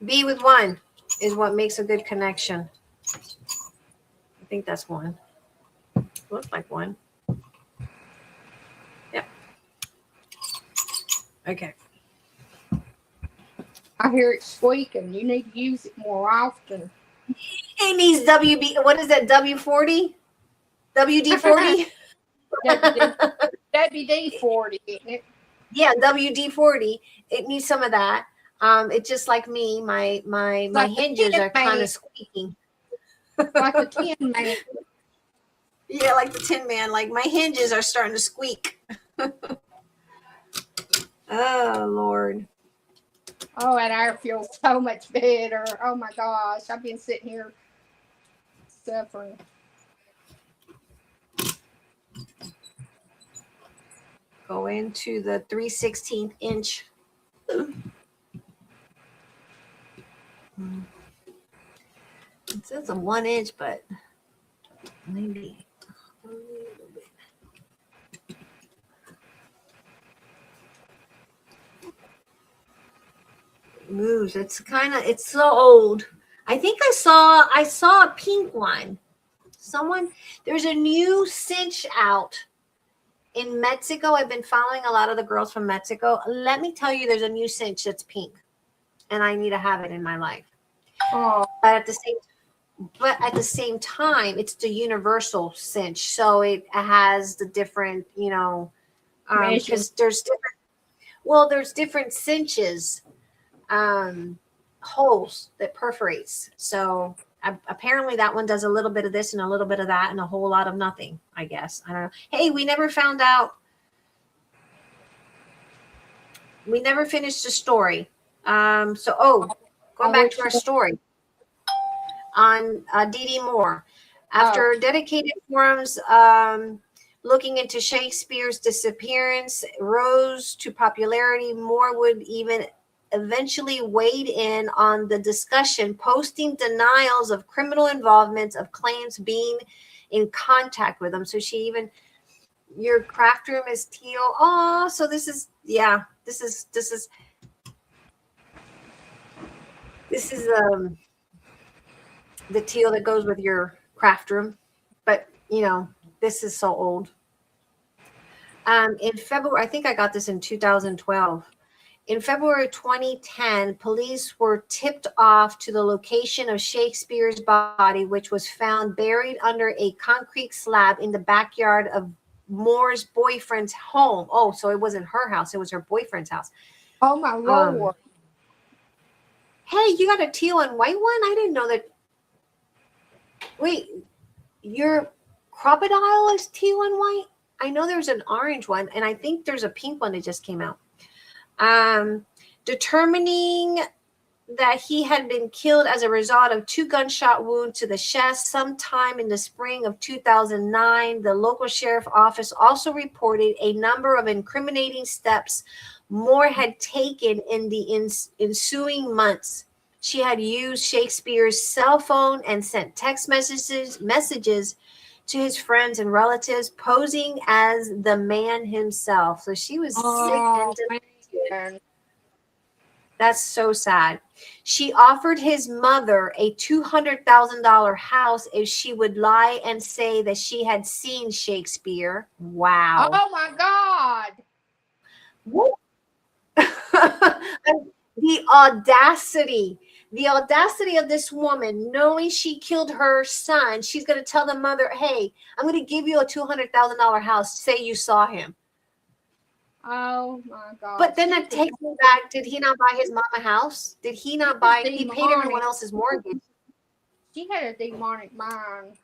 B with 1 is what makes a good connection. I think that's 1. Looks like 1. Yep. Okay.
I hear it squeaking. You need to use it more often.
It needs WB. What is that? W40? WD-40?
WD-40, isn't it?
Yeah, WD-40. It needs some of that. It's just like me. My
like
hinges are kind of squeaking.
Like the Tin Man.
Yeah, like the Tin Man. Like my hinges are starting to squeak. Oh, Lord.
Oh, and I feel so much better. Oh, my gosh. I've been sitting here suffering.
Go into the 3/16 inch. It says a 1 inch, but maybe a little bit. It moves. It's so old. I think I saw a pink one. There's a new cinch out in Mexico. I've been following a lot of the girls from Mexico. Let me tell you, there's a new cinch that's pink, and I need to have it in my life.
Oh.
But at the same time, it's the universal cinch, so it has the different, because there's different cinches, holes that perforates. So apparently that one does a little bit of this and a little bit of that and a whole lot of nothing, I guess. I don't know. Hey, we never found out. We never finished the story. Going back to our story on Dee Moore. After dedicated forums looking into Shakespeare's disappearance rose to popularity, Moore would even eventually weighed in on the discussion, posting denials of criminal involvement of claims being in contact with them. So your craft room is teal. Oh, so this is the teal that goes with your craft room. But this is so old. In February, I think I got this in 2012. In February 2010, police were tipped off to the location of Shakespeare's body, which was found buried under a concrete slab in the backyard of Moore's boyfriend's home. Oh, so it wasn't her house. It was her boyfriend's house.
Oh, my Lord.
Hey, you got a teal and white one? I didn't know that. Wait, your crocodile is teal and white? I know there's an orange one, and I think there's a pink one that just came out. Determining that he had been killed as a result of 2 gunshot wounds to the chest sometime in the spring of 2009. The local sheriff office also reported a number of incriminating steps Moore had taken in the ensuing months. She had used Shakespeare's cell phone and sent text messages to his friends and relatives, posing as the man himself. So she was sick and that's so sad. She offered his mother a $200,000 house if she would lie and say that she had seen Shakespeare. Wow.
Oh my God.
The audacity of this woman, knowing she killed her son, she's going to tell the mother, hey, I'm going to give you a $200,000 house. Say you saw him.
Oh my God.
But then that takes me back. Did he not buy his mom a house? Did he not buy? He paid everyone else's mortgage.
She had a demonic mind.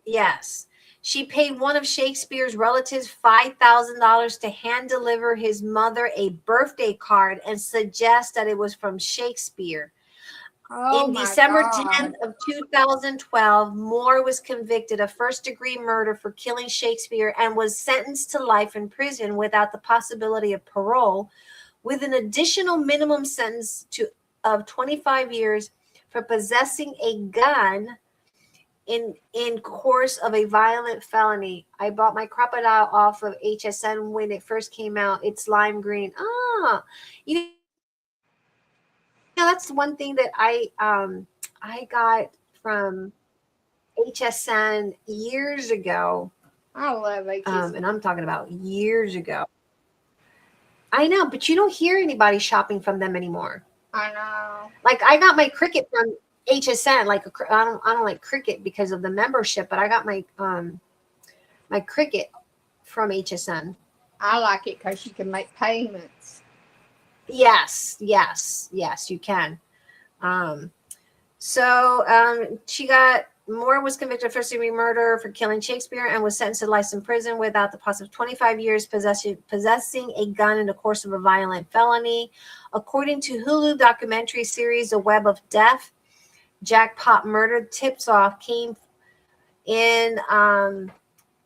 Yes. She paid one of Shakespeare's relatives $5,000 to hand deliver his mother a birthday card and suggest that it was from Shakespeare.
Oh,
in
my
December
God.
10th of 2012, Moore was convicted of first-degree murder for killing Shakespeare and was sentenced to life in prison without the possibility of parole, with an additional minimum sentence of 25 years for possessing a gun in course of a violent felony. I bought my crocodile off of HSN when it first came out. It's lime green. You know, that's one thing that I got from HSN years ago.
I love HSN.
And I'm talking about years ago. I know, but you don't hear anybody shopping from them anymore.
I know.
Like I got my Cricket from HSN. Like I don't like Cricket because of the membership, but I got my my Cricket from HSN.
I like it because you can make payments.
Yes, you can. Moore was convicted of first-degree murder for killing Shakespeare and was sentenced to life in prison without the possibility of 25 years possessing a gun in the course of a violent felony. According to Hulu documentary series The Web of Death, Jackpot Murder tips-off came in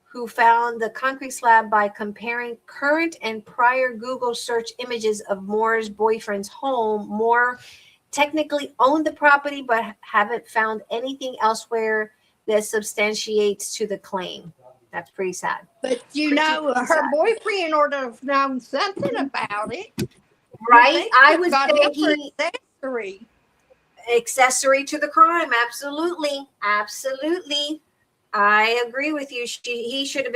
who found the concrete slab by comparing current and prior Google search images of Moore's boyfriend's home. Moore technically owned the property, but haven't found anything elsewhere that substantiates to the claim. That's pretty sad.
But her boyfriend ought to have known something about it.
Right? I would say he
accessory
to the crime. Absolutely. I agree with you. He should have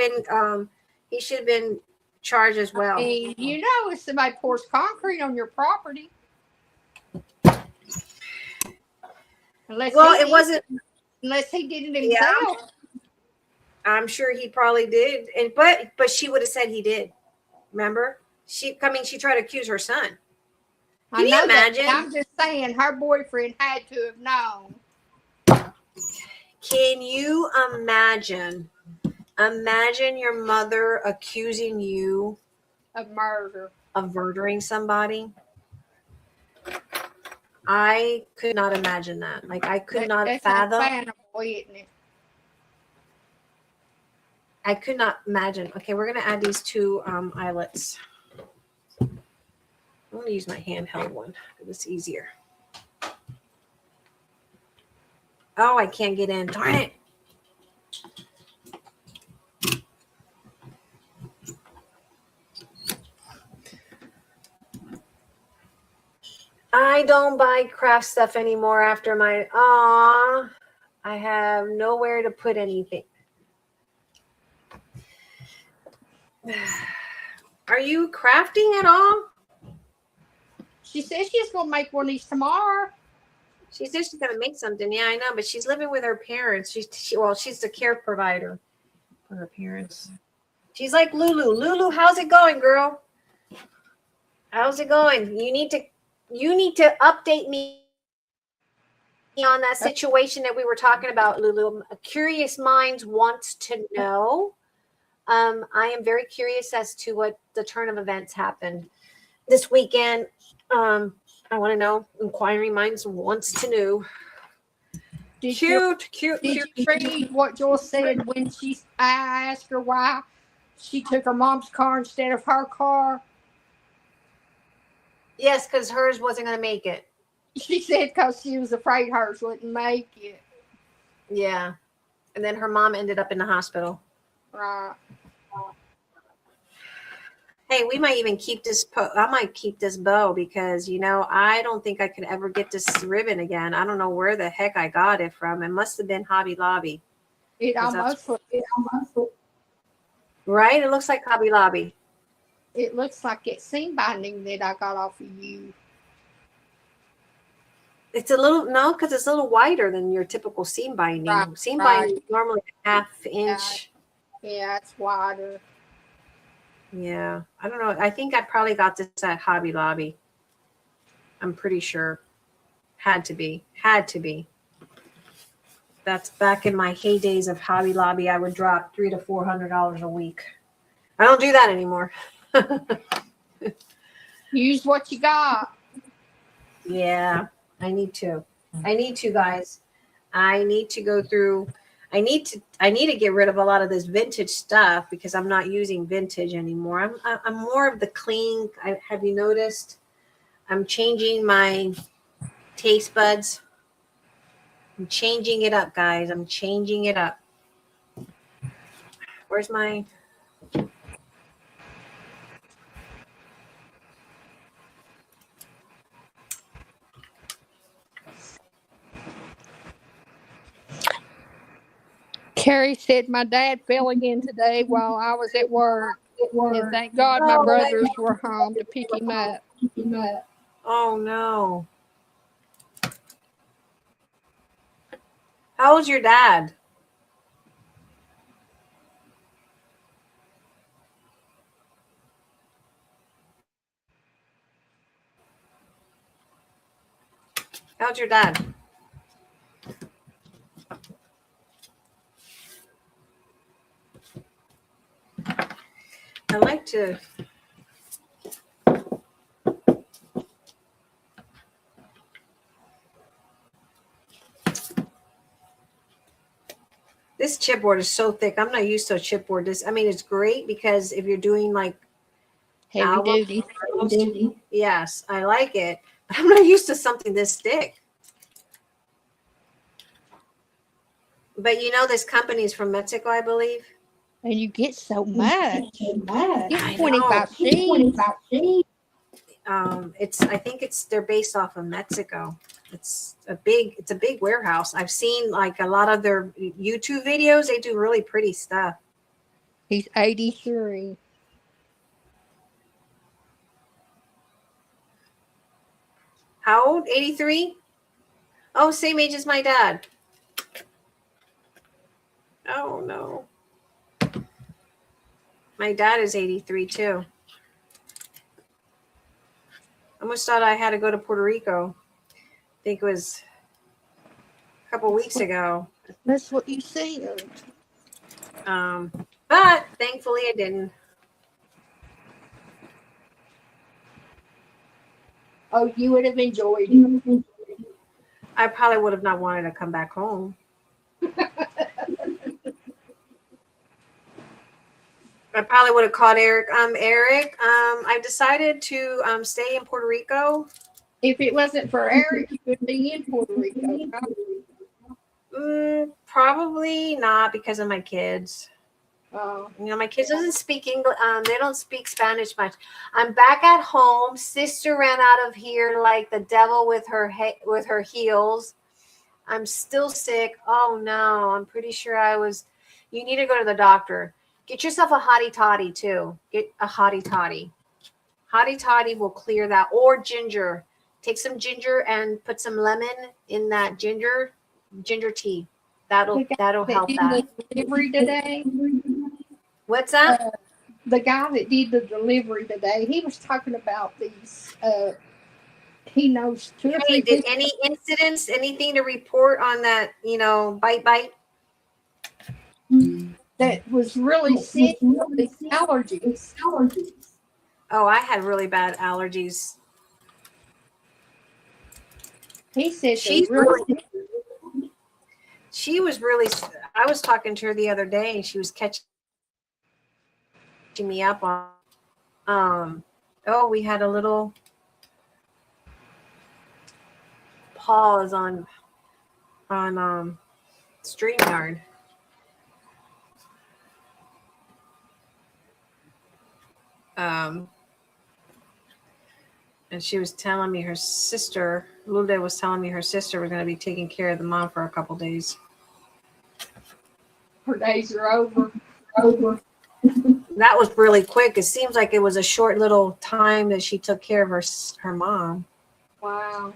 been charged as well.
I mean, if somebody pours concrete on your property. Unless he did it himself.
Yeah, I'm sure he probably did. But she would have said he did. Remember? She tried to accuse her son. Can you imagine?
I'm just saying her boyfriend had to have known.
Can you imagine? Imagine your mother accusing you
of murder,
of murdering somebody. I could not imagine that. Like I could not fathom.
Isn't it?
I could not imagine. Okay, we're gonna add these two eyelets. I'm gonna use my handheld one because it's easier. Oh, I can't get in. Darn it. I don't buy craft stuff anymore after my I have nowhere to put anything. Are you crafting at all?
She says she's gonna make one of these tomorrow.
She says she's gonna make something. Yeah, I know, but she's living with her parents. She's the care provider for her parents. She's like Lulu. Lulu, how's it going, girl? How's it going? You need to update me on that situation that we were talking about, Lulu. Curious minds wants to know. I am very curious as to what the turn of events happened this weekend. I want to know. Inquiring minds wants to know.
Did you read what Joel said when I asked her why she took her mom's car instead of her car?
Yes, because hers wasn't going to make it.
She said because she was afraid hers wouldn't make it.
Yeah. And then her mom ended up in the hospital.
Right.
Hey, we might even keep this. I might keep this bow because, I don't think I could ever get this ribbon again. I don't know where the heck I got it from. It must have been Hobby Lobby.
It almost
right? It looks like Hobby Lobby.
It looks like it's seam binding that I got off of you.
It's because it's a little wider than your typical seam binding.
Right,
seam binding is normally a half inch.
Yeah, it's wider.
Yeah, I don't know. I think I probably got this at Hobby Lobby. I'm pretty sure. Had to be. That's back in my heydays of Hobby Lobby. I would drop $300 to $400 a week. I don't do that anymore.
Use what you got.
Yeah, I need to. I need to, guys. I need to go through. I need to get rid of a lot of this vintage stuff because I'm not using vintage anymore. I'm more of the clean. Have you noticed? I'm changing my taste buds. I'm changing it up, guys. I'm changing it up. Where's my...
Carrie said my dad fell again today while I was at work. And thank God my brothers were home to pick him up.
Oh, no. How old's your dad? How's your dad? I like to... This chipboard is so thick. I'm not used to a chipboard. It's great because if you're doing like
heavy duty.
Yes, I like it. But I'm not used to something this thick. But this company is from Mexico, I believe.
And you get so much.
Get
25 sheets.
I think they're based off of Mexico. It's a big warehouse. I've seen like a lot of their YouTube videos. They do really pretty stuff.
He's 83.
How old? 83? Oh, same age as my dad. Oh no. My dad is 83 too. I almost thought I had to go to Puerto Rico. I think it was a couple weeks ago.
That's what you said.
But thankfully I didn't.
Oh, you would have enjoyed it.
I probably would have not wanted to come back home. I probably would have called Eric. Eric, I've decided to stay in Puerto Rico.
If it wasn't for Eric, you would be in Puerto Rico.
Probably not because of my kids. My kids doesn't speak English. They don't speak Spanish much. I'm back at home. Sister ran out of here like the devil with her heels. I'm still sick. Oh no, I'm pretty sure I was. You need to go to the doctor. Get yourself a hottie toddy too. Get a hottie toddy. Hottie toddy will clear that. Or ginger. Take some ginger and put some lemon in that ginger tea. That'll help that.
Delivery today.
What's that?
The guy that did the delivery today, he was talking about these. He knows two or three.
Did any incidents, anything to report on that? Bite.
That was really sick with allergies.
Oh, I had really bad allergies.
He said
she was really. I was talking to her the other day, and she was catching me up on. We had a little pause on StreamYard. And she was telling me her sister, Lula was telling me her sister was going to be taking care of the mom for a couple days.
Her days are over.
That was really quick. It seems like it was a short little time that she took care of her mom.
Wow.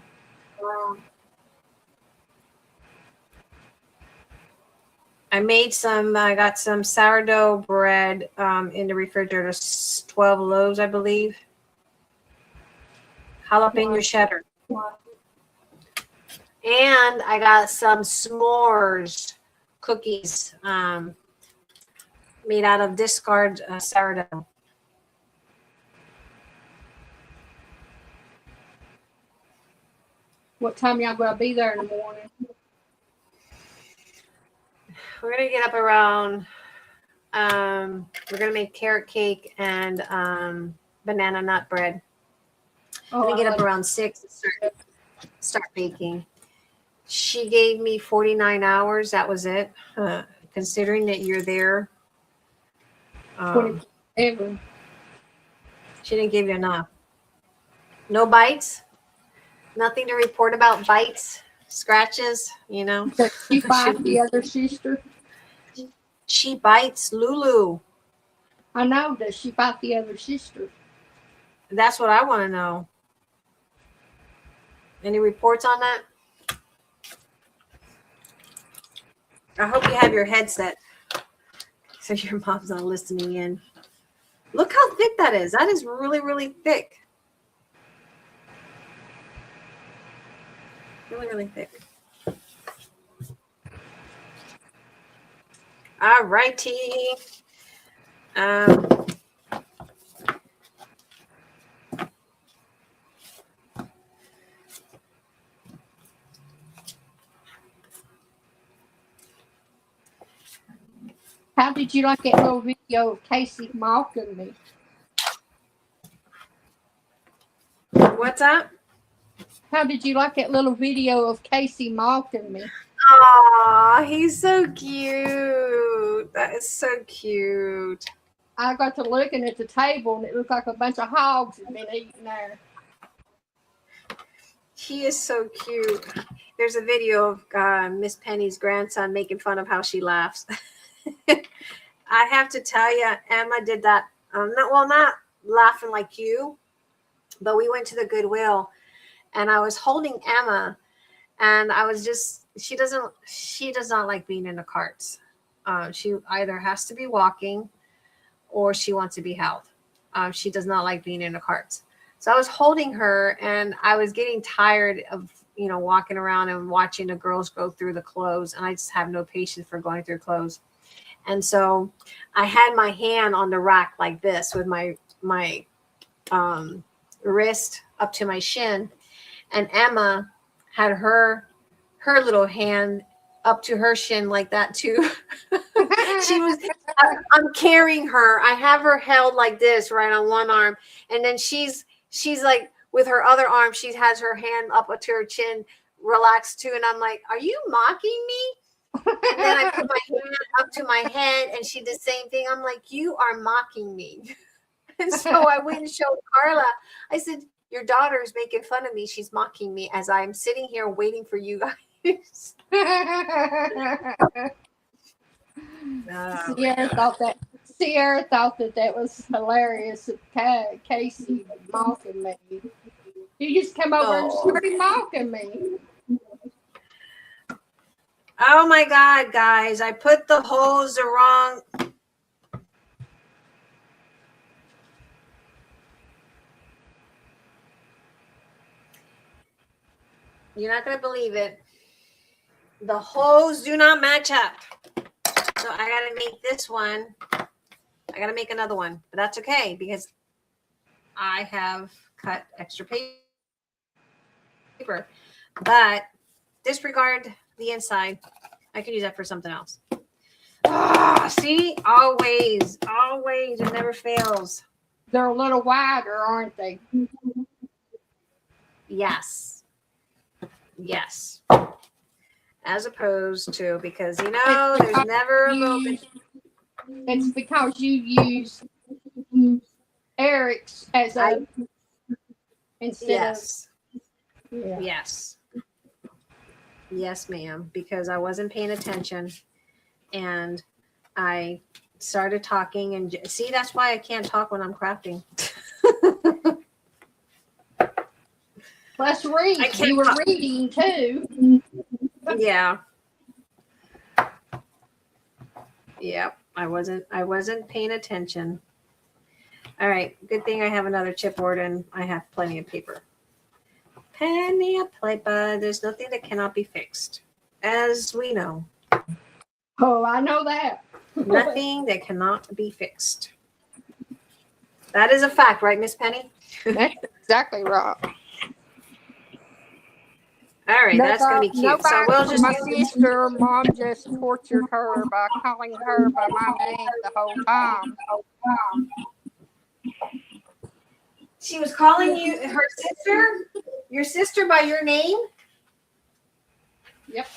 I got some sourdough bread in the refrigerator, 12 loaves, I believe. Jalapeno cheddar. And I got some s'mores cookies made out of discard sourdough.
What time y'all gonna be there in the morning?
We're gonna get up around. We're gonna make carrot cake and banana nut bread.
Oh,
We're gonna get up around 6 and start baking. She gave me 49 hours. That was it. Considering that you're there,
27.
she didn't give you enough. No bites. Nothing to report about bites, scratches. You know.
Does she fight the other sister?
She bites Lulu.
I know. Does she fight the other sister?
That's what I want to know. Any reports on that? I hope you have your headset so your mom's not listening in. Look how thick that is. That is really, really thick. Really, really thick. All righty.
How did you like that little video of Casey mocking me?
What's up?
How did you like that little video of Casey mocking me?
Aw, he's so cute. That is so cute.
I got to looking at the table and it looked like a bunch of hogs had been eating there.
He is so cute. There's a video of Miss Penny's grandson making fun of how she laughs. I have to tell you, Emma did that. Not laughing like you, but we went to the Goodwill and I was holding Emma and I was just, she does not like being in the carts. She either has to be walking or she wants to be held. She does not like being in the carts. So I was holding her and I was getting tired of, walking around and watching the girls go through the clothes. And I just have no patience for going through clothes. And so I had my hand on the rack like this with my wrist up to my shin. And Emma had her little hand up to her shin like that too. I'm carrying her. I have her held like this right on one arm. And then she's like with her other arm, she has her hand up to her chin, relaxed too. And I'm like, are you mocking me? And then I put my hand up to my head and she did the same thing. I'm like, you are mocking me. And so I went and showed Carla. I said, your daughter is making fun of me. She's mocking me as I'm sitting here waiting for you guys.
Sierra thought that was hilarious. Casey mocking me. You just come over and started mocking me.
Oh my God, guys. I put the hose the wrong. You're not going to believe it. The hose do not match up. So I got to make this one. I got to make another one. But that's okay because I have cut extra paper. But disregard the inside. I can use that for something else. See? Always. It never fails.
They're a little wider, aren't they?
Yes. As opposed to, because, there's never a moment.
It's because you use Eric's as a instead of.
Yes, ma'am, because I wasn't paying attention and I started talking and see, that's why I can't talk when I'm crafting.
Let's read. You were reading too.
Yeah. Yep. I wasn't paying attention. All right. Good thing I have another chipboard and I have plenty of paper. Penny Piper, there's nothing that cannot be fixed, as we know.
Oh, I know that.
Nothing that cannot be fixed. That is a fact, right, Miss Penny?
That's exactly right.
All right, that's going to be cute. So we'll just...
My sister, Mom just tortured her by calling her by my name the whole time.
She was calling you, her sister? Your sister by your name?
Yep.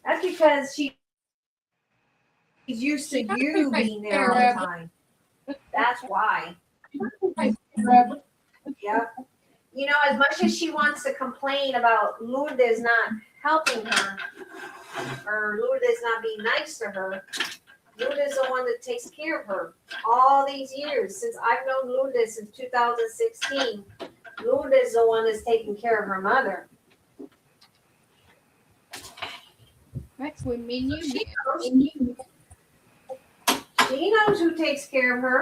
That's because she's used to you being there all the time. That's why. Yep. You know, as much as she wants to complain about Lourdes not helping her, or Lourdes not being nice to her, Lourdes is the one that takes care of her all these years. Since I've known Lourdes since 2016, Lourdes is the one that's taking care of her mother.
That's when me and you did.
She knows who takes care of her.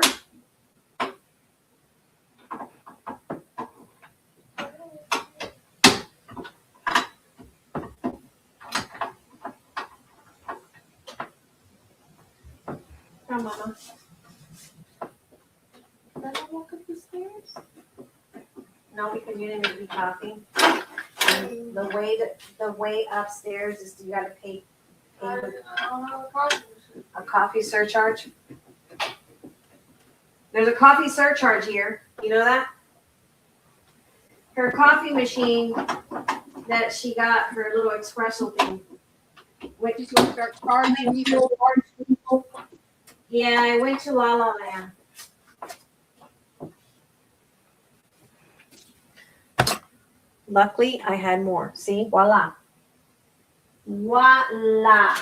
Come, Mama. Did I walk up the stairs? No, because you didn't make me coffee. And the way upstairs is you got to pay with a coffee surcharge. There's a coffee surcharge here. You know that? Her coffee machine that she got, her little espresso thing.
She's going to start charging you.
Yeah, I went to La La Land. Luckily, I had more. See? Voila. Voila.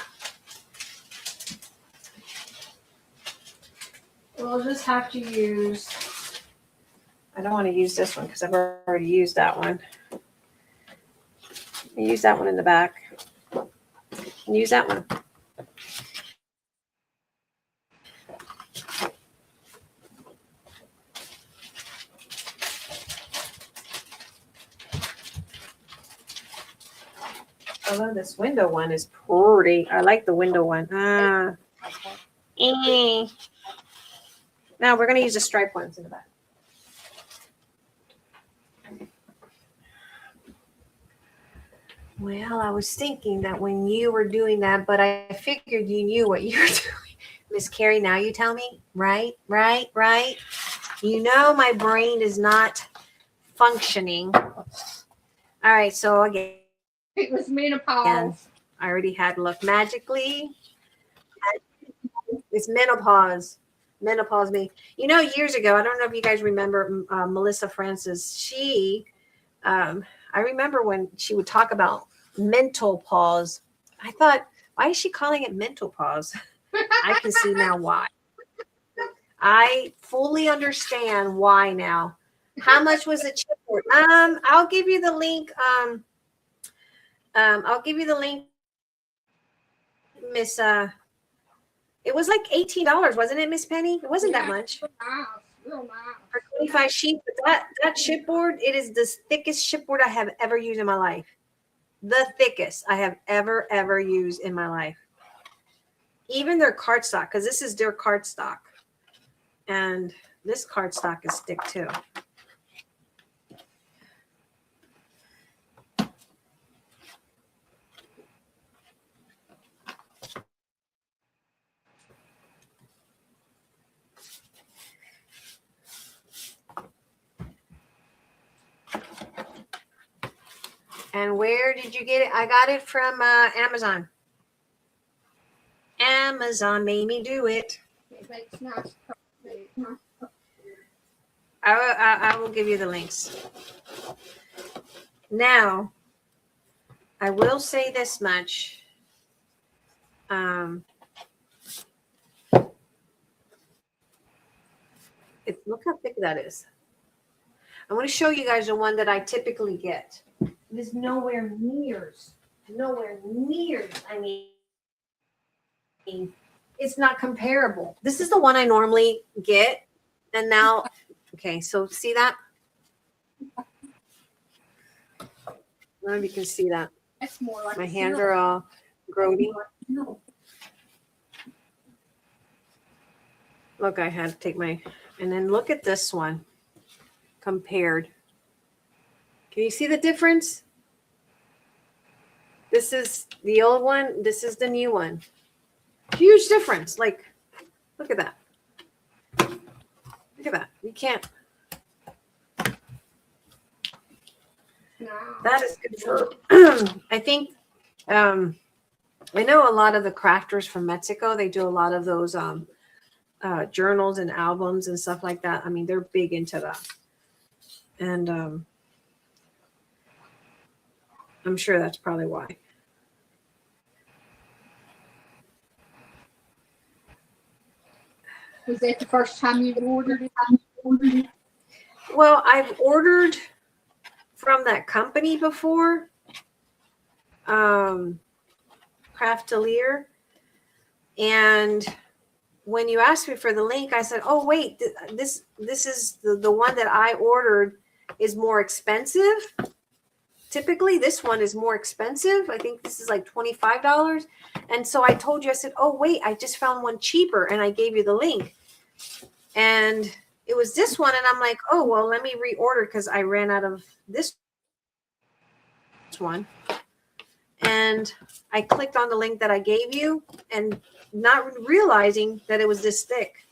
We'll just have to use... I don't want to use this one because I've already used that one. I use that one in the back. And use that one. Although this window one is pretty. I like the window one. Now we're going to use the stripe ones in the back. Well, I was thinking that when you were doing that, but I figured you knew what you were doing. Miss Carrie, now you tell me. Right. You know my brain is not functioning. All right, so again.
It was menopause.
Again, I already had look magically. It's menopause. Menopause me. You know, years ago, I don't know if you guys remember Melissa Francis. She, I remember when she would talk about mental pause. I thought, why is she calling it mental pause? I can see now why. I fully understand why now. How much was the chipboard? I'll give you the link. I'll give you the link, Miss. It was like $18, wasn't it, Miss Penny? It wasn't that much.
Real nice.
For 25 sheets. But that chipboard, it is the thickest chipboard I have ever used in my life. The thickest I have ever used in my life. Even their cardstock, because this is their cardstock, and this cardstock is thick too. And where did you get it? I got it from Amazon. Amazon made me do it.
It makes nice coffee.
I will give you the links. Now, I will say this much. Look how thick that is. I want to show you guys the one that I typically get. It is nowhere near. I mean, it's not comparable. This is the one I normally get. And now, okay, so see that? I don't know if you can see that.
That's more like
My hands are all grody. Look, I had to take my, and then look at this one compared. Can you see the difference? This is the old one. This is the new one. Huge difference. Like, look at that. Look at that. You can't. That is good for, I think, I know a lot of the crafters from Mexico, they do a lot of those journals and albums and stuff like that. I mean, they're big into that. And I'm sure that's probably why.
Was that the first time you ordered it?
Well, I've ordered from that company before, Craftelier, and when you asked me for the link, I said, "Oh wait, this is the one that I ordered is more expensive. Typically, this one is more expensive. I think this is like $25." And so I told you, I said, "Oh wait, I just found one cheaper," and I gave you the link, and it was this one, and I'm like, "Oh well, let me reorder because I ran out of this one." And I clicked on the link that I gave you and not realizing that it was this thick.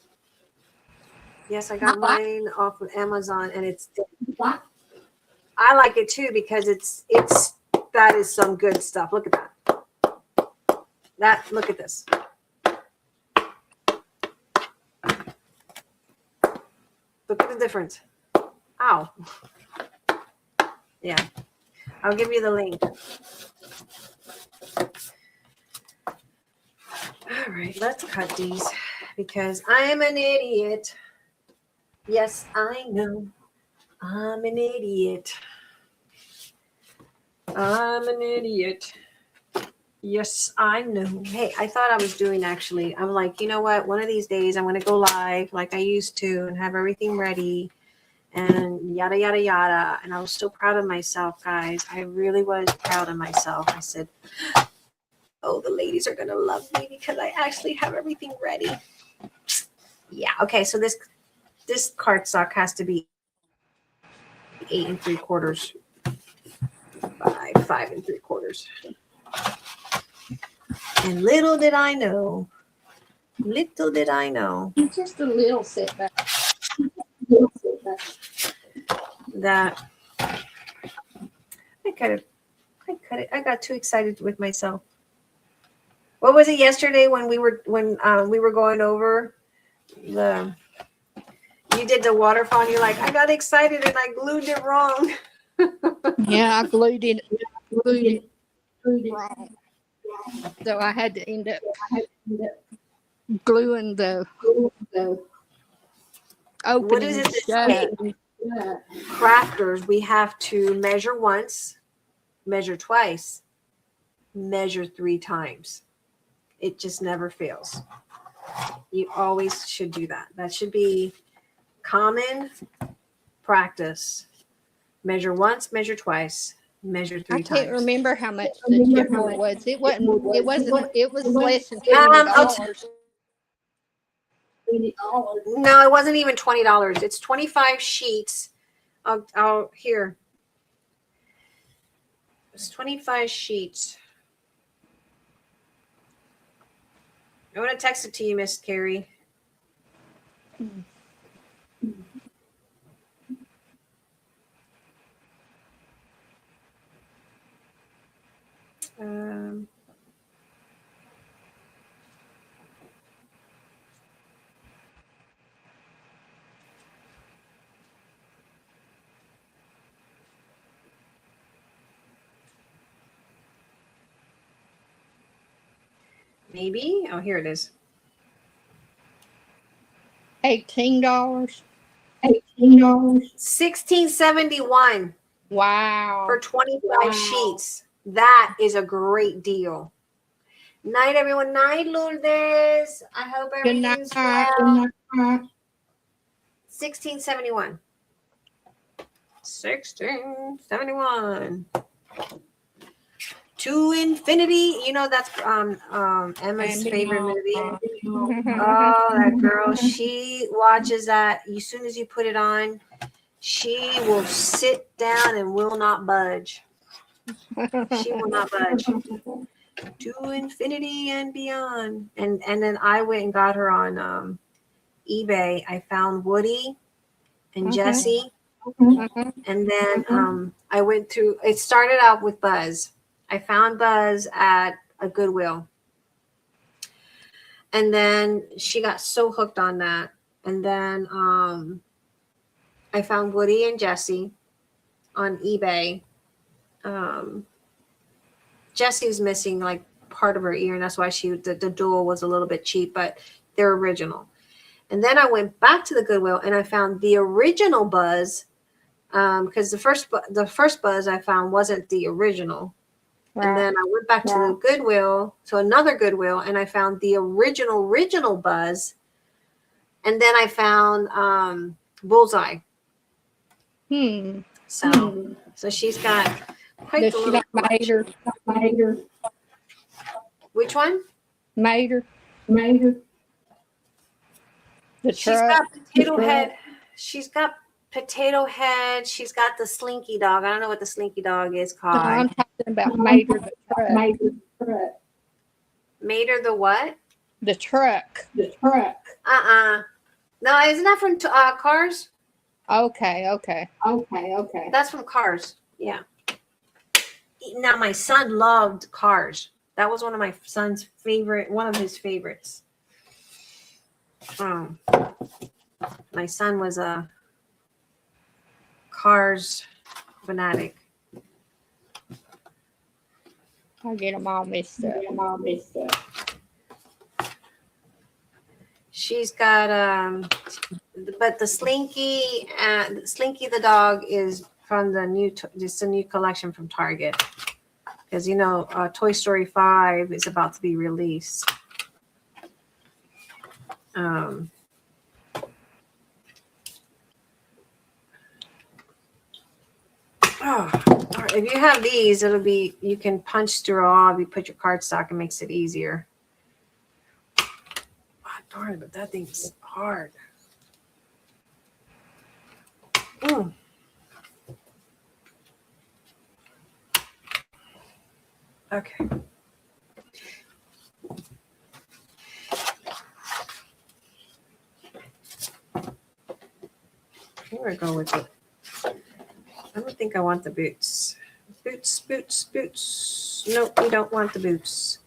Yes, I got mine off of Amazon and it's thick. I like it too because it's that is some good stuff. Look at that. Look at this. Look at the difference. Ow. Yeah. I'll give you the link. All right, let's cut these because I am an idiot. Yes, I know. I'm an idiot. I'm an idiot. Yes, I know. Hey, I thought I was doing actually. I'm like, you know what? One of these days I'm going to go live like I used to and have everything ready and yada, yada, yada. And I was so proud of myself, guys. I really was proud of myself. I said, oh, the ladies are going to love me because I actually have everything ready. Yeah. Okay. So this cardstock has to be 8 3/4 by 5 3/4. And little did I know
Just a little setback.
That I cut it. I got too excited with myself. What was it yesterday when we were going over the? You did the waterfall and you're like, I got excited and I glued it wrong.
Yeah, I glued it wrong. So I had to end up gluing the opening.
What is it that say? Crafters, we have to measure once, measure twice, measure 3 times. It just never fails. You always should do that. That should be common practice. Measure once, measure twice, measure 3 times.
I can't remember how much the shipment was. It was less than $20.
No, it wasn't even $20. It's 25 sheets. I'll here. It's 25 sheets. I want to text it to you, Miss Carrie. Maybe. Oh, here it is.
$18.
$16.71.
Wow.
For 25 sheets. That is a great deal. Night, everyone. Night, Lourdes. I hope everything's well. $16.71. 1671. To Infinity. You know, that's Emma's favorite movie. Oh, that girl. She watches that. As soon as you put it on, she will sit down and will not budge. She will not budge. To Infinity and Beyond. And then I went and got her on eBay. I found Woody and Jesse. And then I went through, it started out with Buzz. I found Buzz at a Goodwill. And then she got so hooked on that. And then I found Woody and Jesse on eBay. Jesse's missing like part of her ear, and that's why the dual was a little bit cheap, but they're original. And then I went back to the Goodwill and I found the original Buzz, because the first Buzz I found wasn't the original. Right. And then I went back to the Goodwill, so another Goodwill, and I found the original Buzz. And then I found Bullseye. So she's got quite the little Mater. Which one?
Mater.
She's got Potato Head. She's got Potato Head. She's got the Slinky Dog. I don't know what the Slinky Dog is called.
No, I'm talking about Mater the truck.
Mater the what?
The truck.
No, isn't that from Cars?
Okay.
That's from Cars. Yeah. Now my son loved Cars. That was one of my son's one of his favorites. My son was a Cars fanatic.
I get them all mixed up.
She's got but the Slinky the dog is from the new collection from Target, because Toy Story 5 is about to be released. If you have these, you can punch through all. If you put your cardstock, it makes it easier. Oh, darn, but that thing's hard. Okay. I'm gonna go with it. I don't think I want the boots. Boots. Nope, we don't want the boots.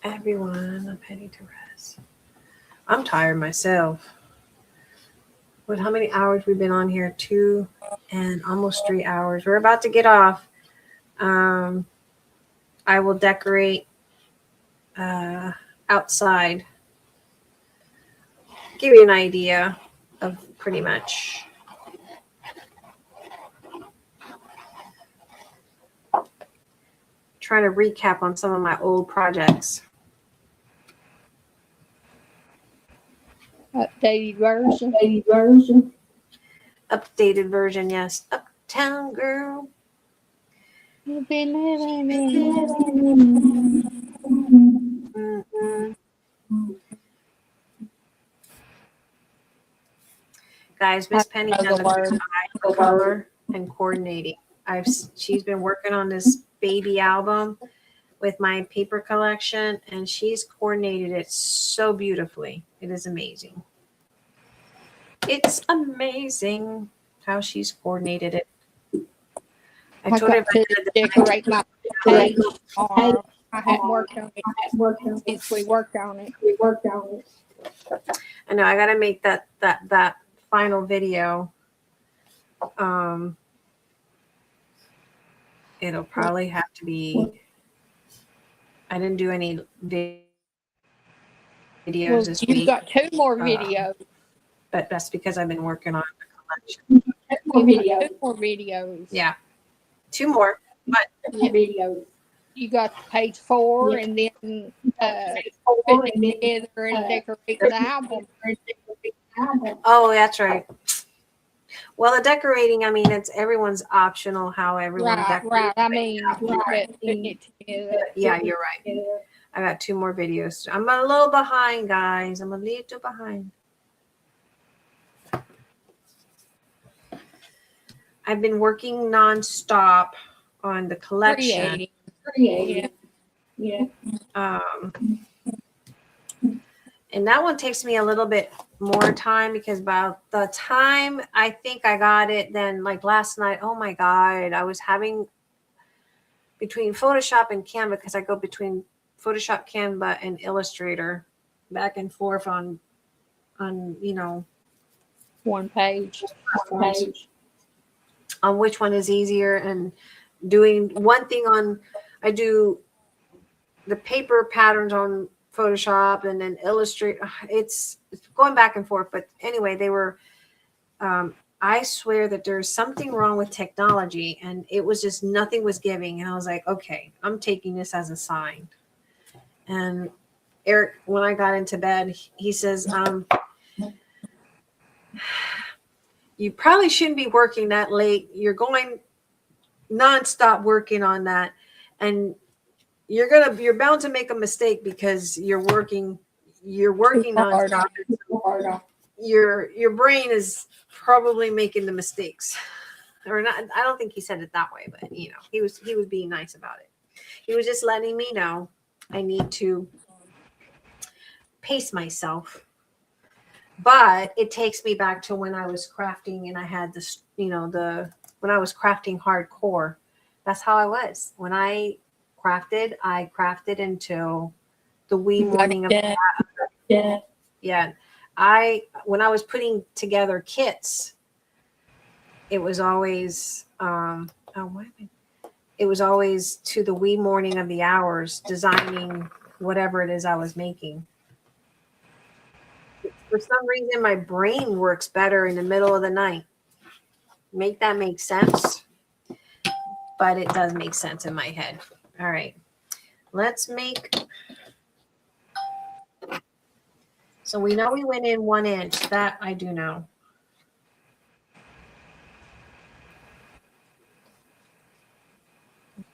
Everyone, a penny to rest. I'm tired myself. With how many hours we've been on here? 2 and almost 3 hours. We're about to get off. I will decorate outside. Give you an idea of pretty much. Trying to recap on some of my old projects.
Updated
version, yes. Uptown Girl.
You've been living
Guys, Miss Penny has a eye for color and coordinating. She's been working on this baby album with my paper collection, and she's coordinated it so beautifully. It is amazing. It's amazing how she's coordinated it. I told her
to decorate my page. I hadn't worked on it since we worked on it.
I know I gotta make that final video. It'll probably have to be. I didn't do any videos this week.
You've got 2 more videos.
But that's because I've been working on the collection.
2 more videos.
Yeah. 2 more. But
videos. You got page 4 and then put it together and decorate the album.
Oh, that's right. Well, the decorating, I mean, it's everyone's optional how everyone decorates.
Right. I mean, putting it together.
Yeah, you're right. I got 2 more videos. I'm a little behind, guys. I'm a little behind. I've been working nonstop on the collection.
Creating. Yeah.
And that one takes me a little bit more time because by the time I think I got it, then like last night, oh my God, I was having between Photoshop and Canva, because I go between Photoshop, Canva, and Illustrator back and forth on
One page.
On which one is easier, and doing one thing on, I do the paper patterns on Photoshop and then Illustrate. It's going back and forth. But anyway, they were, I swear that there's something wrong with technology, and it was just nothing was giving. And I was like, okay, I'm taking this as a sign. And Eric, when I got into bed, he says, you probably shouldn't be working that late. You're going nonstop working on that. And you're bound to make a mistake because you're working nonstop. Your brain is probably making the mistakes, or not. I don't think he said it that way, but he was being nice about it. He was just letting me know I need to pace myself. But it takes me back to when I was crafting and I had this, when I was crafting hardcore. That's how I was. When I crafted until the wee morning of that. Yeah. When I was putting together kits, it was always it was always to the wee morning of the hours designing whatever it is I was making. For some reason, my brain works better in the middle of the night. Make that make sense? But it does make sense in my head. All right. Let's make. So we know we went in 1 inch. That I do know.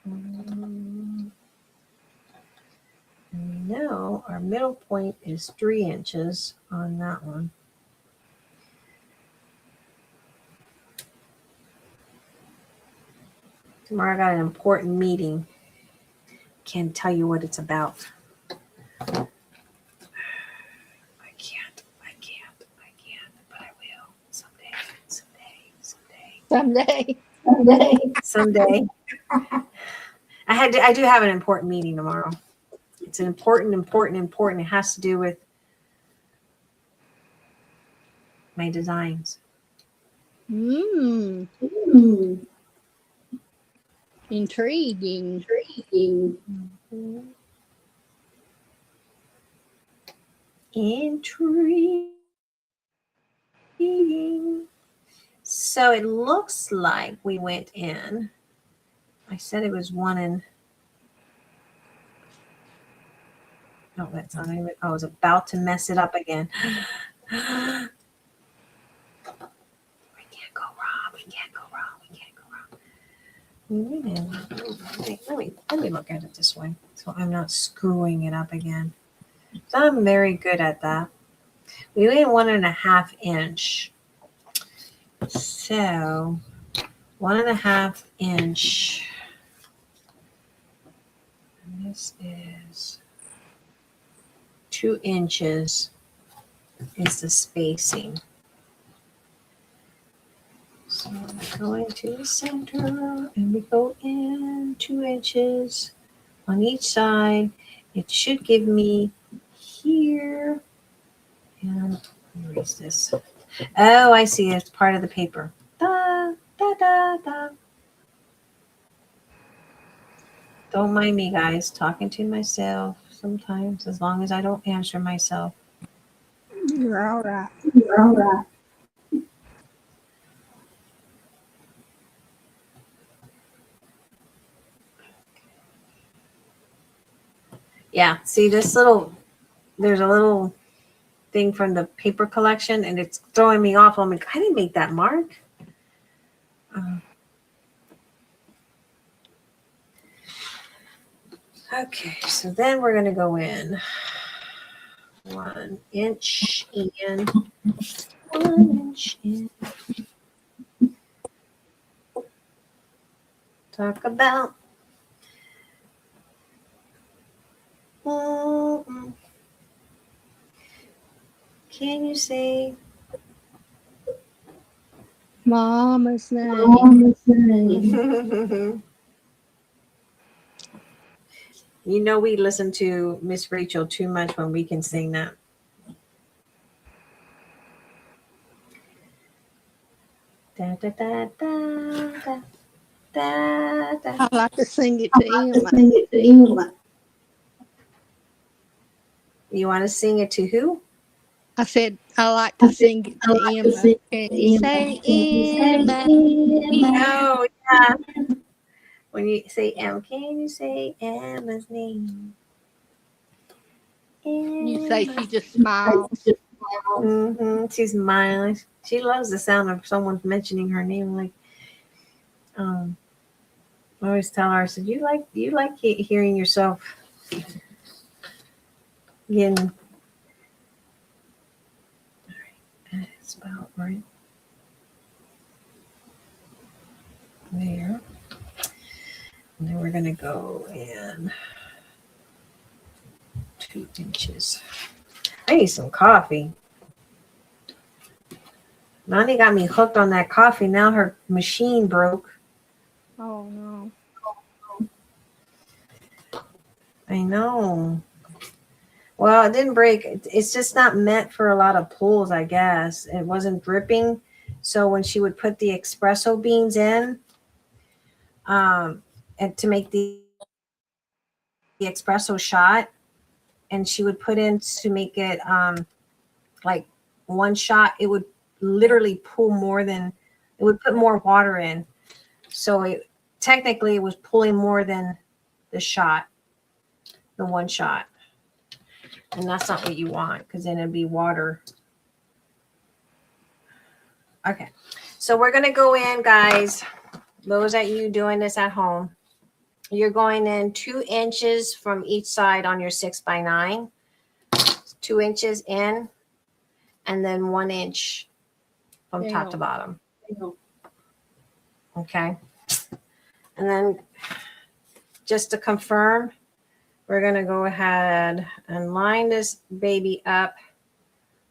And we know our middle point is 3 inches on that one. Tomorrow I got an important meeting. Can't tell you what it's about. I can't, but I will someday. I do have an important meeting tomorrow. It's an important. It has to do with my designs.
Intriguing.
Mm-hmm. Intriguing. So it looks like we went in. I said it was 1 and. No, that's not even. I was about to mess it up again. We can't go wrong. Let me look at it this way, so I'm not screwing it up again. So I'm very good at that. We went 1.5 inch. So 1.5 inch. And this is 2 inches is the spacing. So we go into the center and we go in 2 inches on each side. It should give me here. And erase this. Oh, I see. It's part of the paper. Da, da, da, da. Don't mind me, guys. Talking to myself sometimes, as long as I don't answer myself.
You're all right.
Yeah, see this there's a little thing from the paper collection, and it's throwing me off. I'm like, I didn't make that mark. Okay, so then we're going to go in 1 inch in, 1 inch in. Talk about can you say
Mama's name?
You know we listen to Miss Rachel too much when we can sing that. Da, da, da, da, da, da, da.
I like to sing it to Emma.
You want to sing it to who?
I said I like to sing it to Emma. Can you say Emma?
Oh, yeah. When you say Emma, can you say Emma's name?
You say she just smiles.
Mm-hmm. She's smiling. She loves the sound of someone mentioning her name. Like, I always tell her, I said, you like hearing yourself getting. All right, that's about right there. And then we're gonna go in 2 inches. I need some coffee. Nani got me hooked on that coffee. Now her machine broke.
Oh no.
I know. Well, it didn't break. It's just not meant for a lot of pulls, I guess. It wasn't dripping. So when she would put the espresso beans in, and to make the espresso shot, and she would put in to make it like 1 shot, it would literally pull more than, it would put more water in. So it technically it was pulling more than the shot, the 1 shot. And that's not what you want, because then it'd be water. Okay. So we're going to go in, guys. Those of you doing this at home, you're going in 2 inches from each side on your 6x9. 2 inches in, and then 1 inch from top to bottom. Okay. And then just to confirm, we're going to go ahead and line this baby up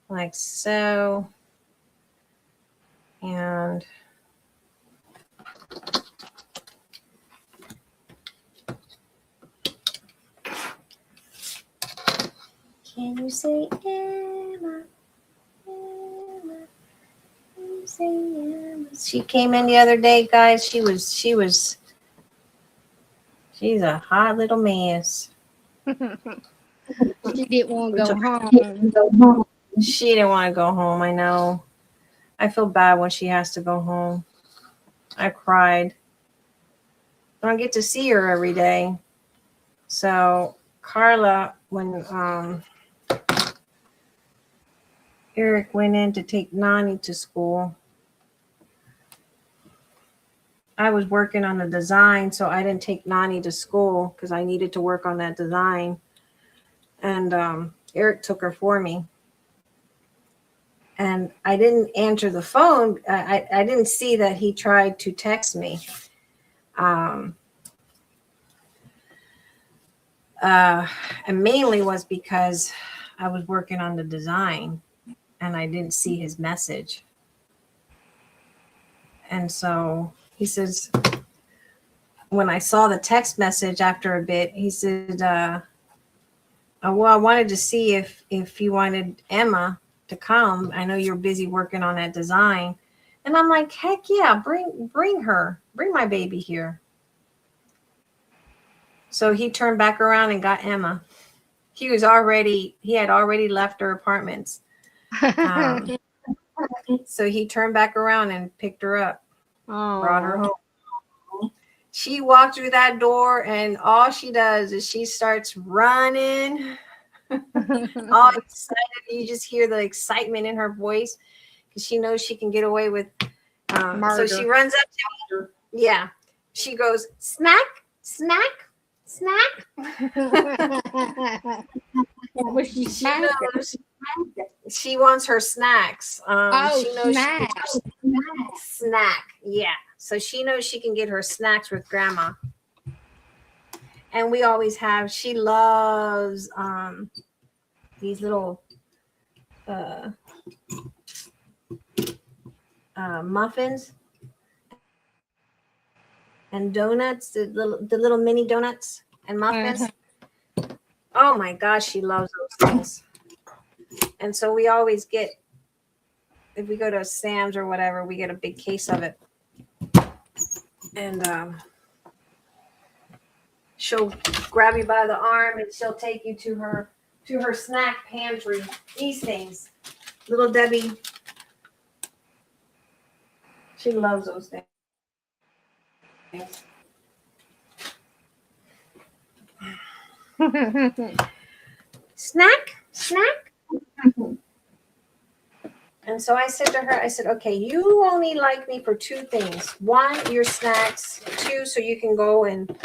like so. And can you say Emma? Emma? Can you say Emma? She came in the other day, guys. She's a hot little mess.
She didn't want to go home.
She didn't want to go home. I know. I feel bad when she has to go home. I cried. I don't get to see her every day. So Carla, when Eric went in to take Nani to school, I was working on the design, so I didn't take Nani to school because I needed to work on that design. And Eric took her for me. And I didn't answer the phone. I didn't see that he tried to text me. And mainly was because I was working on the design and I didn't see his message. And so he says, when I saw the text message after a bit, he said, well, I wanted to see if you wanted Emma to come. I know you're busy working on that design. And I'm like, heck yeah, bring her, bring my baby here. So he turned back around and got Emma. He had already left her apartments. So he turned back around and picked her up, brought her home. She walked through that door and all she does is she starts running, all excited You just hear the excitement in her voice because she knows she can get away with. So she runs up to her. Yeah. She goes, snack, snack, snack.
What was she snacking?
She wants her snacks. She knows
snacks.
Snack. Yeah. So she knows she can get her snacks with grandma. And we always have, she loves these little muffins and donuts, the little mini donuts and muffins. Oh my gosh, she loves those things. And so we always get, if we go to Sam's or whatever, we get a big case of it. And she'll grab you by the arm and she'll take you to her snack pantry. These things. Little Debbie. She loves those things. Snack, snack. And so I said to her, I said, okay, you only like me for two things. One, your snacks. Two, so you can go and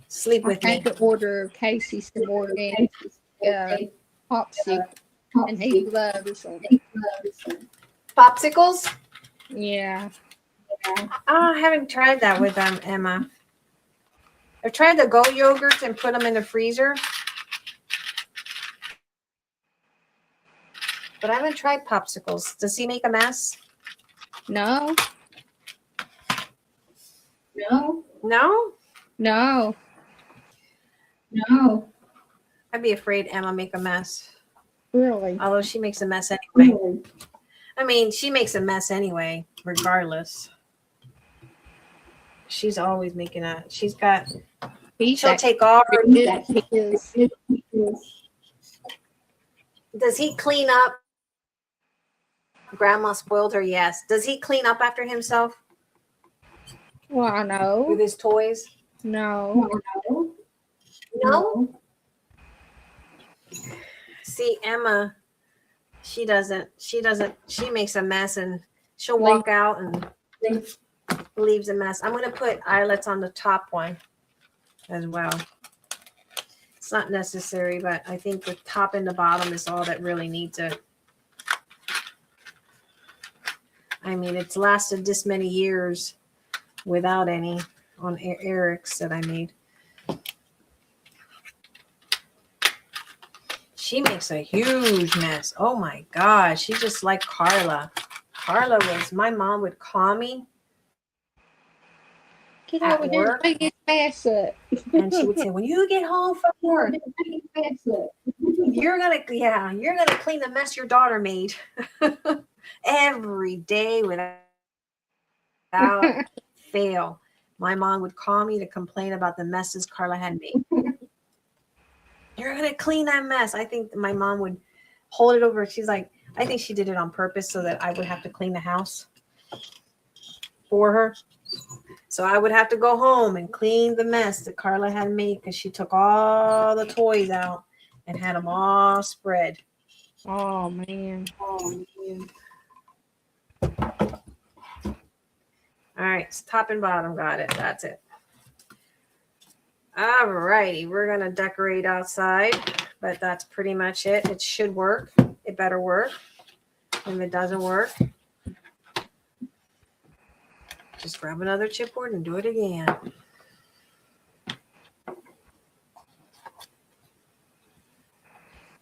sleep with me.
I had to order Casey some more popsicle, and he loves them.
Popsicles?
Yeah.
I haven't tried that with Emma. I've tried the Go yogurt and put them in the freezer. But I haven't tried popsicles. Does he make a mess?
No.
No?
No.
I'd be afraid Emma make a mess.
Really?
Although she makes a mess anyway. I mean, she makes a mess anyway, regardless. She's always making she'll take all her. Does he clean up? Grandma spoiled her, yes. Does he clean up after himself?
Well, I know.
With his toys?
No.
See, Emma, she makes a mess and she'll walk out and leaves a mess. I'm going to put eyelets on the top one as well. It's not necessary, but I think the top and the bottom is all that really needs it. I mean, it's lasted this many years without any on Eric's that I made. She makes a huge mess. Oh my gosh. She's just like Carla. My mom would call me.
Get over here and get mess up.
And she would say, when you get home from work, you're gonna clean the mess your daughter made. Every day without fail. My mom would call me to complain about the messes Carla had made. You're going to clean that mess. I think my mom would hold it over. She's like, I think she did it on purpose so that I would have to clean the house for her. So I would have to go home and clean the mess that Carla had made because she took all the toys out and had them all spread.
Oh, man.
All right, top and bottom, got it. That's it. All righty, we're gonna decorate outside, but that's pretty much it. It should work. It better work. If it doesn't work, just grab another chipboard and do it again.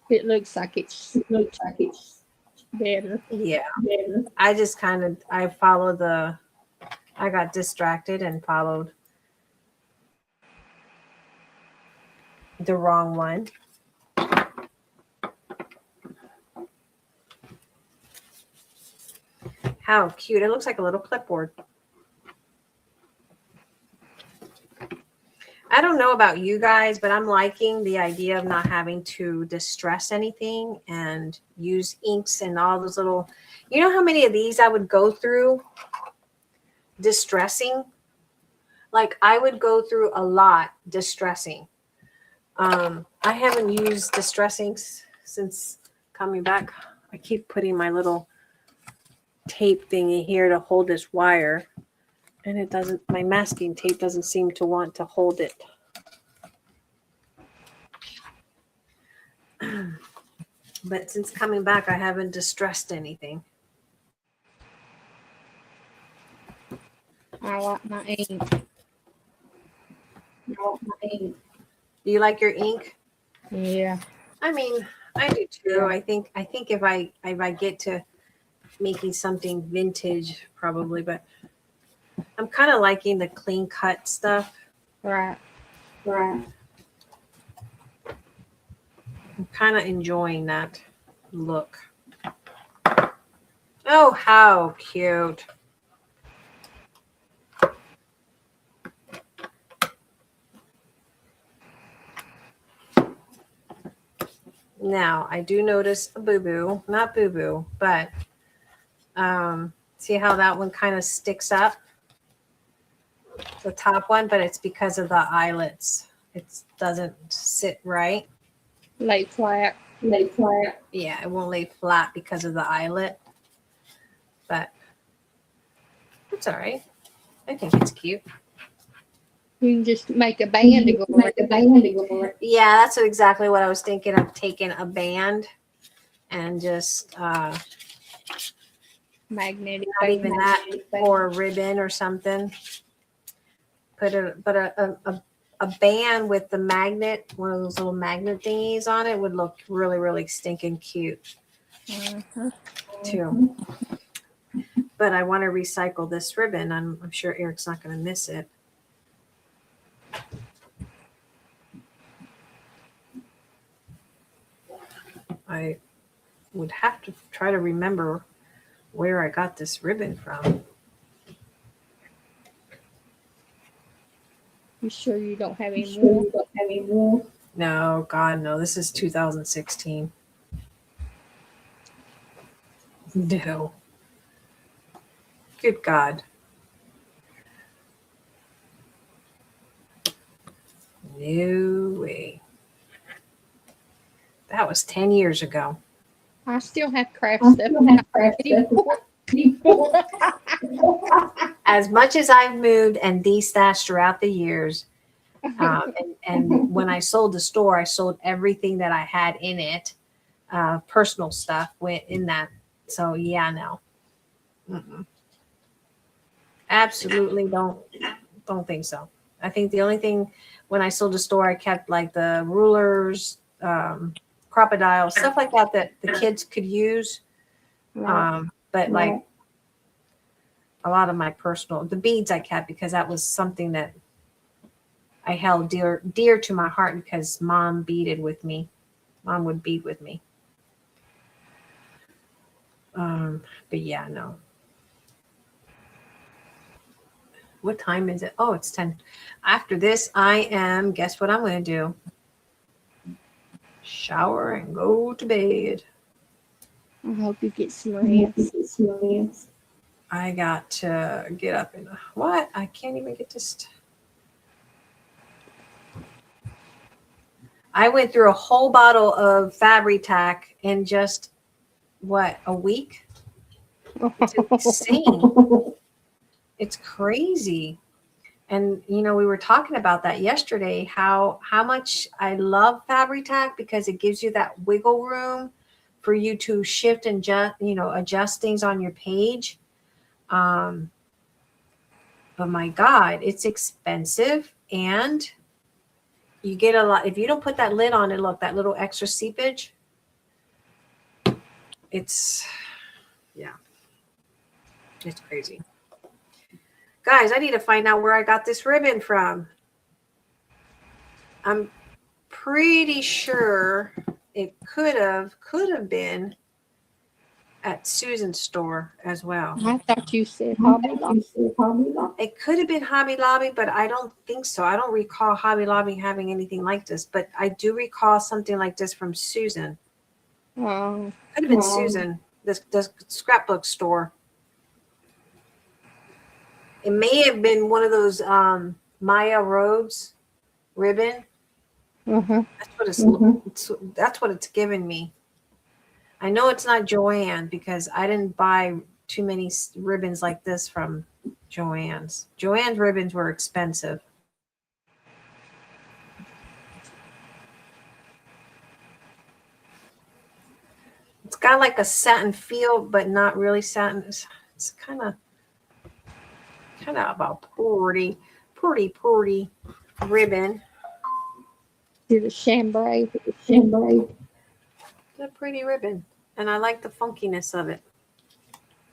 It looks like it's better.
Yeah. I just I got distracted and followed the wrong one. How cute. It looks like a little clipboard. I don't know about you guys, but I'm liking the idea of not having to distress anything and use inks and all those little, you know how many of these I would go through distressing? Like I would go through a lot distressing. I haven't used distressing since coming back. I keep putting my little tape thingy here to hold this wire, and it doesn't, my masking tape doesn't seem to want to hold it. But since coming back, I haven't distressed anything.
I like my ink.
Do you like your ink?
Yeah.
I mean, I do too. I think if I get to making something vintage, probably, but I'm kind of liking the clean cut stuff.
Right.
I'm kind of enjoying that look. Oh, how cute. Now, I do notice a boo-boo, not boo-boo, but see how that one kind of sticks up? The top one, but it's because of the eyelets. It doesn't sit right.
Lay flat.
Yeah, it won't lay flat because of the eyelet. But it's all right. I think it's cute.
You can just make a band to go over it.
Yeah, that's exactly what I was thinking of, taking a band and just
Magnetic.
not even that, or a ribbon or something. Put a band with the magnet, one of those little magnet thingies on it would look really, really stinking cute too. But I want to recycle this ribbon. I'm sure Eric's not going to miss it. I would have to try to remember where I got this ribbon from.
You sure you don't have any more?
No, God, no. This is 2016. No. Good God. No way. That was 10 years ago.
I still have craft stuff.
As much as I've moved and destashed throughout the years, and when I sold the store, I sold everything that I had in it. Personal stuff went in that. So yeah, no. Mm-mm. Absolutely don't think so. I think the only thing when I sold the store, I kept like the rulers, crocodiles, stuff like that the kids could use. But like a lot of my personal, the beads I kept because that was something that I held dear to my heart because Mom beaded with me. Mom would bead with me. But yeah, no. What time is it? Oh, it's 10. After this, guess what I'm going to do? Shower and go to bed.
I hope you get some rest.
I got to get up and what? I can't even get this. I went through a whole bottle of Fabri-Tac in just a week? It's insane. It's crazy. And we were talking about that yesterday, how much I love Fabri-Tac because it gives you that wiggle room for you to shift and adjust things on your page. But my God, it's expensive and you get a lot. If you don't put that lid on it, look, that little extra seepage. It's crazy. Guys, I need to find out where I got this ribbon from. I'm pretty sure it could have been at Susan's store as well.
I thought you said Hobby Lobby.
It could have been Hobby Lobby, but I don't think so. I don't recall Hobby Lobby having anything like this, but I do recall something like this from Susan. Could have been Susan, the scrapbook store. It may have been one of those Maya Rhodes ribbon. That's what that's what it's given me. I know it's not Joann because I didn't buy too many ribbons like this from Joann's. Joann's ribbons were expensive. It's got like a satin feel, but not really satin. It's kind of a pretty ribbon.
To the chambray.
It's a pretty ribbon, and I like the funkiness of it.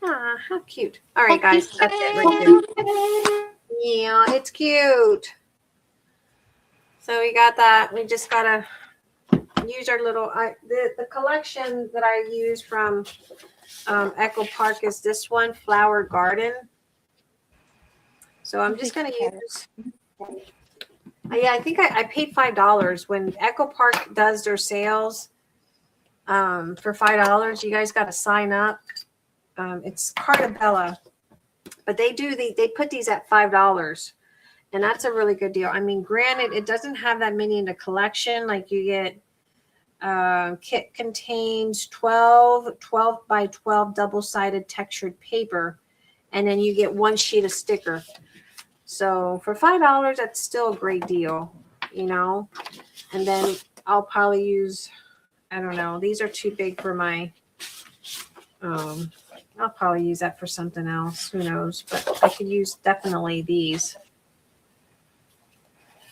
Ah, how cute! All right, guys, that's it right there. Yeah, it's cute. So we got that. We just gotta use our little. The collection that I use from Echo Park is this one, Flower Garden. So I'm just gonna use. Yeah, I think I paid $5 when Echo Park does their sales. For $5, you guys got to sign up. It's Carta Bella, but they put these at $5, and that's a really good deal. I mean, granted, it doesn't have that many in the collection. Like you get kit contains 12 by 12 double-sided textured paper, and then you get one sheet of sticker. So for $5, that's still a great deal, you know. And then I'll probably use, I don't know, these are too big for my, I'll probably use that for something else. Who knows? But I could use definitely these.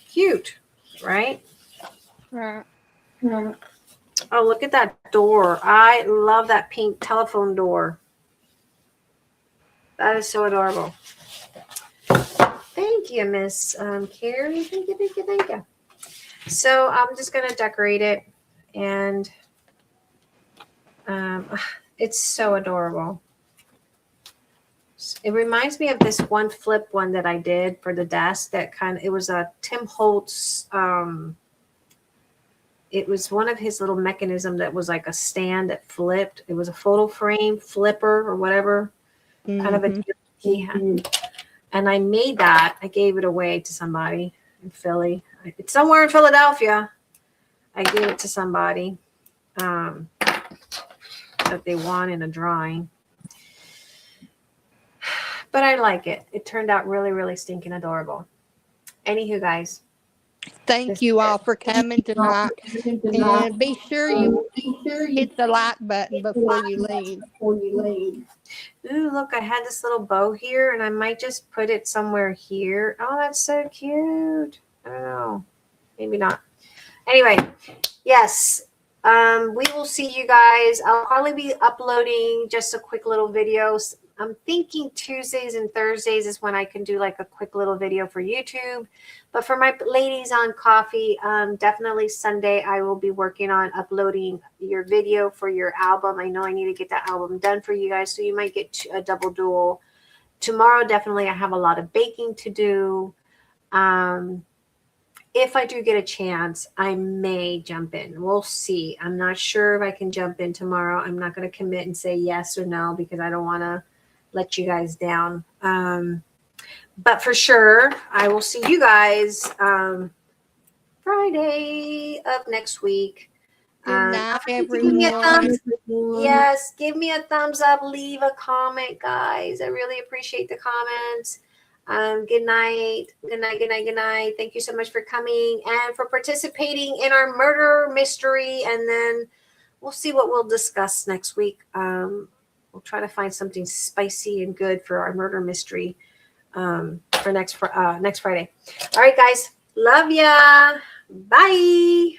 Cute, right?
Right.
Oh, look at that door. I love that pink telephone door. That is so adorable. Thank you, Miss Carrie. Thank you. So I'm just going to decorate it, and it's so adorable. It reminds me of this one flip one that I did for the desk. It was a Tim Holtz. It was one of his little mechanism that was like a stand that flipped. It was a photo frame flipper or whatever kind of a deal he had. And I made that. I gave it away to somebody in Philly. It's somewhere in Philadelphia. I gave it to somebody that they won in a drawing. But I like it. It turned out really, really stinking adorable. Anywho, guys.
Thank you all for coming tonight. And be sure you hit the like button before you leave.
Ooh, look, I had this little bow here, and I might just put it somewhere here. Oh, that's so cute. I don't know. Maybe not. Anyway, yes. We will see you guys. I'll probably be uploading just a quick little video. I'm thinking Tuesdays and Thursdays is when I can do like a quick little video for YouTube. But for my ladies on coffee, definitely Sunday I will be working on uploading your video for your album. I know I need to get that album done for you guys, so you might get a double duel. Tomorrow, definitely I have a lot of baking to do. If I do get a chance, I may jump in. We'll see. I'm not sure if I can jump in tomorrow. I'm not going to commit and say yes or no because I don't want to let you guys down. But for sure, I will see you guys Friday of next week.
Good night, everyone.
Yes, give me a thumbs up. Leave a comment, guys. I really appreciate the comments. Good night. Thank you so much for coming and for participating in our murder mystery. And then we'll see what we'll discuss next week. We'll try to find something spicy and good for our murder mystery for next Friday. All right, guys. Love ya. Bye.